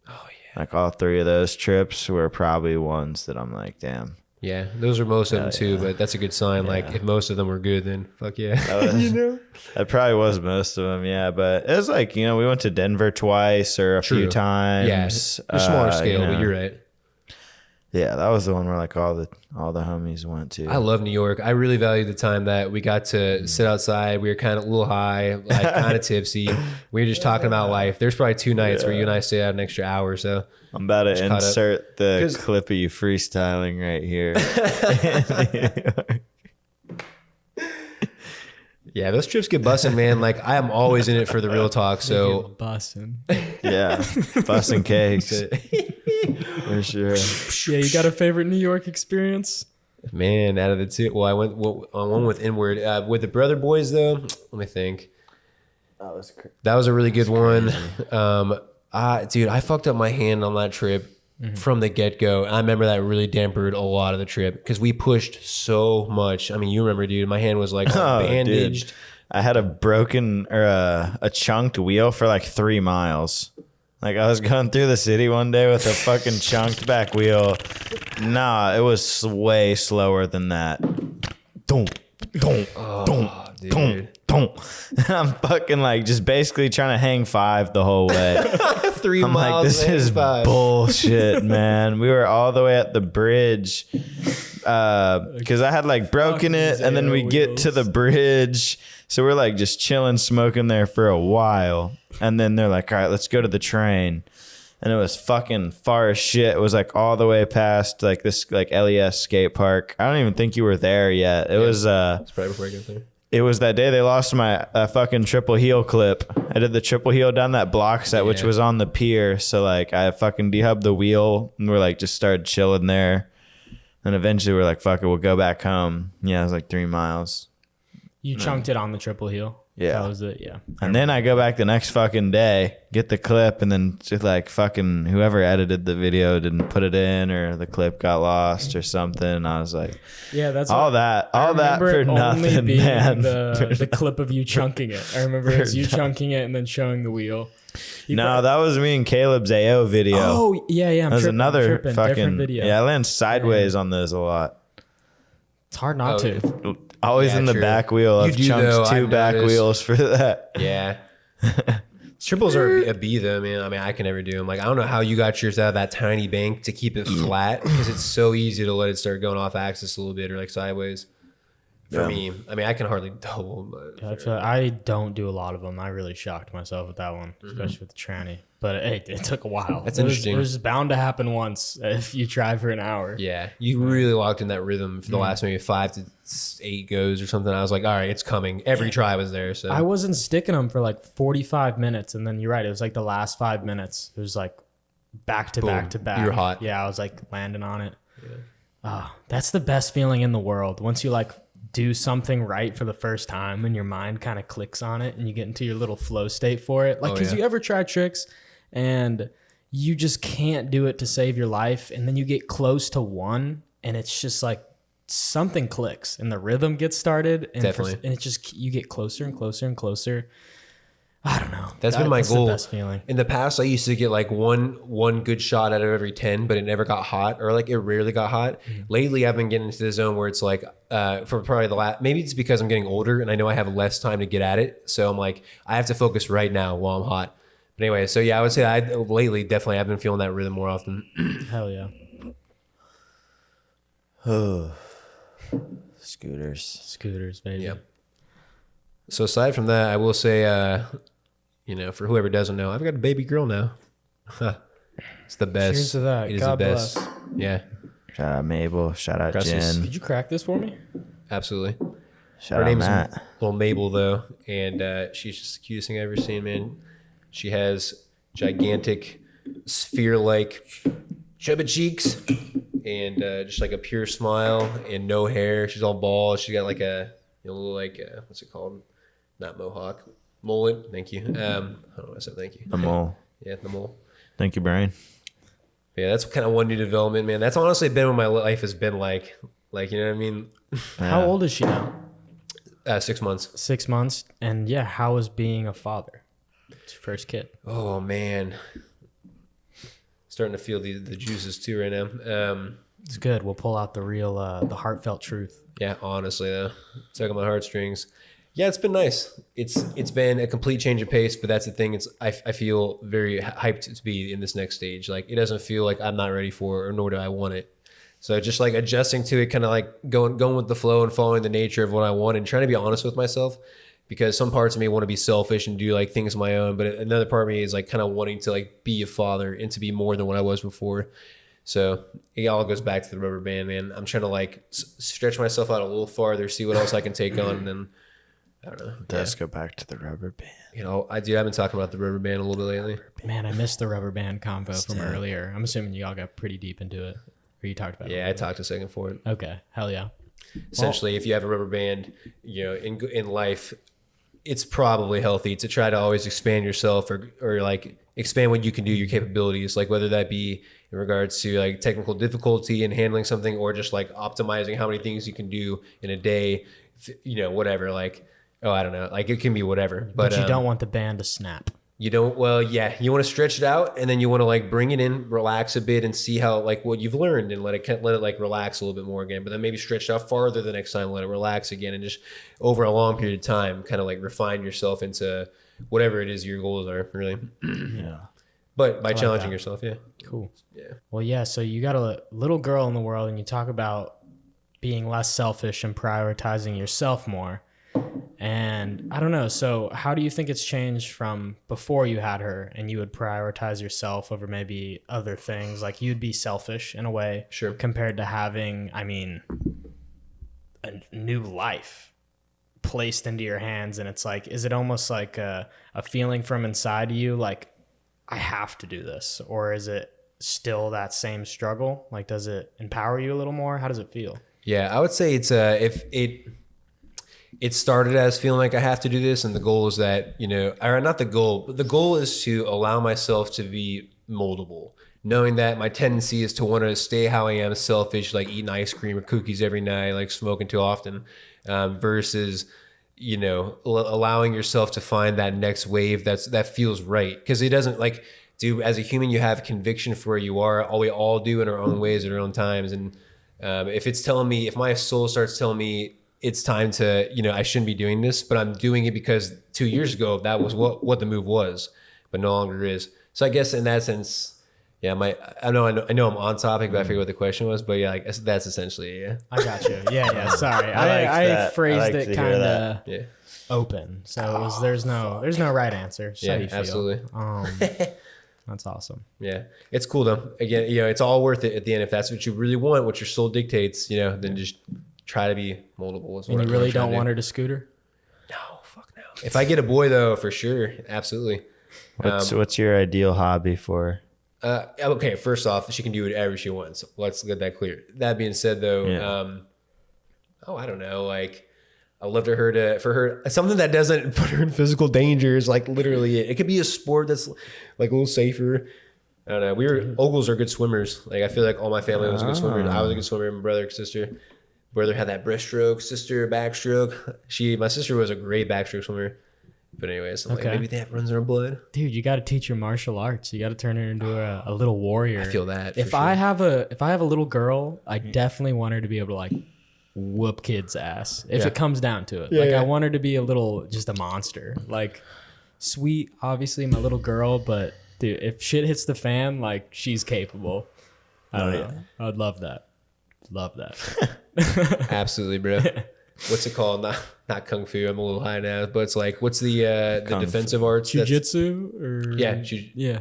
Oh yeah. Like all 3 of those trips were probably ones that I'm like, damn. Yeah, those are most of them too, but that's a good sign. Like if most of them were good, then fuck yeah. That probably was most of them, yeah. But it was like, you know, we went to Denver twice or a few times. Yeah, smaller scale, you know. but you're right. Yeah, that was the one where like all the homies went to. I love New York. I really value the time that we got to sit outside. We were kind of a little high, like kind of tipsy. We were just talking about life. There's probably 2 nights where you and I stayed out an extra hour or so. I'm about to insert the clip of you freestyling right here. Yeah, those trips get busting, man. Like I am always in it for the real talk. So bussin'. Yeah, busting cakes for sure. Yeah, you got a favorite New York experience? Man, out of the two, well, I went on one with Inward. With the Brother Boys, though, let me think. That was a really good one. Dude, I fucked up my hand on that trip from the get-go. I remember that really dampened a lot of the trip because we pushed so much. I mean, you remember, dude, my hand was like bandaged. Dude. I had a broken or a chunked wheel for like 3 miles. Like I was going through the city one day with a fucking chunked back wheel. Nah, it was way slower than that. Don't. Dude. I'm fucking like just basically trying to hang 5 the whole way. 3 I'm miles. like, this is bullshit, man. We were all the way at the bridge because I had like broken it, and then we get to the bridge. So we're like just chilling, smoking there for a while. And then they're like, all right, let's go to the train. And it was fucking far as shit. It was like all the way past like this like LES skate park. I don't even think you were there yet. It was It's probably before I got there. It was that day they lost my fucking triple heel clip. I did the triple heel down that block set, which was on the pier. So like I fucking dehubbed the wheel, and we're like just started chilling there. And eventually we're like, fuck it, we'll go back home. Yeah, it was like 3 miles. You chunked it on the triple heel. Yeah. That was it, yeah. And then I go back the next fucking day, get the clip, and then just like fucking whoever edited the video didn't put it in, or the clip got lost or something. I was like, yeah, that's all that for nothing, man. The clip of you chunking it. I remember it was you chunking it and then showing the wheel. That was me and Caleb's AO video. Oh, yeah. That was another fucking fucking video. Yeah, I land sideways on those a lot. It's hard not to. Always in the back wheel. I've chunked 2 back wheels for that. Yeah. Triples are a B though, man. I mean, I can never do them. Like, I don't know how you got yours out of that tiny bank to keep it flat, because it's so easy to let it start going off axis a little bit or like sideways. For me, I mean, I can hardly double, but I don't do a lot of them. I really shocked myself with that one, especially with the tranny. But it took a while. That's interesting. It was bound to happen once if you try for an hour. Yeah, you really locked in that rhythm for the last maybe 5 to 8 goes or something. I was like, all right, it's coming. Every try was there. So I wasn't sticking them for like 45 minutes, and then you're right. It was like the last 5 minutes. It was like back to back to back. You're hot. Yeah, I was like landing on it. Yeah. That's the best feeling in the world. Once you like do something right for the first time and your mind kind of clicks on it and you get into your little flow state for it. Like, because you ever try tricks and you just can't do it to save your life, and then you get close to one and it's just like something clicks and the rhythm gets started, and Definitely. And it just, you get closer and closer and closer. I don't know. That's been my goal. The best feeling. In the past, I used to get like one good shot out of every 10, but it never got hot, or like it rarely got hot. Lately, I've been getting into the zone where it's like, for probably the last, maybe it's because I'm getting older and I know I have less time to get at it. So I'm like, I have to focus right now while I'm hot. But anyway, so yeah, I would say lately definitely I've been feeling that rhythm more often. Hell yeah. Oh, scooters, baby. Yeah. So aside from that, I will say, for whoever doesn't know, I've got a baby girl now. It's the best. Cheers to that. It is God the best. bless. Yeah, Shout out Mabel. Shout out Gracias. Jen. Could you crack this for me? absolutely. Shout Her out name's Matt. little Mabel though, and she's just the cutest thing I've ever seen, man. She has gigantic sphere-like chubby cheeks and just like a pure smile and no hair. She's all bald. She's got like a little like what's it called? Not mohawk, mullet. Thank you. I don't know what I said. Thank you. The mole. Yeah, the mole. Thank you, Brian. Yeah, that's kind of one new development, man. That's honestly been what my life has been like. Like, you know what I mean? How old is she now? 6 months. 6 months. And yeah, how is being a father? It's your first kid. Oh man, starting to feel the juices too right now. It's good. We'll pull out the real, the heartfelt truth. Yeah, honestly though, tug on my heartstrings. Yeah, it's been nice. It's been a complete change of pace, but that's the thing. I feel very hyped to be in this next stage. Like it doesn't feel like I'm not ready for it, or nor do I want it. So just like adjusting to it, kind of like going with the flow and following the nature of what I want, and trying to be honest with myself, because some parts of me want to be selfish and do like things of my own, but another part of me is like kind of wanting to like be a father and to be more than what I was before. So it all goes back to the rubber band, man. I'm trying to like stretch myself out a little farther, see what else I can take on, and then I don't know. Let's go back to the rubber band. You know, I've been talking about the rubber band a little bit lately. Man, I missed the rubber band combo from earlier. I'm assuming you all got pretty deep into it. Or you talked about it? Yeah, I talked a second for it. Okay, hell yeah. Essentially, if you have a rubber band, you know, in life, it's probably healthy to try to always expand yourself or like expand what you can do, your capabilities, like whether that be in regards to like technical difficulty in handling something, or just like optimizing how many things you can do in a day, you know, whatever. Like, oh, I don't know, like it can be whatever. But you don't want the band to snap. You don't, well, yeah, you want to stretch it out, and then you want to like bring it in, relax a bit, and see how like what you've learned, and let it like relax a little bit more again. But then maybe stretch it out farther the next time, let it relax again, and just over a long period of time, kind of like refine yourself into whatever it is your goals are, really. Yeah. But by like challenging that. yourself, yeah. Cool. Yeah. Well, yeah, so you got a little girl in the world, and you talk about being less selfish and prioritizing yourself more. And I don't know, so how do you think it's changed from before you had her and you would prioritize yourself over maybe other things? Like you'd be selfish in a way, Sure. compared to having, I mean, a new life placed into your hands. And it's like, is it almost like a feeling from inside of you, like, I have to do this? Or is it still that same struggle? Like, does it empower you a little more? How does it feel? Yeah, I would say it's if it started as feeling like I have to do this, and the goal is that, you know, or not the goal, but the goal is to allow myself to be moldable, knowing that my tendency is to want to stay how I am, selfish, like eating ice cream or cookies every night, like smoking too often, versus, you know, allowing yourself to find that next wave that feels right. Because it doesn't, like, dude, as a human, you have conviction for where you are. We all do in our own ways at our own times. And if my soul starts telling me it's time to, you know, I shouldn't be doing this, but I'm doing it because 2 years ago that was what the move was, but no longer is. So I guess in that sense, yeah, I know I'm on topic, but I forget what the question was. But yeah, I guess that's essentially it. Yeah. I got you. Yeah. Sorry, I phrased it kind of open, so it was, there's no right answer. Just how you feel. Absolutely. That's awesome. Yeah, it's cool though. Again, you know, it's all worth it at the end if that's what you really want, what your soul dictates. You know, then just try to be moldable. And you really don't want her to scooter? No, fuck no. If I get a boy though, for sure, absolutely. What's your ideal hobby for? Okay, first off, she can do whatever she wants. Let's get that clear. That being said, though, I don't know. Like, I'd love for her something that doesn't put her in physical danger is like literally it. It could be a sport that's like a little safer. I don't know. Ogles are good swimmers. Like I feel like all my family was a good swimmer. I was a good swimmer. My brother, sister. Brother had that breaststroke, sister backstroke. My sister was a great backstroke swimmer. But anyways, I'm like, maybe that runs in her blood. Dude, you got to teach her martial arts. You got to turn her into a little warrior. I feel that. If I have a little girl, I definitely want her to be able to like whoop kids' ass if it comes down to it. I want her to be just a monster. Like, sweet, obviously my little girl, but dude, if shit hits the fan, like she's capable. I don't know. I would love that. Love that. Absolutely, bro. What's it called? Not kung fu. I'm a little high now, but it's like, what's the defensive arts? Jiu-jitsu or yeah.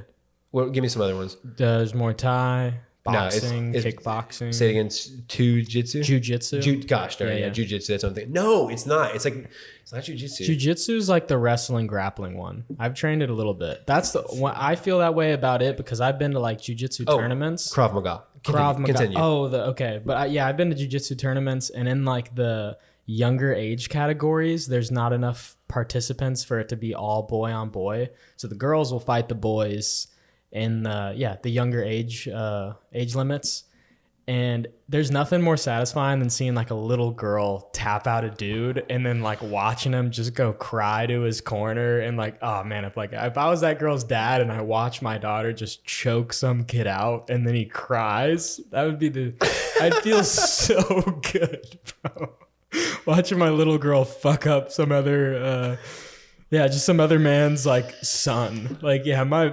Well, give me some other ones. There's Muay Thai, boxing, kickboxing. Say it again. Jiu-jitsu. Jiu-jitsu. Gosh, darn yeah. Jiu-jitsu. That's something. No, it's not. It's like it's not jiu-jitsu. Jiu-jitsu is like the wrestling grappling one. I've trained it a little bit. That's the one. I feel that way about it because I've been to like jiu-jitsu tournaments. Krav Maga. Krav Maga. Continue. Oh, okay. But I've been to jiu-jitsu tournaments, and in like the younger age categories, there's not enough participants for it to be all boy on boy. So the girls will fight the boys in the younger age limits. And there's nothing more satisfying than seeing like a little girl tap out a dude and then like watching him just go cry to his corner. And like, oh man, if I was that girl's dad and I watched my daughter just choke some kid out and then he cries, that would be I'd feel so good, bro. Watching my little girl fuck up some other, just some other man's like son. Like, yeah, my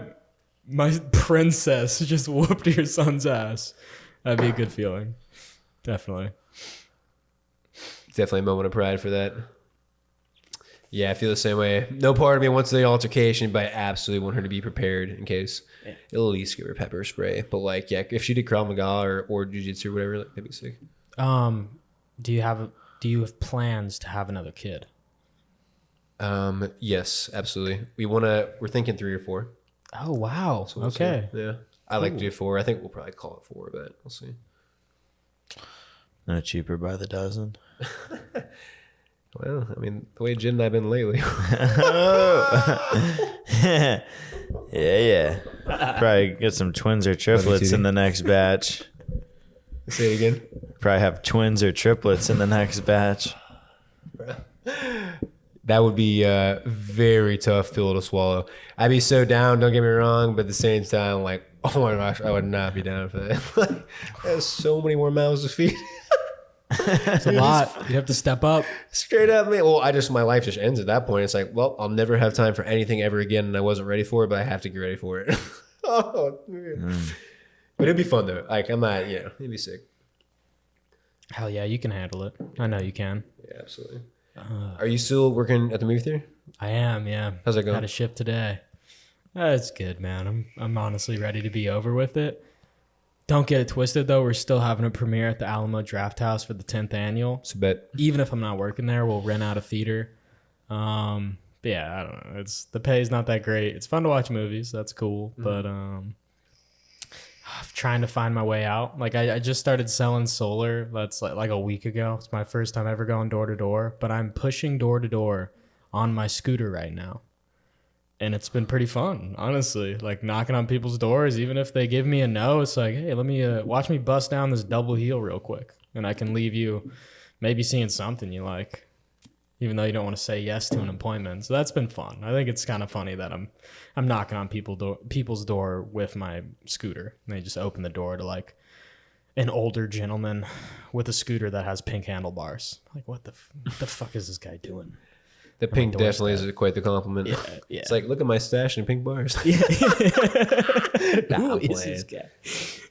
princess just whooped your son's ass. That'd be a good feeling. Definitely. Definitely a moment of pride for that. Yeah, I feel the same way. No part of me wants the altercation, but I absolutely want her to be prepared in case. Yeah. It'll at least give her pepper spray. But like, yeah, if she did Krav Maga or Jiu-Jitsu or whatever, like, that'd be sick. Do you have plans to have another kid? Yes, absolutely. We're thinking 3 or 4. Oh wow. So we'll okay. See. Yeah. I like to do 4. I think we'll probably call it 4, but we'll see. No cheaper by the dozen. Well, I mean, the way Jen and I've been lately. yeah. Probably get some twins or triplets in the next batch. Say it again. Probably have twins or triplets in the next batch. That would be a very tough pill to swallow. I'd be so down, don't get me wrong, but at the same time, like, oh my gosh, I would not be down for that. Like, there's so many more mouths to feed. It's a lot. You have to step up. Straight up, man. Well, my life just ends at that point. It's like, well, I'll never have time for anything ever again, and I wasn't ready for it, but I have to get ready for it. But it'd be fun though. Like, I'm not, it'd be sick. Hell yeah, you can handle it. I know you can. Yeah, absolutely. Are you still working at the movie theater? I am, yeah. How's that going? Had a shift today. It's good, man. I'm honestly ready to be over with it. Don't get it twisted though. We're still having a premiere at the Alamo Draft House for the 10th annual. It's a bet. Even if I'm not working there, we'll rent out a theater. But yeah, I don't know. The pay is not that great. It's fun to watch movies. That's cool. But I'm trying to find my way out. Like I just started selling solar. That's like a week ago. It's my first time ever going door to door. But I'm pushing door to door on my scooter right now. And it's been pretty fun, honestly. Like knocking on people's doors, even if they give me a no, it's like, hey, let me watch me bust down this double heel real quick, and I can leave you maybe seeing something you like, even though you don't want to say yes to an appointment. So that's been fun. I think it's kind of funny that I'm knocking on people's door with my scooter, and they just open the door to like an older gentleman with a scooter that has pink handlebars. Like, what the fuck is this guy doing? The pink definitely is quite the compliment. Yeah. It's like, look at my stash in pink bars. Yeah. Who is this guy?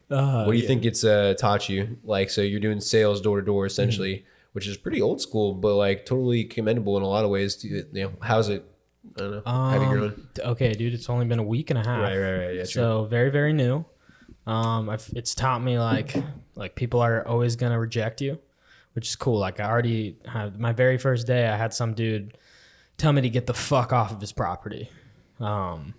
What do you think it's taught you? Like, so you're doing sales door to door essentially, which is pretty old school, but like totally commendable in a lot of ways. How's it? I don't know. Have you grown? Okay, dude, it's only been a week and a half. Right. Yeah, so very, very new. It's taught me like people are always gonna reject you, which is cool. Like I already had my very first day, I had some dude tell me to get the fuck off of his property, and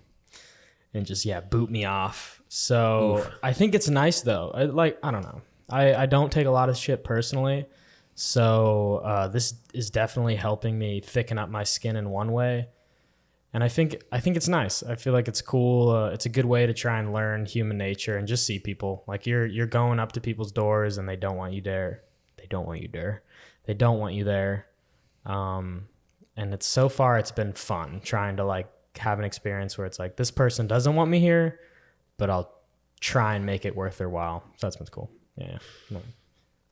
just boot me off. So oof. I think it's nice though. I don't know. I don't take a lot of shit personally, so this is definitely helping me thicken up my skin in one way. And I think it's nice. I feel like it's cool. It's a good way to try and learn human nature and just see people. Like you're going up to people's doors and they don't want you there. They don't want you there. And it's so far it's been fun trying to like have an experience where it's like this person doesn't want me here, but I'll try and make it worth their while. So that's been cool. Yeah.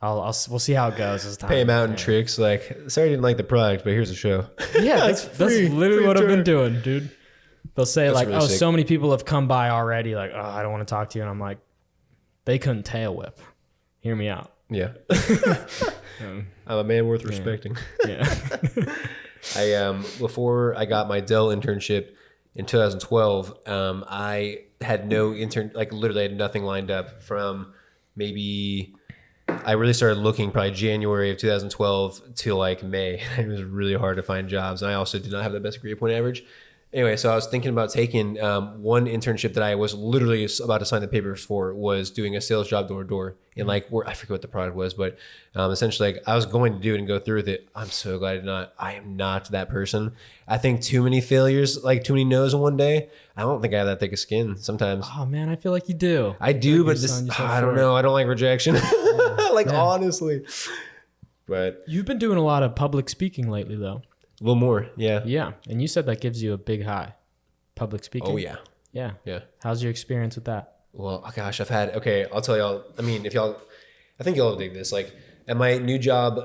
We'll see how it goes as time. Pay them out in tricks like, sorry I didn't like the product, but here's a show. Yeah, that's literally what I've been doing, dude. They'll say that's like, really sick. So many people have come by already, like, oh, I don't want to talk to you. And I'm like, they couldn't tail whip. Hear me out. Yeah. I'm a man worth respecting. Yeah. Before I got my Dell internship in 2012, I had no intern, like literally I had nothing lined up from maybe, I really started looking probably January of 2012 to like May. It was really hard to find jobs. And I also did not have the best grade point average. Anyway, so I was thinking about taking one internship that I was literally about to sign the papers for was doing a sales job door to door. And like, I forget what the product was, but essentially like I was going to do it and go through with it. I'm so glad I did not. I am not that person. I think too many failures, like too many no's in one day. I don't think I have that thick of skin sometimes. Oh man, I feel like you do. I do, but this, I don't know. I don't like rejection. Honestly. But you've been doing a lot of public speaking lately though. A little more, yeah. Yeah, and you said that gives you a big high, public speaking. Oh, yeah. Yeah. Yeah. How's your experience with that? Well, gosh, I'll tell y'all, I mean, I think y'all dig this. Like, at my new job,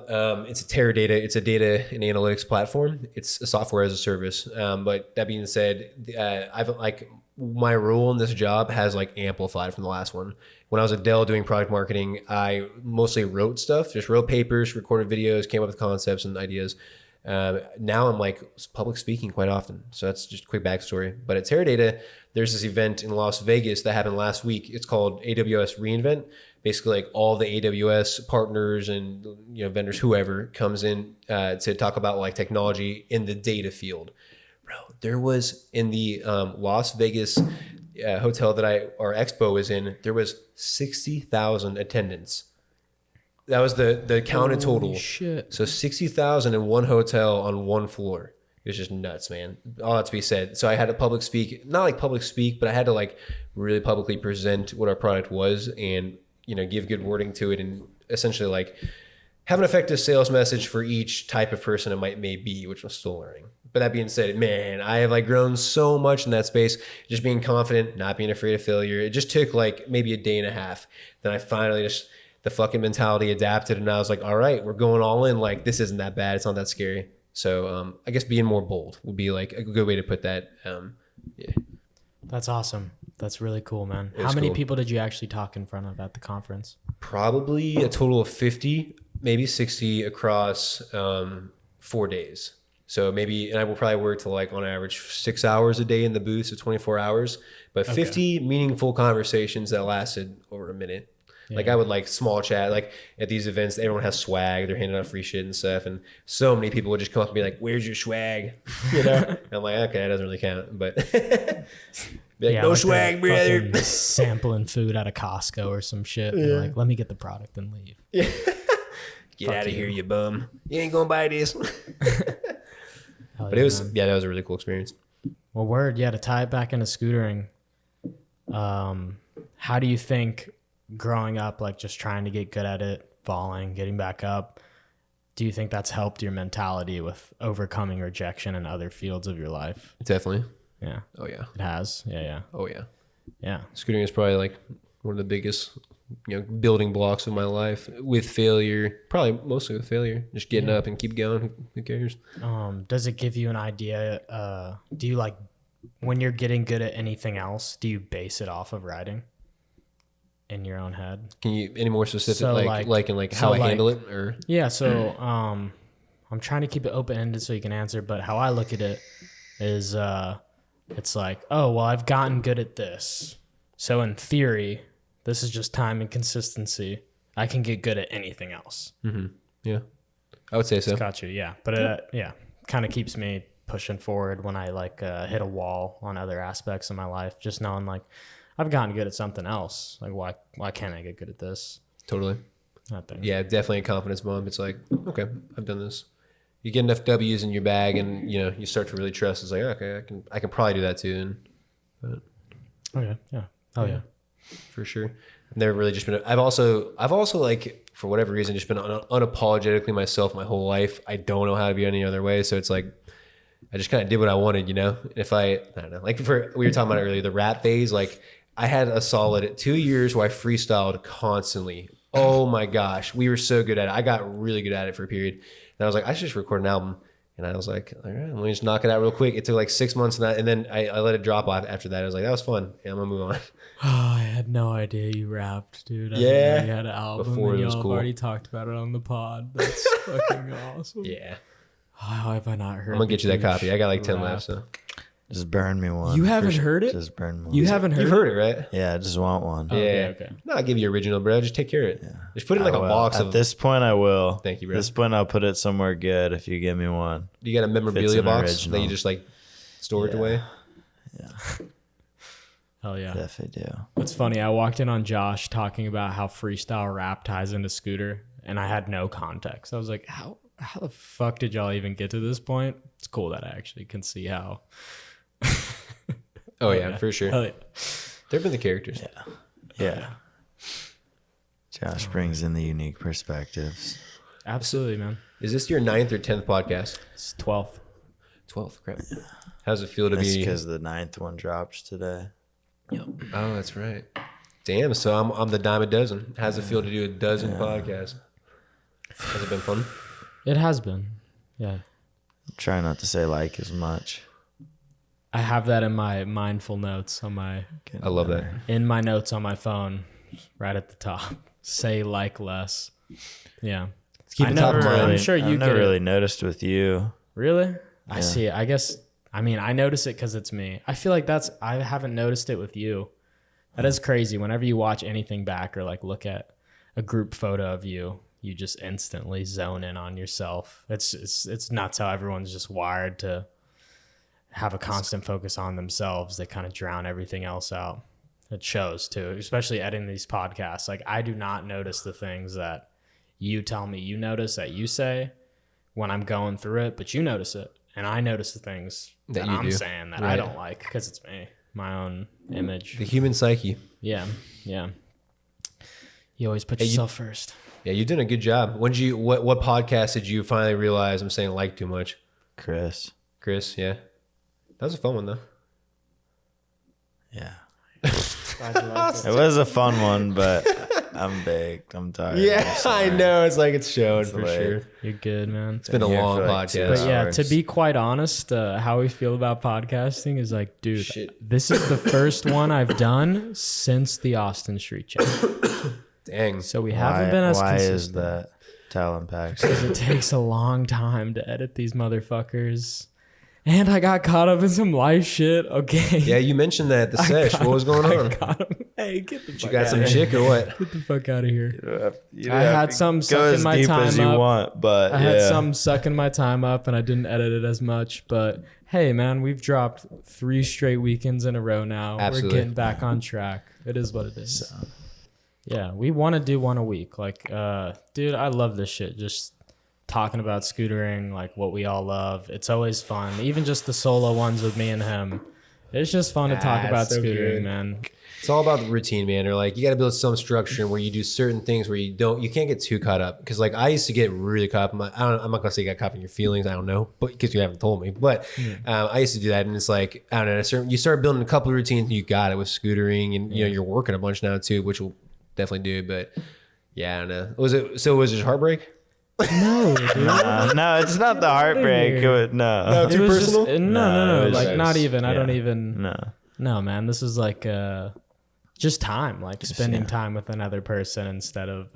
it's a Teradata. It's a data and analytics platform. It's a software as a service. But that being said, my role in this job has like amplified from the last one. When I was at Dell doing product marketing, I mostly wrote stuff, just wrote papers, recorded videos, came up with concepts and ideas. Now I'm like public speaking quite often. So that's just a quick backstory. But at Teradata, there's this event in Las Vegas that happened last week. It's called AWS reInvent. Basically like all the AWS partners and vendors, whoever comes in to talk about like technology in the data field. Bro, there was in the Las Vegas hotel that our expo was in, there was 60,000 attendance. That was the count in total. Holy shit. So 60,000 in one hotel on one floor. It was just nuts, man. All that to be said. So I had to public speak, not like public speak, but I had to like really publicly present what our product was and, give good wording to it and essentially like have an effective sales message for each type of person it may be, which I'm still learning. But that being said, man, I have like grown so much in that space, just being confident, not being afraid of failure. It just took like maybe a day and a half. Then I finally the fucking mentality adapted and I was like, all right, we're going all in. Like, this isn't that bad. It's not that scary. So I guess being more bold would be like a good way to put that. Yeah. That's awesome. That's really cool, man. How many people did you actually talk in front of at the conference? Probably a total of 50, maybe 60 across 4 days. So maybe, and I will probably work to like on average 6 hours a day in the booth, so 24 hours, but 50 meaningful conversations that lasted over a minute. Yeah. Like I would like small chat, like at these events, everyone has swag. They're handing out free shit and stuff. And so many people would just come up and be like, "Where's your swag?" And I'm like, okay, that doesn't really count. But be like, no like swag, brother. Sampling food out of Costco or some shit. Yeah. And like, let me get the product and leave. Yeah. Get out of here, you bum. You ain't gonna buy this. But it was, that was a really cool experience. Well, to tie it back into scootering, how do you think growing up, like just trying to get good at it, falling, getting back up, do you think that's helped your mentality with overcoming rejection in other fields of your life? Definitely. Yeah. Oh yeah. It has. Yeah. Oh yeah. Yeah. Scootering is probably like one of the biggest, building blocks of my life with failure, probably mostly with failure, just getting up and keep going. Who cares? Does it give you an idea? Do you like when you're getting good at anything else, do you base it off of riding? In your own head. Can you any more specific, so like how I handle it, or? Yeah, so I'm trying to keep it open ended so you can answer, but how I look at it is it's like, oh well, I've gotten good at this, so in theory, this is just time and consistency. I can get good at anything else. Mm-hmm. Yeah, I would say so. Got you. Yeah, but kind of keeps me pushing forward when I like hit a wall on other aspects of my life. Just knowing like, I've gotten good at something else. Like, why can't I get good at this? Totally. Yeah, definitely a confidence bump. It's like, okay, I've done this. You get enough W's in your bag, and you start to really trust. It's like, okay, I can probably do that too. Yeah, for sure. I've never really just been. I've also like for whatever reason just been unapologetically myself my whole life. I don't know how to be any other way. So it's like, I just kind of did what I wanted, If I don't know, like we were talking about it earlier, the rap phase, like. I had a solid 2 years where I freestyled constantly. Oh my gosh. We were so good at it. I got really good at it for a period. And I was like, I should just record an album. And I was like, all right, let me just knock it out real quick. It took like 6 months and then I let it drop off after that. I was like, that was fun. Yeah, I'm gonna move on. Oh, I had no idea you rapped, dude. I didn't know you had an album. Before and it was cool. Already talked about it on the pod. That's fucking awesome. Yeah. How have I not heard? I'm gonna get you that copy. I got like 10 left, so. Just burn me one. You haven't heard it? Just burn me one. You haven't heard You've heard it, right? Yeah, I just want one. Oh, yeah. Okay. No, I'll give you original, bro. Just take care of it. Yeah. Just put it in like a box. At this point, I will. Thank you, bro. At this point, I'll put it somewhere good if you give me one. You got a memorabilia box that you just like stored away. Yeah, Hell yeah. definitely do. It's funny. I walked in on Josh talking about how freestyle rap ties into scooter, and I had no context. I was like, how the fuck did y'all even get to this point? It's cool that I actually can see how. Oh yeah, for sure. Hell yeah. They've been the characters. Yeah. Josh brings in the unique perspectives. Absolutely, man. Is this your 9th or 10th podcast? It's 12th. 12th. Crap. How's it feel to That's be? because the 9th one dropped today. Oh, that's right. Damn. So I'm the dime a dozen. How's it feel to do a dozen podcasts? Has it been fun? It has been. Yeah. Try not to say like as much. I have that in my mindful notes on my I love that. notes on my phone, right at the top. Say like less. Yeah. Keep I it top of never- mind. I'm sure you I've never get it. really noticed with you. Really? I see it. I guess, I mean, I notice it because it's me. I feel like I haven't noticed it with you. That is crazy. Whenever you watch anything back or like look at a group photo of you, you just instantly zone in on yourself. It's nuts how everyone's just wired to have a constant focus on themselves. They kind of drown everything else out. It shows too, especially editing these podcasts. Like I do not notice the things that you tell me you notice that you say when I'm going through it, but you notice it. And I notice the things that I'm saying that I don't like because it's me, my own image. The human psyche. Yeah. Yeah. You always put yourself first. Yeah, you did a good job. When did you? What podcast did you finally realize I'm saying like too much? Chris. Yeah, that was a fun one though. Yeah. It was a fun one, but I'm baked. I'm tired. Yeah, I know. It's like it's showing It's for late. sure. You're good, man. It's been a Here long for like 2 podcast. But yeah, hours. to be quite honest, how we feel about podcasting is like, dude, Shit. this is the first one I've done since the Austin Street Chat. Dang. So we haven't been as Why consistent. is that? Talent packs. Because it takes a long time to edit these motherfuckers. And I got caught up in some life shit. Okay. Yeah, you mentioned that at the sesh. What was going on? Got him. Hey, get the fuck You got out some of here. chick or what? Get the fuck out of here. You I had some go sucking as my deep time as you up. want, but I had some sucking my time up and I didn't edit it as much. But hey, man, we've dropped 3 straight weekends in a row now. Absolutely. We're getting back on track. It is what it is. Yeah, we want to do one a week. Like, dude, I love this shit. Just talking about scootering, like what we all love. It's always fun. Even just the solo ones with me and him. It's just fun to talk about so scootering, good. man. It's all about the routine, man. Or like you got to build some structure where you do certain things where you can't get too caught up. Because like I used to get really caught up. I'm not gonna say you got caught up in your feelings. I don't know, but because you haven't told me. But I used to do that, and it's like I don't know. You start building a couple of routines, and you got it with scootering, and you know you're working a bunch now too, which we'll definitely do. But yeah, I don't know. Was it heartbreak? No, dude. no, it's not the heartbreak. It was, no. Too It was personal? just, No, no. it was Like just- not even. I don't yeah. even. No. No, man. This is like just time, like spending yeah. time with another person instead of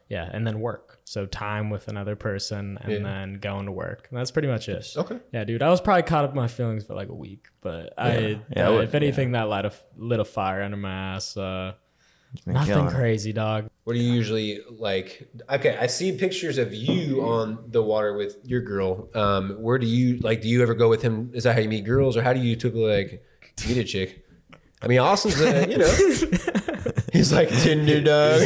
and then work. So time with another person and then going to work. And that's pretty much it. Okay. Yeah, dude. I was probably caught up in my feelings for like a week, but if anything, that lit a fire under my ass. Nothing crazy, dog. What do you usually like? Okay, I see pictures of you on the water with your girl. Where do you like? Do you ever go with him? Is that how you meet girls, or how do you typically like meet a chick? I mean, Austin's he's like Tinder dog.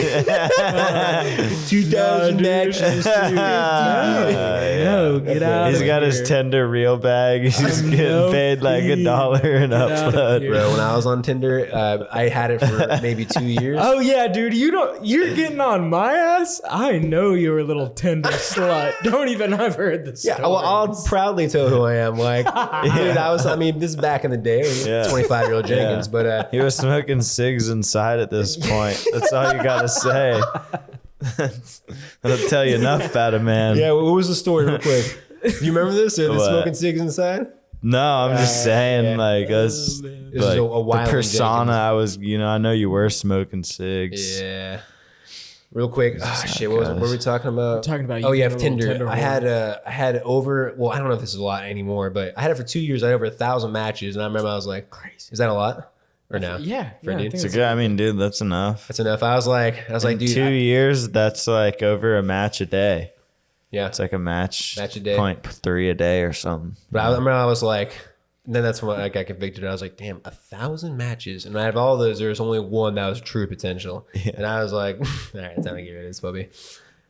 2,000 matches. No, get out. He's of got here. his Tinder reel bag. He's getting paid like $1 an out of upload. here. Bro, when I was on Tinder, I had it for maybe 2 years. Oh yeah, dude, you're getting on my ass. I know you're a little Tinder slut. Don't even I've heard this. Yeah, well, I'll proudly tell who I am. Like, dude, this is back in the day. Yeah. 25-year-old Jenkins, Yeah. but He was smoking cigs inside at this point. That's all you gotta say. That'll tell you enough about a man. yeah. What was the story, real quick? Do you remember this? Or the What? smoking cigs inside? No, I'm just saying, yeah. like us, This is like a while the in persona. Jenkins. I was, I know you were smoking cigs. Yeah. Real quick. Ah, shit. What were we talking about? talking about you Oh yeah, being a little Tinder. Tinder I had over. Well, I don't know if this is a lot anymore, but I had it for 2 years. I had over 1,000 matches, and I remember I was like, "Crazy, is that a lot or no?" Yeah, For a I dude? think It's a it's- good. I mean, dude, that's enough. That's enough. I was like, In dude. 2 years, that's like over a match a day. Yeah. It's like a match Match a day. 0.3 a day or something. But I remember I was like, And then that's when I got convicted. I was like, damn, 1,000 matches. And out of all those, there was only one that was true potential. Yeah. And I was like, all right, time to get rid of this puppy.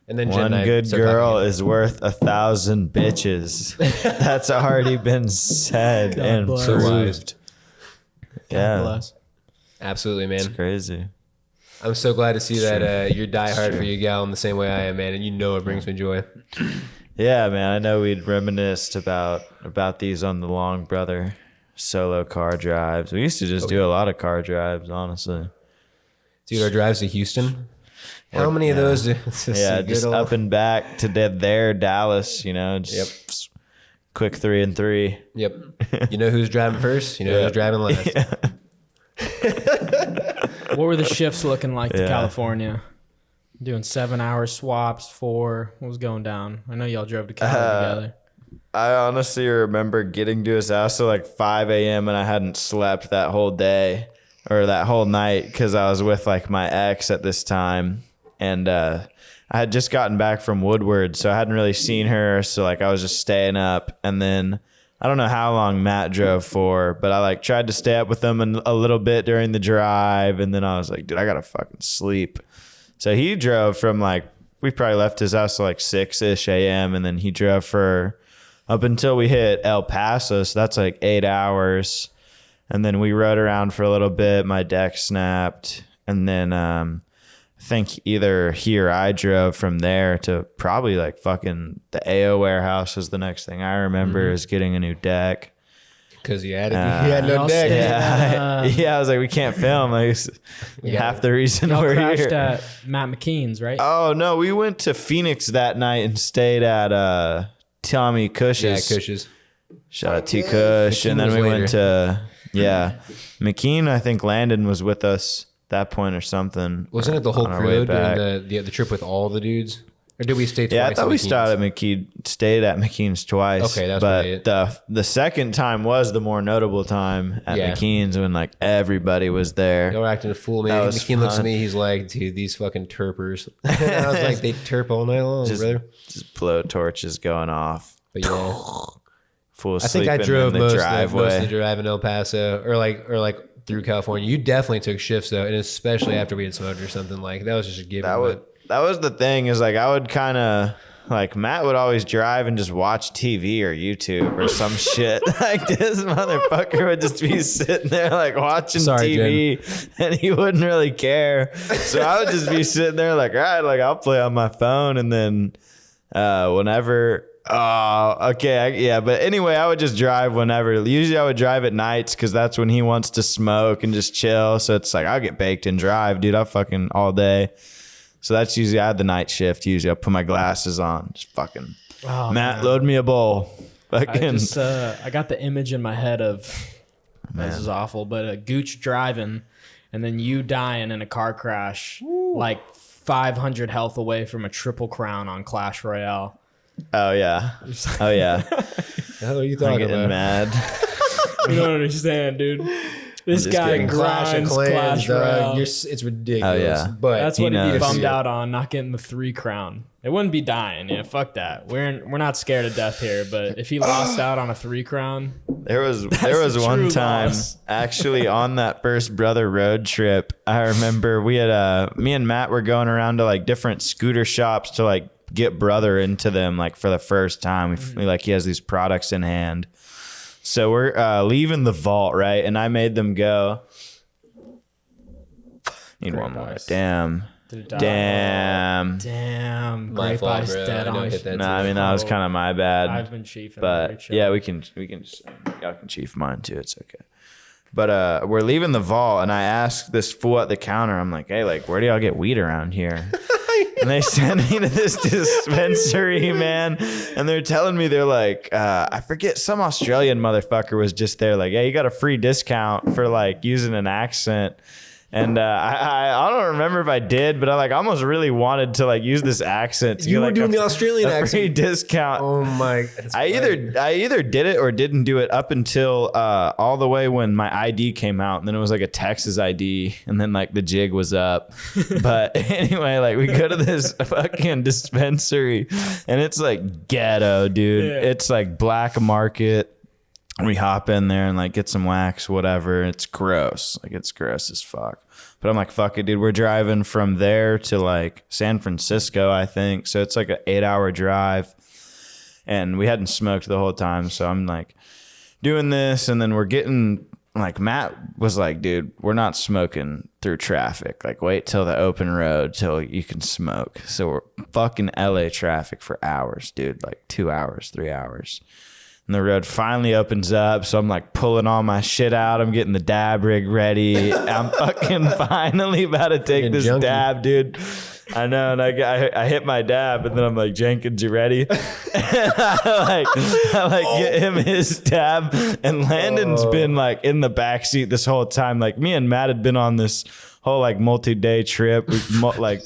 And then one good girl is worth 1,000 bitches. That's already been said God and bless. proved. God bless. Absolutely, man. It's crazy. I'm so glad to see that you're diehard for your gal in the same way I am, man. And you know it brings me joy. Yeah, man. I know we'd reminisced about these on the Long Brother solo car drives. We used to just do a lot of car drives, honestly. Dude, our drives to Houston. How many of those? Just up and back to there, Dallas. You know, just quick 3 and 3. Yep. You know who's driving first? You know who's driving last. Yeah. What were the shifts looking like to California? Doing 7-hour swaps, 4. What was going down? I know y'all drove to Cali together. I honestly remember getting to his house at like 5 a.m. and I hadn't slept that whole day or that whole night because I was with like my ex at this time. And I had just gotten back from Woodward, so I hadn't really seen her. So like I was just staying up. And then I don't know how long Matt drove for, but I like tried to stay up with him a little bit during the drive. And then I was like, dude, I got to fucking sleep. So he drove from like, we probably left his house at like 6-ish a.m. And then he drove for up until we hit El Paso. So that's like 8 hours. And then we rode around for a little bit. My deck snapped. And then I think either he or I drove from there to probably like fucking the AO warehouse was the next thing I remember is getting a new deck. Because he had no deck. Yeah, I was like, we can't film. Like, half the reason Y'all we're crashed here. at Matt McKean's, right? Oh, no, we went to Phoenix that night and stayed at Tommy Cush's. Yeah, Cush's. Shout out T Cush. And then we went to, McKean, I think Landon was with us at that point or something. Wasn't it the whole on our crew way back. during the trip with all the dudes? Or did we stay twice? Yeah, I thought at we McKean's? stayed at McKean's twice. Okay, that's but really it. the second time was the more notable time at McKean's when like everybody was there. Y'all were acting a fool, That man. was McKean looks at fun. me. He's like, dude, these fucking terpers. And I was like, they terp all night long, brother. Just blow torches going off. But yeah, Full I think I sleeping drove in the most of driveway. the drive in El Paso or like through California. You definitely took shifts though, and especially after we had smoked or something. Like that was just a given. That was the thing is like I would kind of like Matt would always drive and just watch TV or YouTube or some shit. Like this motherfucker would just be sitting there like watching TV and he wouldn't really care. So I would just be sitting there like, all right, like I'll play on my phone and then whenever. Oh, okay. But anyway, I would just drive whenever. Usually I would drive at nights because that's when he wants to smoke and just chill. So it's like, I'll get baked and drive, dude. I'll fucking all day. So that's usually, I had the night shift. Usually I'll put my glasses on. Just fucking, Matt, load me a bowl. Fucking. I got the image in my head of, this is awful, but a Gooch driving and then you dying in a car crash, like 500 health away from a triple crown on Clash Royale. Oh yeah. Oh yeah. How are you I'm talking getting about? mad. You don't understand, dude. This just guy kidding. grinds Clash Royale. It's ridiculous. Oh, yeah. But That's what he'd be knows. bummed out on, not getting the 3 crown. It wouldn't be dying. Yeah, fuck that. We're not scared of death here, but if he lost out on a 3 crown, There was a one true time loss. actually on that first brother road trip. I remember we had me and Matt were going around to like different scooter shops to like get brother into them like for the first time. We like he has these products in hand. So we're leaving the vault, right? And I made them go. Need Great one more. ice. damn. Damn. My Grape fault, Ice bro. dead I know I on. hit that No, I mean that was kind of my bad. I've been chiefing. But yeah, we can just y'all can chief mine too. It's okay. But we're leaving the vault, and I asked this fool at the counter. I'm like, hey, like, where do y'all get weed around here? And they sent me to this dispensary, man. And they're telling me they're like, I forget, some Australian motherfucker was just there, like, yeah, you got a free discount for like using an accent. And I don't remember if I did, but I like almost really wanted to like use this accent. To You get, were like, doing the Australian a free accent. discount. Oh my! I either did it or didn't do it up until all the way when my ID came out, and then it was like a Texas ID, and then like the jig was up. But anyway, like we go to this fucking dispensary, and it's like ghetto, dude. Yeah. It's like black market. We hop in there and like get some wax, whatever. It's gross. Like it's gross as fuck. But I'm like, fuck it, dude. We're driving from there to like San Francisco, I think. So it's like an 8-hour drive. And we hadn't smoked the whole time. So I'm like doing this. And then we're getting like, Matt was like, dude, we're not smoking through traffic. Like wait till the open road till you can smoke. So we're fucking LA traffic for hours, dude. Like 2 hours, 3 hours. And the road finally opens up, so I'm like pulling all my shit out. I'm getting the dab rig ready. I'm fucking finally about to take this dab, dude. I know, and I hit my dab, and then I'm like, Jenkins, you ready? And I get him his dab, and Landon's been like in the backseat this whole time. Like me and Matt had been on this whole like multi-day trip. We've like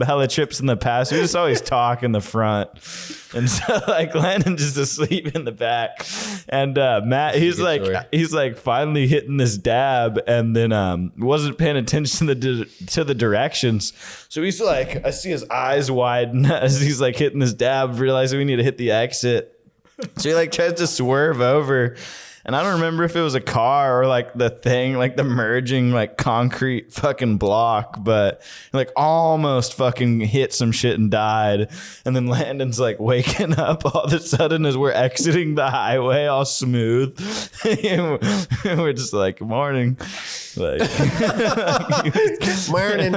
hella trips in the past. We just always talk in the front. And so like Landon just asleep in the back. And Matt, he's like finally hitting this dab and then wasn't paying attention to the directions. So he's like, I see his eyes widen as he's like hitting this dab, realizing we need to hit the exit. So he like tries to swerve over. And I don't remember if it was a car or like the thing, like the merging like concrete fucking block, but like almost fucking hit some shit and died. And then Landon's like waking up all of a sudden as we're exiting the highway all smooth. And we're just like, morning. Like, morning.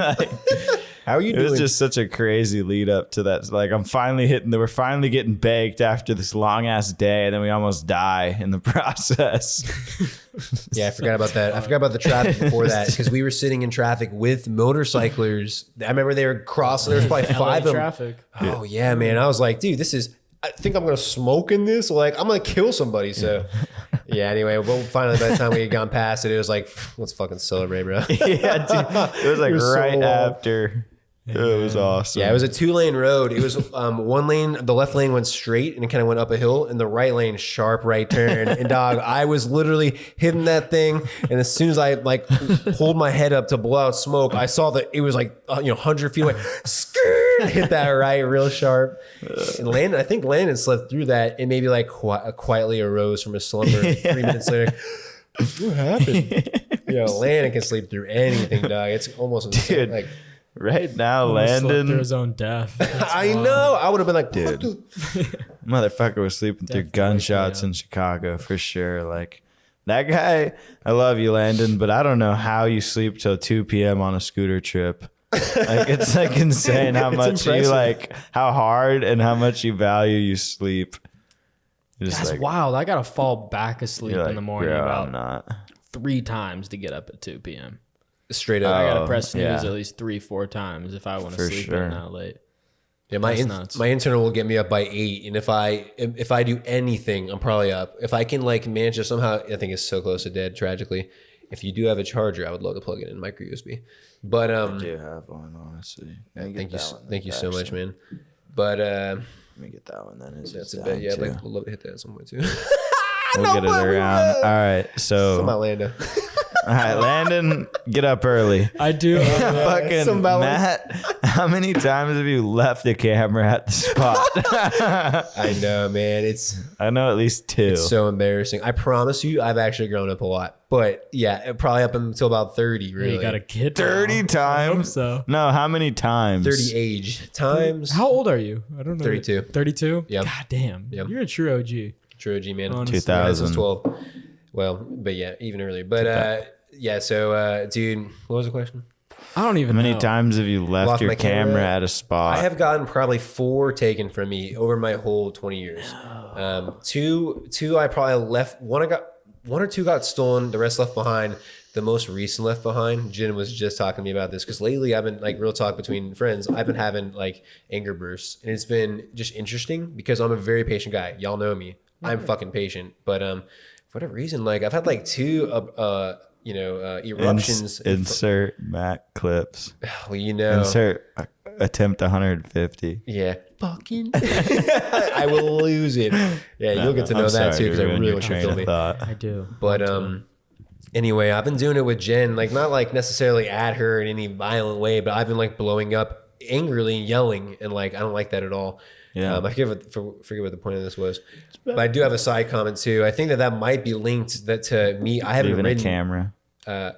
How are you doing? It was just such a crazy lead up to that. Like we're finally getting baked after this long ass day, and then we almost die in the process. Yeah, I forgot about that. I forgot about the traffic before that because we were sitting in traffic with motorcyclers. I remember they were crossing. There was probably 5 of them. Traffic. Oh yeah, man. I was like, dude, I think I'm gonna smoke in this. Like I'm gonna kill somebody. So yeah. Anyway, well, finally by the time we had gone past it, it was like, let's fucking celebrate, bro. Yeah, dude. It was like right after. It was awesome. Yeah, it was a 2-lane road. It was one lane, the left lane went straight and it kind of went up a hill, and the right lane, sharp right turn. And dog, I was literally hitting that thing. And as soon as I like pulled my head up to blow out smoke, I saw that it was like 100 feet away. Hit that right real sharp. And I think Landon slept through that and maybe like quietly arose from his slumber 3 minutes later. What happened? Landon can sleep through anything, dog. It's almost insane. Like. Right now, Landon through his own death. I know. I would have been like, dude, motherfucker was sleeping through gunshots in Chicago for sure. Like that guy, I love you, Landon, but I don't know how you sleep till 2 p.m. on a scooter trip. Like it's like insane how much impressive. you like, how hard and how much you value you sleep. That's wild. I gotta fall back asleep in the morning I'm about not. 3 times to get up at 2 p.m. Straight up. I gotta press snooze at least 3-4 times if I want to sleep in that late. Yeah, my internal will get me up by 8, and if I do anything, I'm probably up. If I can like manage to somehow, I think it's so close to dead. Tragically, if you do have a charger, I would love to plug it in micro USB. But I do have one, honestly. Thank you so much, man. But let me get that one then. that's a bit. Yeah, I'd like, love to hit that at some point too. We'll get it around. All right, so about Lando. All right, Landon, get up early. I do. Fucking Matt, how many times have you left the camera at the spot? I know, man. I know at least 2. It's so embarrassing. I promise you, I've actually grown up a lot. But yeah, probably up until about 30, really. You got a kid 30 now. times? I hope so. No, how many times? 30 age times. How old are you? I don't know. 32. 32? Yep. God damn. Yep. You're a true OG. True OG, man. Honestly. 2000. 12. Well, but yeah, even earlier. But yeah, so dude, what was the question? I don't even know. How many times have you left Lost your my camera at a spot? I have gotten probably 4 taken from me over my whole 20 years. Two I probably left. One or two got stolen. The rest left behind. The most recent left behind. Jen was just talking to me about this because lately I've been like real talk between friends. I've been having like anger bursts, and it's been just interesting because I'm a very patient guy. Y'all know me. I'm fucking patient, but for whatever reason, like I've had like 2 eruptions. Insert Matt clips. Well, Insert attempt 150. Yeah. Fucking. I will lose it. Yeah, you'll get to know that too because I really want you to kill me. I do. But anyway, I've been doing it with Jen, like not like necessarily at her in any violent way, but I've been like blowing up angrily, yelling, and like I don't like that at all. Yeah. I forget what the point of this was, but I do have a side comment too. I think that might be linked to me. I haven't Leaving ridden a camera.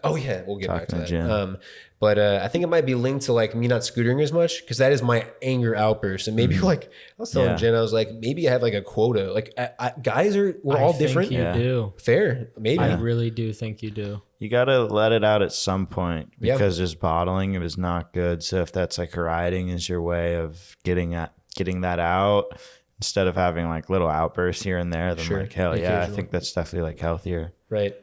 Oh yeah, we'll get back to Talking that. to Jen. But I think it might be linked to like me not scootering as much because that is my anger outburst. And maybe like I was telling Yeah. Jen, I was like, maybe I have like a quota. Like guys we're all different. You do. Fair, maybe. I really do think you do. You gotta let it out at some point Yeah. because just bottling it is not good. So if that's like riding is your way of getting that out instead of having like little outbursts here and there, then Sure. like hell yeah, I Occasional. think that's definitely like healthier. Right.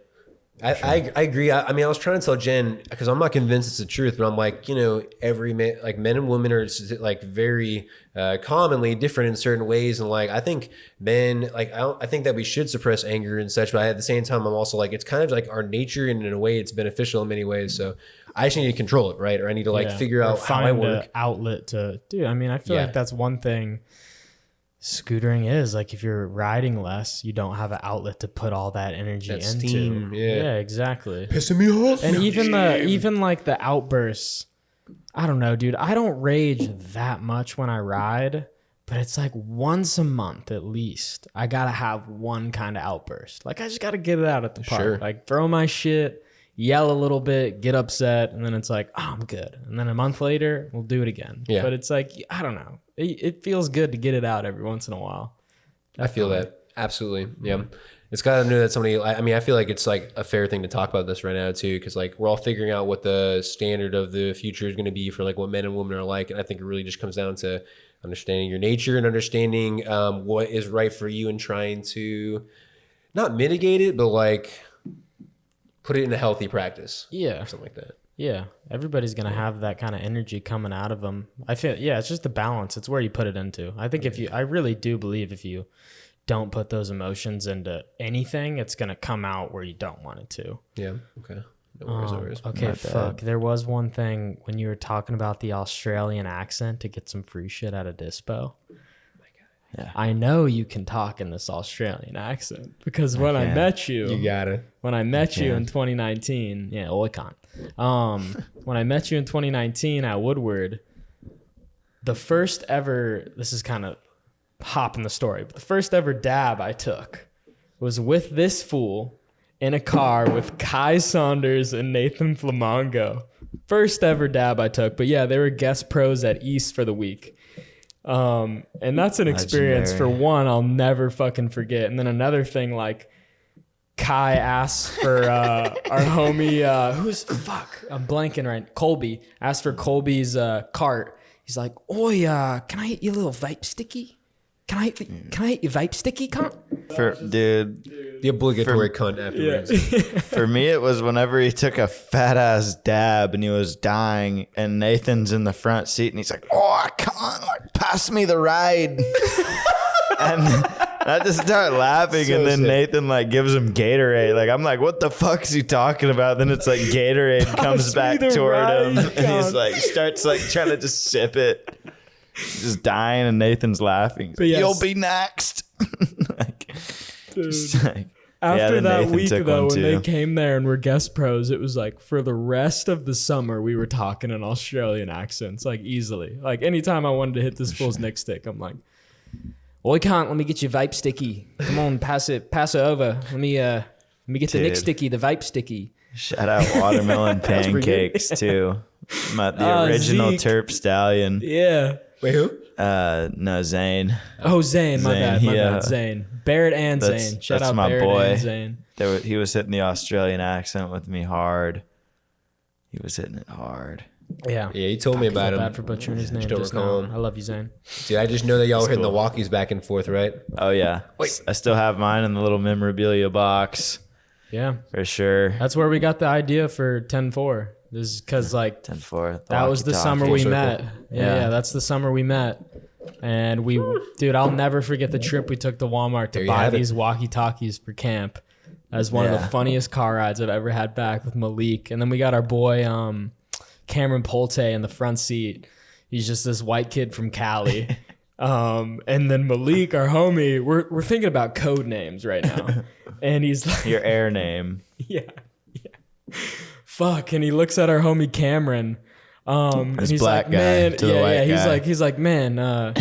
I agree. I mean, I was trying to tell Jen because I'm not convinced it's the truth, but I'm like, every man, like men and women are like very commonly different in certain ways, and like I think men, like I think that we should suppress anger and such, but at the same time, I'm also like it's kind of like our nature, and in a way, it's beneficial in many ways. So I just need to control it, right? Or I need to like figure Or out how I find work. an outlet to do. I mean, I feel Yeah. like that's one thing scootering is like if you're riding less, you don't have an outlet to put all that energy That into. steam, yeah. Exactly. Pissing me off. And even like the outbursts, I don't know, dude. I don't rage that much when I ride, but it's like once a month at least. I gotta have one kind of outburst. Like I just gotta get it out at the park. Sure. Like throw my shit, yell a little bit, get upset, and then it's like, oh, I'm good. And then a month later, we'll do it again. Yeah. But it's like, I don't know. It feels good to get it out every once in a while. I feel that. Absolutely. Yeah. It's got to know that somebody, I mean, I feel like it's like a fair thing to talk about this right now too, because like we're all figuring out what the standard of the future is going to be for like what men and women are like. And I think it really just comes down to understanding your nature and understanding what is right for you and trying to not mitigate it, but like put it in a healthy practice. Yeah. Or something like that. Yeah, everybody's gonna have that kind of energy coming out of them. I feel, yeah, it's just the balance. It's where you put it into. I think I really do believe if you don't put those emotions into anything, it's gonna come out where you don't want it to. Yeah. Okay. No worries, no worries. Okay, My fuck. There was one thing when you were talking about the Australian accent to get some free shit out of Dispo. Yeah. I know you can talk in this Australian accent because when I can. met you, You got it. when I met you can. in 2019, yeah, well, I can't. When I met you in 2019 at Woodward, the first ever, this is kind of hopping the story, but the first ever dab I took was with this fool in a car with Kai Saunders and Nathan Flamongo. First ever dab I took, but yeah, they were guest pros at East for the week. And that's an experience for Legendary. one I'll never fucking forget. And then another thing, like Kai asked for our homie, I'm blanking right. Colby asked for Colby's cart. He's like, "Oi, can I hit your little vape sticky? Can I hit your vape sticky, cunt?" Dude, The obligatory cunt afterwards. for me it was whenever he took a fat ass dab and he was dying and Nathan's in the front seat and he's like, "Oh, I can't, like, pass me the ride." And I just start laughing, So and then sick. Nathan like gives him Gatorade. Like I'm like, "What the fuck is he talking about?" Then it's like Gatorade comes me back the toward ride, him, and he's God. like starts like trying to just sip it, just dying, and Nathan's laughing. He's But like, yes. "You'll be next." Like, just like, After then that Nathan week, took though, one, when they too. came there and were guest pros, it was like for the rest of the summer, we were talking in Australian accents, like easily. Like anytime I wanted to hit this fool's Nick stick, I'm like, "Well, I can't. Let me get your vape sticky. Come on, pass it over. Let me get the Nick Dude. sticky, the vape sticky." Shout out watermelon pancakes too. The original Zeke. Terp Stallion. Yeah. Wait, who? No, Zane. Oh, Zane. My Zane, bad. yeah. Zane. Barrett and That's- Zane. Shout that's out my Barrett boy. and Zane. He was hitting the Australian accent with me hard. He was hitting it hard. Yeah. Yeah, you told me I feel about him. bad for butchering his name don't just recall now. him. I love you, Zane. Dude, I just know that y'all were hitting cool. the walkies back and forth, right? Oh yeah. Wait. I still have mine in the little memorabilia box Yeah. for sure. That's where we got the idea for tenfour. This is because like 10-4. that was the summer we Full met. circle. Yeah, that's the summer we met. And dude, I'll never forget the trip we took to Walmart There to you buy have it. these walkie-talkies for camp. As one of the Yeah. funniest car rides I've ever had back with Malik. And then we got our boy Cameron Polte in the front seat. He's just this white kid from Cali. And then Malik, our homie, we're thinking about code names right now. And he's like, Your air name. yeah. Fuck. And he looks at our homie Cameron. And This he's black like, guy man, to the white guy. He's like, man,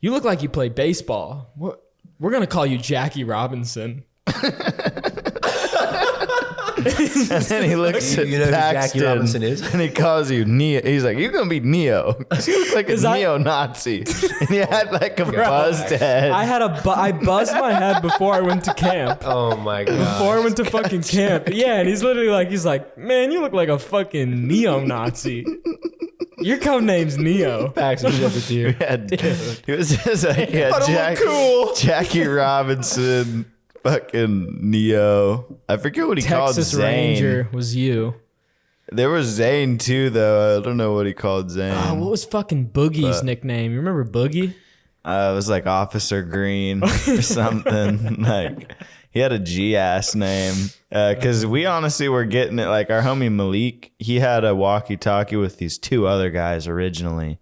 you look like you play baseball. We're going to call you Jackie Robinson. And then he looks at You know who Jackie Paxton, Robinson is? and he calls you Neo. He's like, "You're gonna be Neo." You look like a neo-Nazi, and he had like a buzzed head. I buzzed my head before I went to camp. Oh my god. Before I went to fucking camp. Yeah, and he's literally like, man, you look like a fucking neo-Nazi. Your code name's Neo. Paxton showed it to you. He was just like, Jackie Robinson, fucking Neo. I forget what he called Texas Zane. Ranger was you. There was Zane too, though. I don't know what he called Zane. What was fucking Boogie's nickname? You remember Boogie? It was like Officer Green or something. Like he had a G-ass name. Because we honestly were getting it. Like our homie Malik, he had a walkie-talkie with these two other guys originally.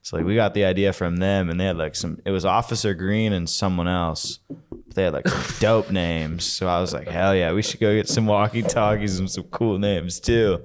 So like we got the idea from them, and they had like it was Officer Green and someone else. But they had like some dope names. So I was like, hell yeah, we should go get some walkie-talkies and some cool names too.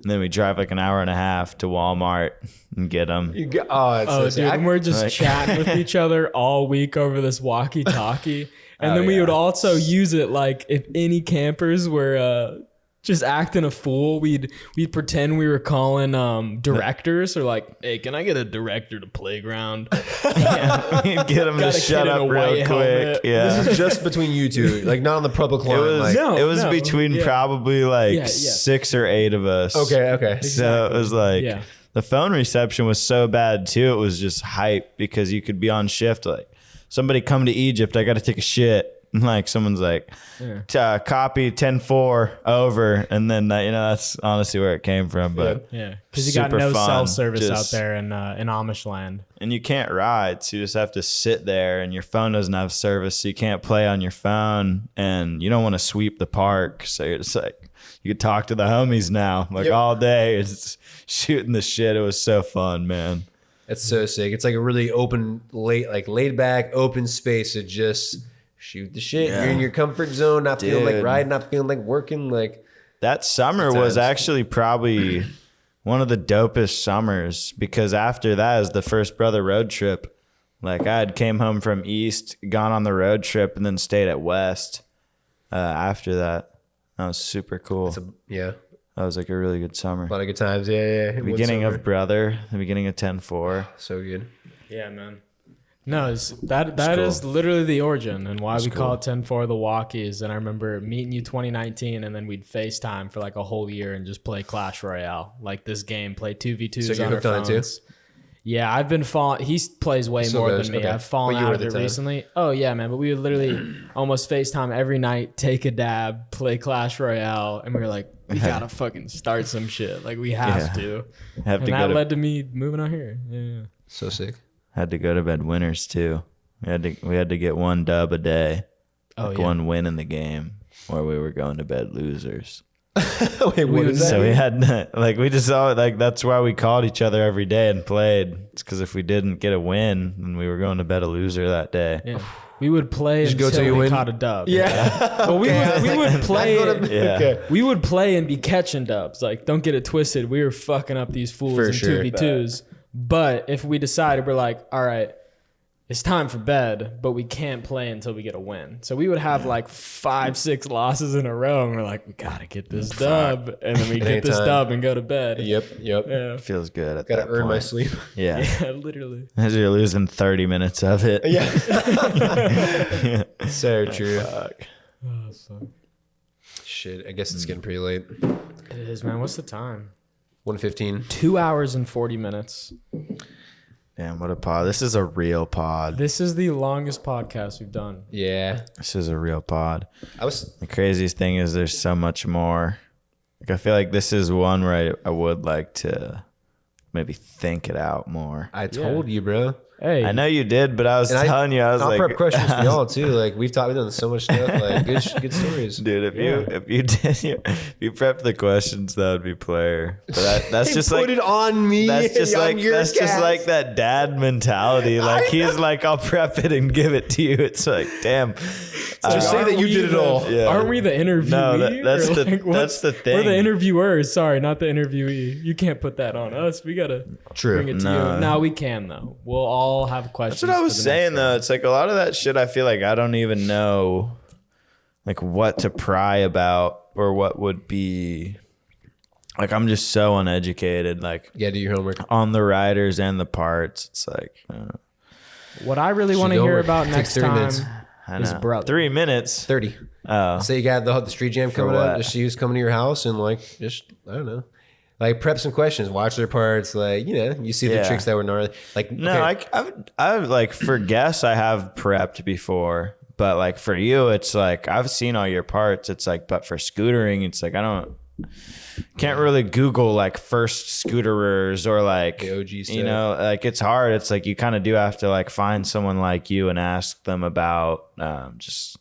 And then we drive like an hour and a half to Walmart and get them. Dude, and we're just chatting with each other all week over this walkie-talkie. And then we would also use it like if any campers were just acting a fool, we'd pretend we were calling directors or like, hey, can I get a director to playground? We'd get them to shut up real quick. Yeah. This is just between you two, like not on the public line. It was between probably like 6 or 8 of us. Okay. So it was like the phone reception was so bad too. It was just hype because you could be on shift like, somebody come to Egypt, I got to take a shit. And like someone's like, copy 10-4 over. And then, that's honestly where it came from. But because you got no cell service out there in Amish land. And you can't ride. So you just have to sit there and your phone doesn't have service. So you can't play on your phone and you don't want to sweep the park. So you're just like, you could talk to the homies now, like all day. It's shooting the shit. It was so fun, man. That's so sick. It's like a really open, laid back, open space to just shoot the shit. Yeah. You're in your comfort zone, not feeling like riding, not feeling like working. Like that summer was actually probably one of the dopest summers because after that is the first brother road trip. Like I had came home from East, gone on the road trip, and then stayed at West after that. That was super cool. That was like a really good summer. A lot of good times, yeah. The beginning of Brother, the beginning of 10-4. So good. Yeah, man. No, that is literally the origin and why we call it 10-4 the walkies. And I remember meeting you 2019 and then we'd FaceTime for like a whole year and just play Clash Royale. Like this game, play 2v2s on our phones. Yeah, I've been falling. He plays way more than me. Okay. I've fallen out of it recently. Oh, yeah, man. But we would literally almost FaceTime every night, take a dab, play Clash Royale. And we were like, we got to fucking start some shit. Like, we have to. And that led to me moving out here. Yeah. So sick. Had to go to bed winners, too. We had to get one dub a day. One win in the game. Or we were going to bed losers. Wait, what is that? So we had we just saw it that's why we called each other every day and played. It's because if we didn't get a win, then we were going to bed a loser that day. Yeah. We would play until we caught a dub. Yeah. But we would play. We would play and be catching dubs. Like, don't get it twisted. We were fucking up these fools in 2v2s. But if we decided, we're like, all right, it's time for bed, but we can't play until we get a win. So we would have like 5-6 losses in a row, and we're like, we gotta get this dub, and then we get this dub and go to bed. Yep. Yeah. Feels good at gotta earn my sleep. Yeah, literally. As you're losing 30 minutes of it. Yeah. So true. Fuck. Shit, I guess it's getting pretty late. It is, man. What's the time? 1:15. 2 hours and 40 minutes. Damn, what a pod. This is a real pod. This is the longest podcast we've done. Yeah. This is a real pod. The craziest thing is there's so much more. Like I feel like this is one where I would like to maybe think it out more. I told you, bro. Hey, I know you did, but I was telling you, I'll prep questions for y'all too. Like we've done so much stuff. Like good stories, dude. If you prepped the questions, that would be player. But that's just put it on me. That's just like that dad mentality. Like he's like, I'll prep it and give it to you. It's like, damn. Just say that you did it all. Yeah. Aren't we the interviewee? No, that's the thing. We're the interviewers. Sorry, not the interviewee. You can't put that on us. We gotta bring it to you. No, we can though. We'll all all have questions. That's what I was for the saying next guy. though. It's like a lot of that shit. I feel like I don't even know, like what to pry about or what would be. Like I'm just so uneducated. Like Yeah, do your homework. on the riders and the parts. It's like What I really want to go hear over. about Takes next 30 time minutes. I is know. brother. 3 minutes. 30. Oh, So you got the street jam coming what? up. Just see who's coming to your house and like just I don't know, like prep some questions, watch their parts. Like you see the Yeah. tricks that were gnarly. Like no, okay, I like for guests I have prepped before, but like for you, it's like I've seen all your parts. It's like, but for scootering, it's like can't really Google like first scooterers or like The OG stuff. you know, like it's hard. It's like you kind of do have to like find someone like you and ask them about just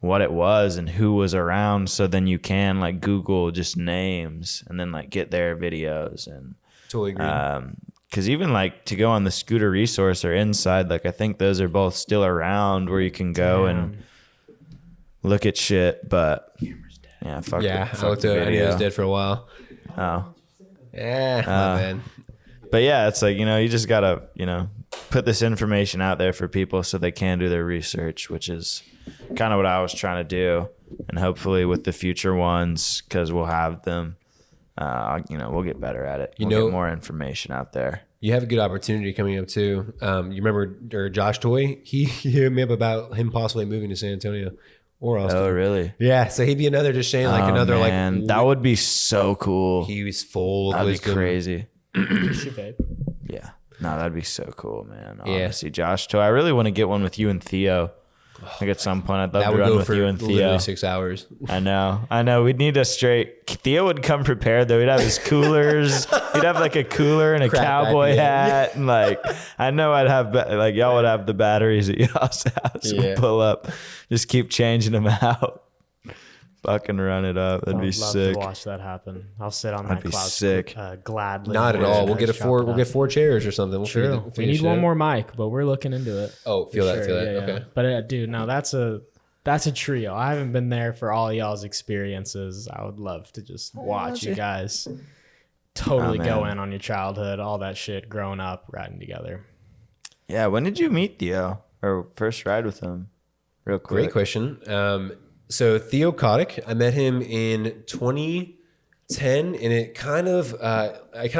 what it was and who was around, so then you can like Google just names and then like get their videos and totally agree. because even like to go on the scooter resource or inside, like I think those are both still around where you can go and look at shit. But yeah, fuck Yeah, the, I fuck looked the at. I knew he video. was dead for a while. Oh, Yeah, my bad. but yeah, it's like, you know, you just gotta, you know, put this information out there for people so they can do their research, which is kind of what I was trying to do. And hopefully with the future ones, because we'll have them, you know, we'll get better at it. You We'll know- get more information out there. You have a good opportunity coming up too. You remember Josh Toy? He hit me up about him possibly moving to San Antonio or Austin. Oh, really? Yeah, so he'd be another just saying like another Man, like that would be so cool. he was full of That'd be wisdom. crazy. Shit, babe. Yeah. No, that'd be so cool, man. Yeah. Honestly, Josh, too. I really want to get one with you and Theo. Like at some point, I'd love That to would run go with for you and literally Theo. 6 hours. I know. We'd need a straight. Theo would come prepared though. He'd have his coolers. He'd have like a cooler and a Crap cowboy back, hat, and like I know I'd have like y'all would have the batteries at y'all's house. Yeah. We'll pull up, just keep changing them out. Fucking run it up. That'd I be would love sick. to watch that happen. I'll sit on That'd that be cloud sick. gladly. Not at Yeah, all. We'll get just chop it we'll up. get 4 chairs or something. We'll figure True. the- We figure need shit one out. more mic, but we're looking into it. Oh, feel that. Okay. But dude, no, that's a trio. I haven't been there for all y'all's experiences. I would love to just watch you guys totally Oh, go man. in on your childhood, all that shit, growing up, riding together. Yeah. When did you meet Theo or first ride with him? Real quick. Great question. So Theo Kotick, I met him in 2010, and it kind of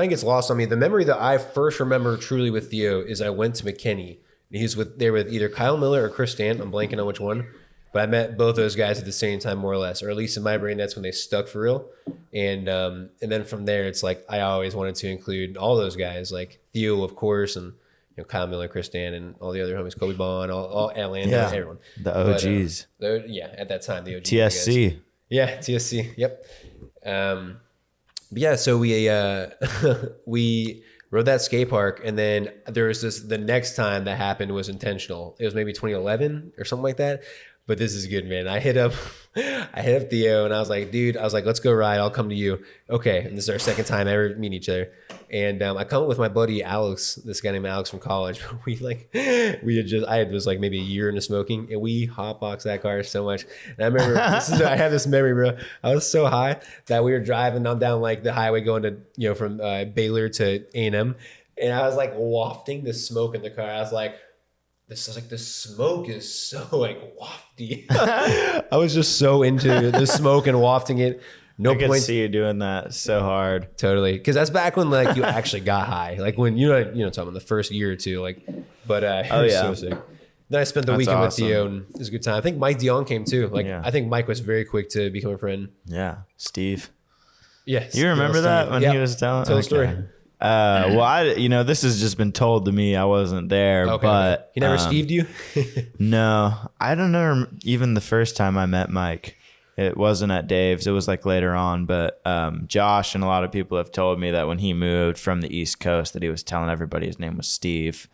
gets lost on me. The memory that I first remember truly with Theo is I went to McKinney. And he was there with either Kyle Miller or Chris Stant. I'm blanking on which one, but I met both those guys at the same time, more or less, or at least in my brain, that's when they stuck for real. And then from there, it's like I always wanted to include all those guys, like Theo, of course, and Kyle Miller, Chris Stant, and all the other homies, Kobe Bond, all Atlanta, Yeah. everyone. The But, OGs. at that time, the OGs. I guess. TSC. Yeah, TSC. Yep. But yeah, so we we rode that skate park, and then there was the next time that happened was intentional. It was maybe 2011 or something like that. But this is good, man. I hit up Theo, and I was like, dude, let's go ride. I'll come to you. Okay. And this is our second time ever meeting each other. And I come with my buddy Alex, this guy named Alex from college. I was like maybe a year into smoking, and we hotboxed that car so much. And I remember I have this memory, bro. I was so high that we were driving down like the highway going to from Baylor to A&M, and I was like wafting the smoke in the car. I was like, the smoke is so like wafty. I was just so into the smoke and wafting it. No I could point. see you doing that so hard. Totally, because that's back when like you actually got high, like when talking about the first year or two, like. But it was yeah. so sick. Then I spent the That's weekend awesome. with Theo, and it was a good time. I think Mike Dion came too. Like Yeah. I think Mike was very quick to become a friend. Yeah. Steve. Yes, You remember that when he was telling? Tell the story. Well, this has just been told to me. I wasn't there, Okay, but he never Steved you. No, I don't know. Even the first time I met Mike, it wasn't at Dave's. It was like later on. But Josh and a lot of people have told me that when he moved from the East Coast, that he was telling everybody his name was Steve.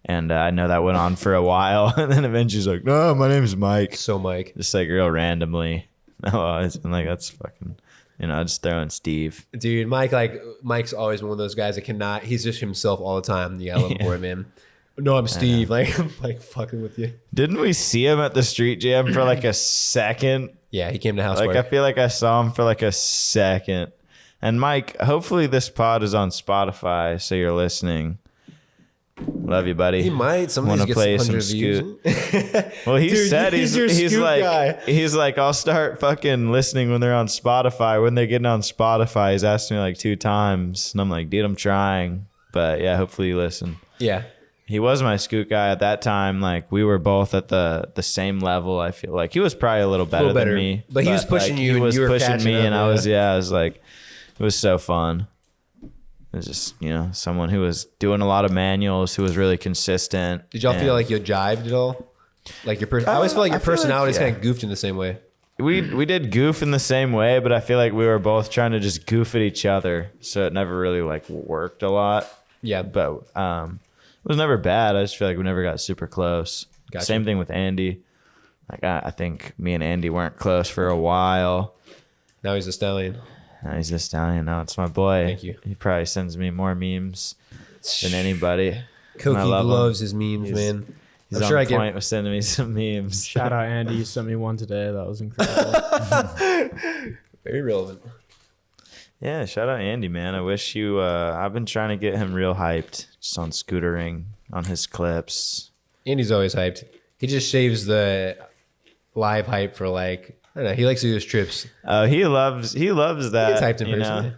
And I know that went on for a while, and then eventually he's like, "No, my name's Mike." So Mike, Just like real randomly. No, I'm like, that's fucking. Just throwing Steve. dude, Mike's always one of those guys that cannot. He's just himself all the time. Yeah, I love him for it, man. No, I'm Steve. Like I'm like fucking with you. Didn't we see him at the street jam for like a second? Yeah, he came to house Like park. I feel like I saw him for like a second. And Mike, hopefully this pod is on Spotify, so you're listening. Love you, buddy. He might. Some of Wanna these play get some some 100 views. Well, he Dude, said he's your he's scoot like guy. he's like I'll start fucking listening when they're on Spotify. When they're getting on Spotify, he's asked me like 2 times, and I'm like, dude, I'm trying. But yeah, hopefully you listen. Yeah. He was my scoot guy at that time. Like we were both at the same level. I feel like he was probably a little better, than me, but he was pushing like, you. He was and you were pushing catching me, up, and I was like, it was so fun. It was just someone who was doing a lot of manuals, who was really consistent. Did y'all feel like you jived at all? Like your I always feel like your personalities kind of goofed in the same way. We did goof in the same way, but I feel like we were both trying to just goof at each other, so it never really like worked a lot. Yeah, but it was never bad. I just feel like we never got super close. Gotcha. Same thing with Andy. Like I think me and Andy weren't close for a while. Now he's a stallion. Now he's just down. Now it's my boy. Thank you. He probably sends me more memes than anybody. Koki love loves his memes, man. He's I'm on sure I point with sending me some memes. Shout out Andy, you sent me one today. That was incredible. Very relevant. Yeah, shout out Andy, man. I wish you. I've been trying to get him real hyped, just on scootering, on his clips. Andy's always hyped. He just shaves the live hype for like, I don't know. He likes to do his trips. He loves that. He gets hyped in person.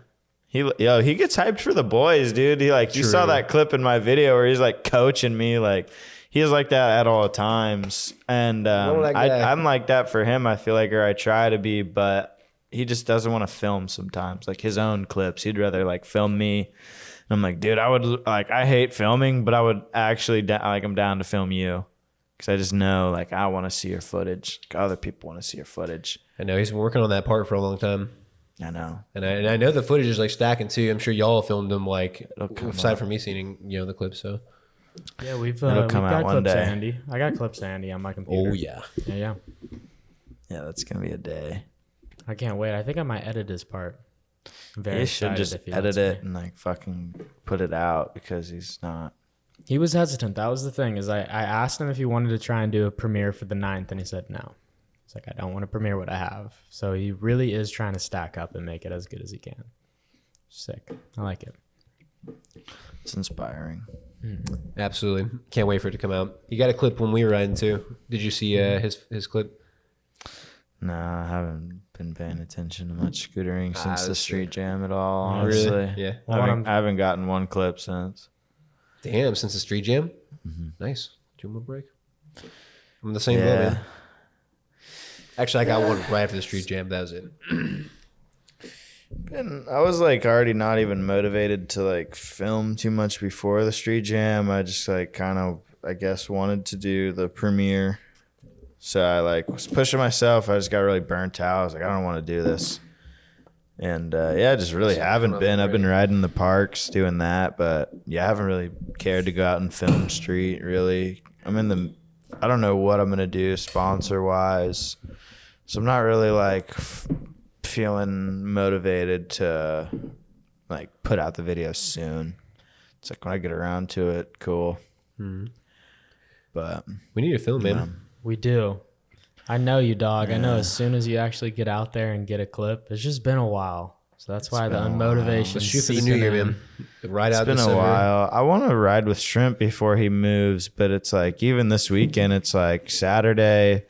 He gets hyped for the boys, dude. He like, you saw that clip in my video where he's like coaching me, like he is like that at all times. And I'm like that for him. I feel like, or I try to be, but he just doesn't want to film sometimes, like his own clips. He'd rather like film me. And I'm like, dude, I hate filming, but I would actually I'm down to film you. Cause I just know like I want to see your footage. Like, other people want to see your footage. I know he's been working on that part for a long time. I know. And I know the footage is like stacking too. I'm sure y'all filmed them like aside from me seeing the clips. So yeah, we've come got out one clips day. of Andy. I got clips of Andy on my computer. oh yeah. Yeah. Yeah, that's gonna be a day. I can't wait. I think I might edit his part. I'm very He should excited just if he edit lets me. it and like fucking put it out because he's not. He was hesitant. That was the thing. Is I asked him if he wanted to try and do a premiere for the 9th, and he said no. He's like, I don't want to premiere what I have. So he really is trying to stack up and make it as good as he can. Sick. I like it. It's inspiring. Absolutely. Can't wait for it to come out. You got a clip when we were riding too. Did you see his clip? No, I haven't been paying attention to much scootering since the that's street jam at all. Oh, Honestly, really? Yeah. I haven't gotten one clip since. Damn, since the street jam? Nice. 2 more break. I'm the same boat, Yeah. man. Actually, I got one right after the street jam. That was it. And I was like already not even motivated to like film too much before the street jam. I just like kind of, I guess, wanted to do the premiere. So I like was pushing myself. I just got really burnt out. I was like, I don't want to do this. And yeah, I just really haven't been. I've been riding the parks doing that, but yeah, I haven't really cared to go out and film street really. I don't know what I'm going to do sponsor wise. So I'm not really like feeling motivated to like put out the video soon. It's like when I get around to it, cool. But We need to film, man. We do. I know you, dog. I know as soon as you actually get out there and get a clip, it's just been a while. So that's why the unmotivation. Let's shoot for the new year, man. Ride out it's been December. a while. I want to ride with Shrimp before he moves, but it's like even this weekend, it's like Saturday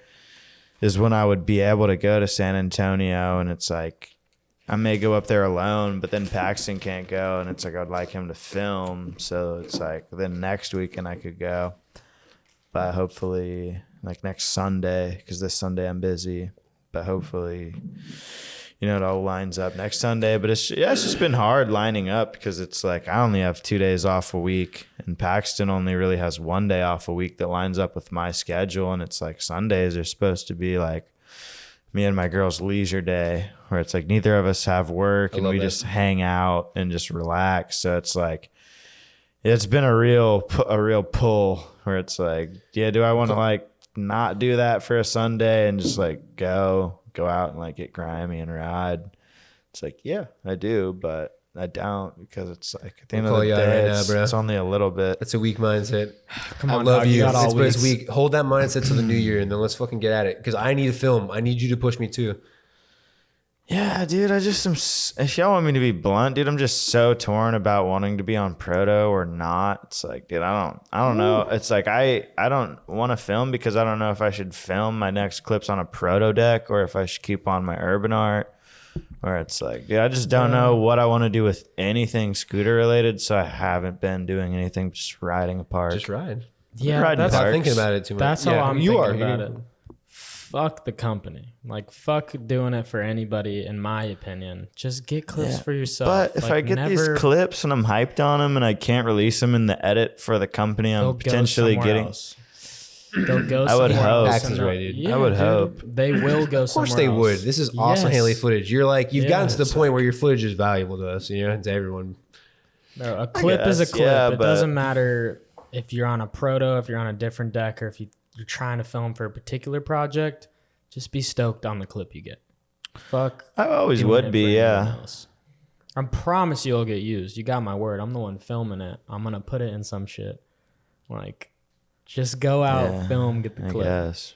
is when I would be able to go to San Antonio, and it's like I may go up there alone, but then Paxton can't go, and it's like I'd like him to film. So it's like then next weekend I could go, but hopefully like next Sunday, because this Sunday I'm busy, but hopefully it all lines up next Sunday. But it's just been hard lining up because it's like I only have 2 days off a week, and Paxton only really has 1 day off a week that lines up with my schedule. And it's like Sundays are supposed to be like me and my girl's leisure day, where it's like neither of us have work and we just hang out and just relax. So it's like it's been a real pull where it's like, yeah, do I want to like not do that for a Sunday and just like go out and like get grimy and ride? It's like, yeah, I do, but I don't, because it's like at the end of the day, it's only a little bit. That's a weak mindset. Come I on, love dog, you. got all It's weeks. weak. Hold that mindset to the new year, and then let's fucking get at it. Because I need to film. I need you to push me too. Yeah, dude, I just am. If y'all want me to be blunt, dude, I'm just so torn about wanting to be on proto or not. It's like, dude, I don't know. It's like I don't want to film because I don't know if I should film my next clips on a proto deck or if I should keep on my urban art. Or it's like, dude, I just don't know what I want to do with anything scooter related. So I haven't been doing anything, just riding a park. Just ride. Yeah, Riding that's Not parks. thinking about it too much. That's how Yeah, I'm you thinking are. about it. Fuck the company. Like, fuck doing it for anybody, in my opinion. Just get clips for yourself. But if Like, I get these clips and I'm hyped on them and I can't release them in the edit for the company they'll I'm potentially go getting. else. They'll go I would somewhere hope. else Taxes and they'll- rated. Yeah, I would dude. hope. They will go somewhere Of course they would. else. This is awesome Yes. Haley footage. You're like, you've gotten to the Yes. point where your footage is valuable to us, you know, and to everyone. No, a clip is a guess, clip. yeah, It but- doesn't matter if you're on a proto, if you're on a different deck, or if you're trying to film for a particular project. Just be stoked on the clip you get. Fuck. I always doing would it be, for anyone yeah. else. I promise you'll get used. You got my word. I'm the one filming it. I'm gonna put it in some shit. Like, just go out, Yeah, film, get the I clip. guess.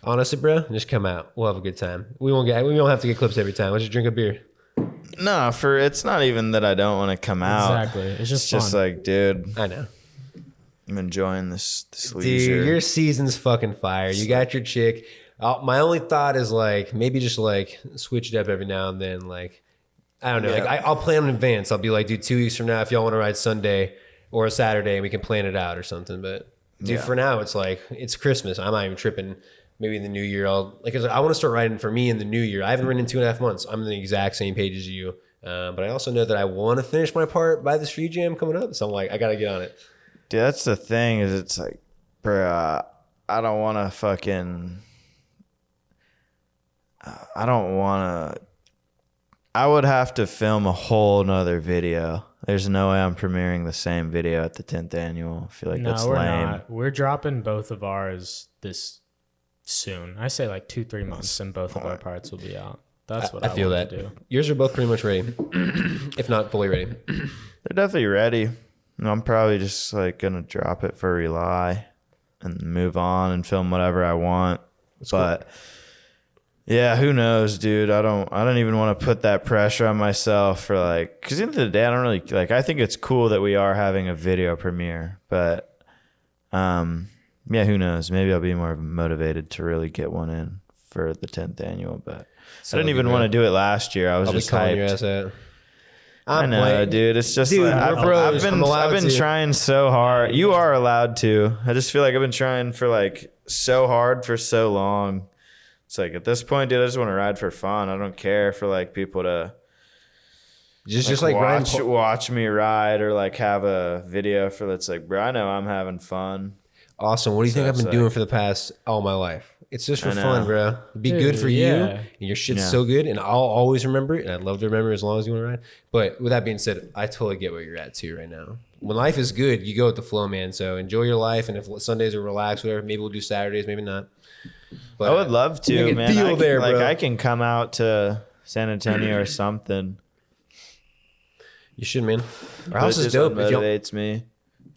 Honestly, bro, just come out. We'll have a good time. We don't have to get clips every time. Let's just drink a beer. No, it's not even that I don't want to come out. Exactly. It's just It's just fun. like, dude, I know. I'm enjoying this leisure. Dude, your season's fucking fire. You got your chick. My only thought is like maybe just like switch it up every now and then. Like I don't know. Yeah. Like I'll plan in advance. I'll be like, dude, 2 weeks from now, if y'all want to ride Sunday or a Saturday, we can plan it out or something. But dude, Yeah. for now, it's like it's Christmas. I'm not even tripping. Maybe in the new year, I want to start riding for me in the new year. I haven't ridden in 2.5 months. I'm on the exact same page as you. But I also know that I want to finish my part by the street jam coming up. So I'm like, I gotta get on it. Dude, that's the thing is it's like, bro, I don't want to fucking, I don't want to, I would have to film a whole nother video. There's no way I'm premiering the same video at the 10th annual. I feel like that's we're lame. not. We're dropping both of ours this soon. I say like 2-3 months, and both of our parts will be out. That's what I feel want that. to do. Yours are both pretty much ready, if not fully ready. They're definitely ready. I'm probably just like going to drop it for Rely and move on and film whatever I want. But yeah, who knows, dude? I don't even want to put that pressure on myself for like, cause at the end of the day, I don't really like, I think it's cool that we are having a video premiere, but, yeah, who knows? Maybe I'll be more motivated to really get one in for the 10th annual, but I didn't even want to do it last year. I was I'll be just calling your hyped. ass out. I know, dude. It's just Dude, like, we're I've bros. been I'm allowed I've been to. trying so hard. You are allowed to. I just feel like I've been trying for like so hard for so long. It's like at this point, dude, I just want to ride for fun. I don't care for like people to Just like Ryan watch me ride or like have a video for that's like, bro, I know I'm having fun. Awesome. What do you think I've been it's doing like- for the past all my life? It's just for I know. fun, bro. Be Dude, good for you. yeah. And your shit's Yeah. so good. And I'll always remember it. And I'd love to remember as long as you want to ride. But with that being said, I totally get where you're at too right now. When life is good, you go with the flow, man. So enjoy your life. And if Sundays are relaxed, whatever, maybe we'll do Saturdays, maybe not. But I would love to, make it man. feel I can, there, like bro. I can come out to San Antonio or something. You should, man. Our But house it is just dope. If y'all- motivates me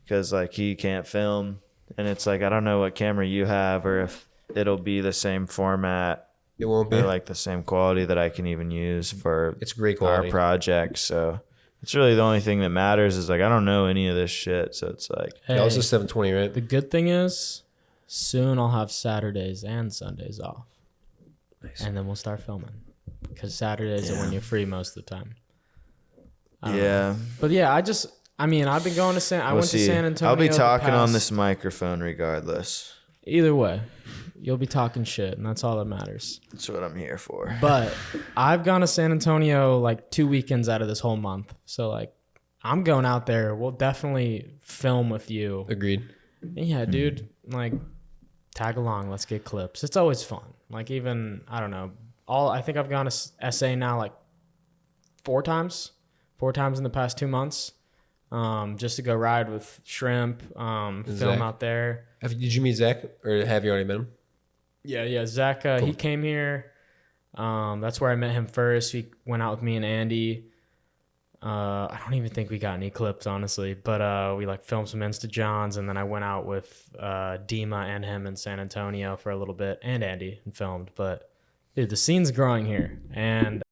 because like he can't film, and it's like I don't know what camera you have or if it'll be the same format It won't be. or like the same quality that I can even use for It's great our quality. project. So it's really the only thing that matters is like I don't know any of this shit. So it's like Hey, That was just 720, right? the good thing is, soon I'll have Saturdays and Sundays off, and then we'll start filming. Because Saturdays are when you're free most of the time. yeah, But yeah, I mean, I've been going to I we'll went to see. San Antonio. I'll be the talking on past- this microphone regardless. Either way, you'll be talking shit, and that's all that matters. That's what I'm here for. But I've gone to San Antonio like 2 weekends out of this whole month. So like, I'm going out there. We'll definitely film with you. Agreed. Yeah, dude. Like, tag along. Let's get clips. It's always fun. Like even I don't know. I think I've gone to SA now like 4 times. 4 times in the past 2 months. Just to go ride with Shrimp. Film Zach? out there. Did you meet Zach or have you already met him? Yeah. Zach, he came here. That's where I met him first. He went out with me and Andy. I don't even think we got any clips, honestly. But we like filmed some Insta Johns, and then I went out with Dima and him in San Antonio for a little bit, and Andy, and filmed. But dude, the scene's growing here, and